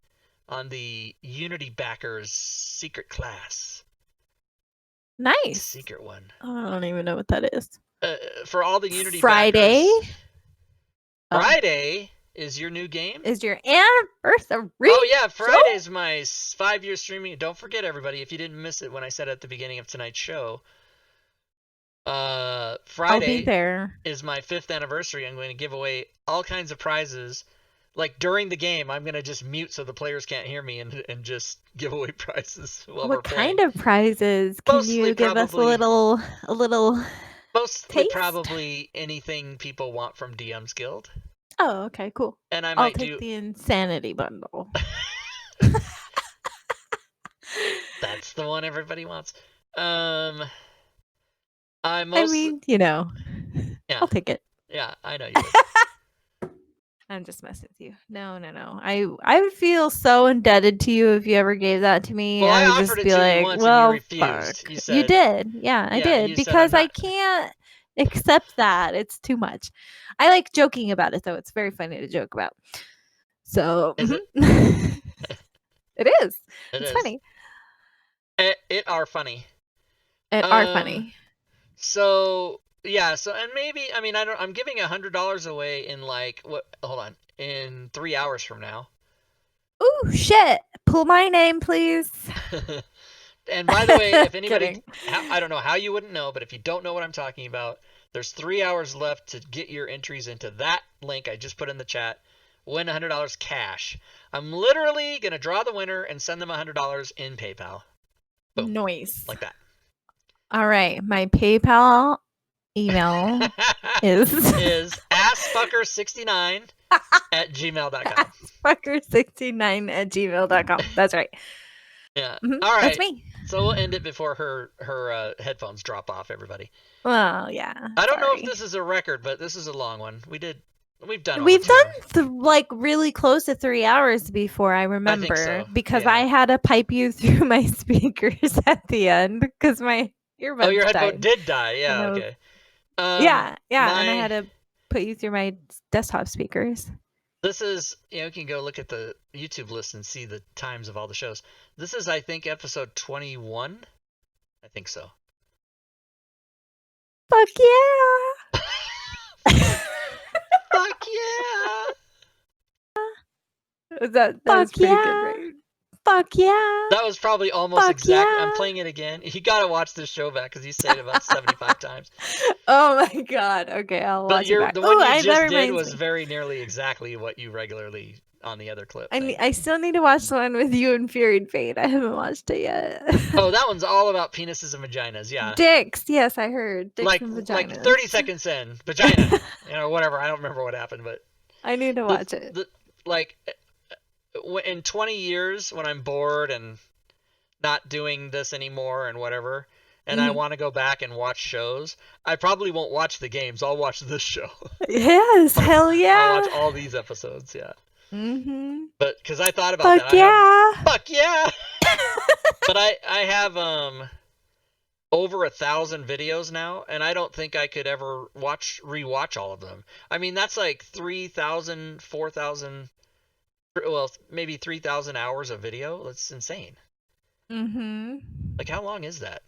on the Unity Backers secret class. Nice. Secret one. I don't even know what that is. For all the Unity Friday. Backers. Friday is your new game? Is your anniversary. Oh, yeah. Friday's my 5-year streaming. Don't forget, everybody, if you didn't miss it when I said at the beginning of tonight's show, Friday I'll be there. is my 5th anniversary. I'm going to give away all kinds of prizes. Like during the game, I'm going to just mute so the players can't hear me and just give away prizes while we're What playing. kind of prizes? Can Mostly you give us a little Mostly taste? probably anything people want from DM's Guild. Oh, okay, cool. And I'll take the insanity bundle. That's the one everybody wants. I mean, you know, yeah. I'll take it. Yeah, I know you would. I'm just messing with you. No. I would feel so indebted to you if you ever gave that to me. Well, I would I just offered be it to you like, once well, and you refused. fuck. You said, you did. Yeah, I you did. said, Because "I'm I not." can't accept that. It's too much. I like joking about it, though. It's very funny to joke about. So, Is it? It is. It's is. funny. It are funny. It are funny. So yeah, and maybe I'm giving $100 away in in 3 hours from now. Ooh, shit! Pull my name, please. And by the way, if anybody, Kidding. I don't know how you wouldn't know, but if you don't know what I'm talking about, there's 3 hours left to get your entries into that link I just put in the chat. Win $100 cash. I'm literally gonna draw the winner and send them $100 in PayPal. Boom. Nice. Like that. All right, my PayPal email is assfucker69 at gmail.com. assfucker69@gmail.com. That's right. Yeah. Mhm, All right. That's me. So we'll end it before her headphones drop off, everybody. Well, yeah. I don't know if this is a record, but this is a long one. We've done like really close to 3 hours before, I remember. I think so. Because yeah. I had to pipe you through my speakers at the end because my earbuds Oh, your headphone died. did die. Yeah, okay. And I had to put you through my desktop speakers. This is, you can go look at the YouTube list and see the times of all the shows. This is, I think, episode 21. I think so. Fuck yeah! Fuck yeah! That was pretty good, right? Fuck yeah! That was probably almost Fuck exact. yeah. I'm playing it again. You gotta watch this show back because he's said it about 75 times. Oh my god. Okay, I'll watch it back. The one you just that did was me. very nearly exactly what you regularly on the other clip. I still need to watch the one with you and Fury and Fate. I haven't watched it yet. Oh, that one's all about penises and vaginas. Yeah. Dicks. Yes, I heard. Dicks and vaginas. Like 30 seconds in, vagina. Whatever. I don't remember what happened, but I need to watch it. In 20 years, when I'm bored and not doing this anymore and whatever, and I want to go back and watch shows, I probably won't watch the games. I'll watch this show. Yes, hell yeah. I'll watch all these episodes, yeah. Mm-hmm. But because I thought about that. Fuck yeah! But I have over 1,000 videos now, and I don't think I could ever rewatch all of them. I mean, that's like 3,000, 4,000, well, maybe 3,000 hours of video. That's insane. Mm-hmm. Like, how long is that?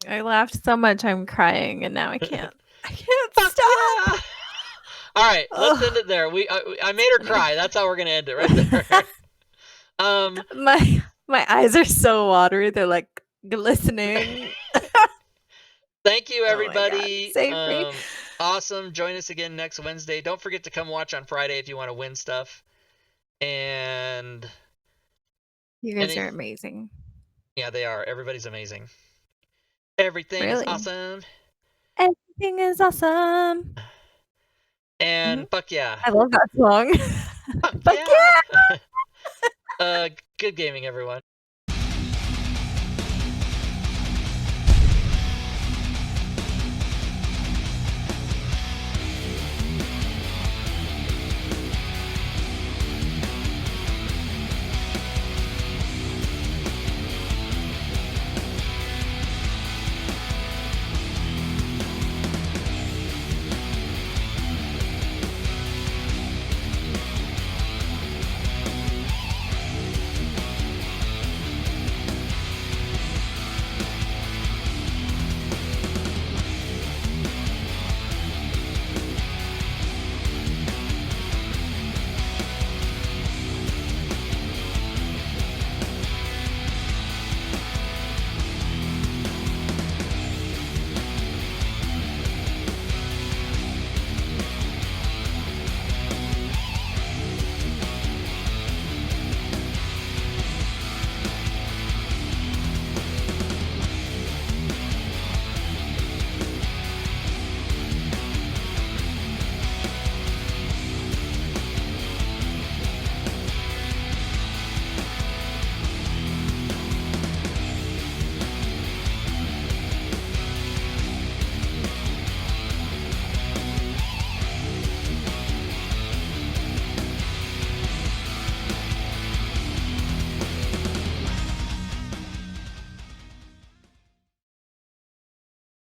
I laughed so much I'm crying, and now I can't. I can't stop. Yeah. All right, let's end it there. I made her cry. That's how we're gonna end it right there. My eyes are so watery. They're like glistening. Thank you, everybody. Save me. Awesome. Join us again next Wednesday. Don't forget to come watch on Friday if you want to win stuff. And you guys are amazing. Yeah, they are. Everybody's amazing. Everything is awesome. Everything is awesome. And fuck yeah. I love that song. Fuck yeah. Good gaming, everyone.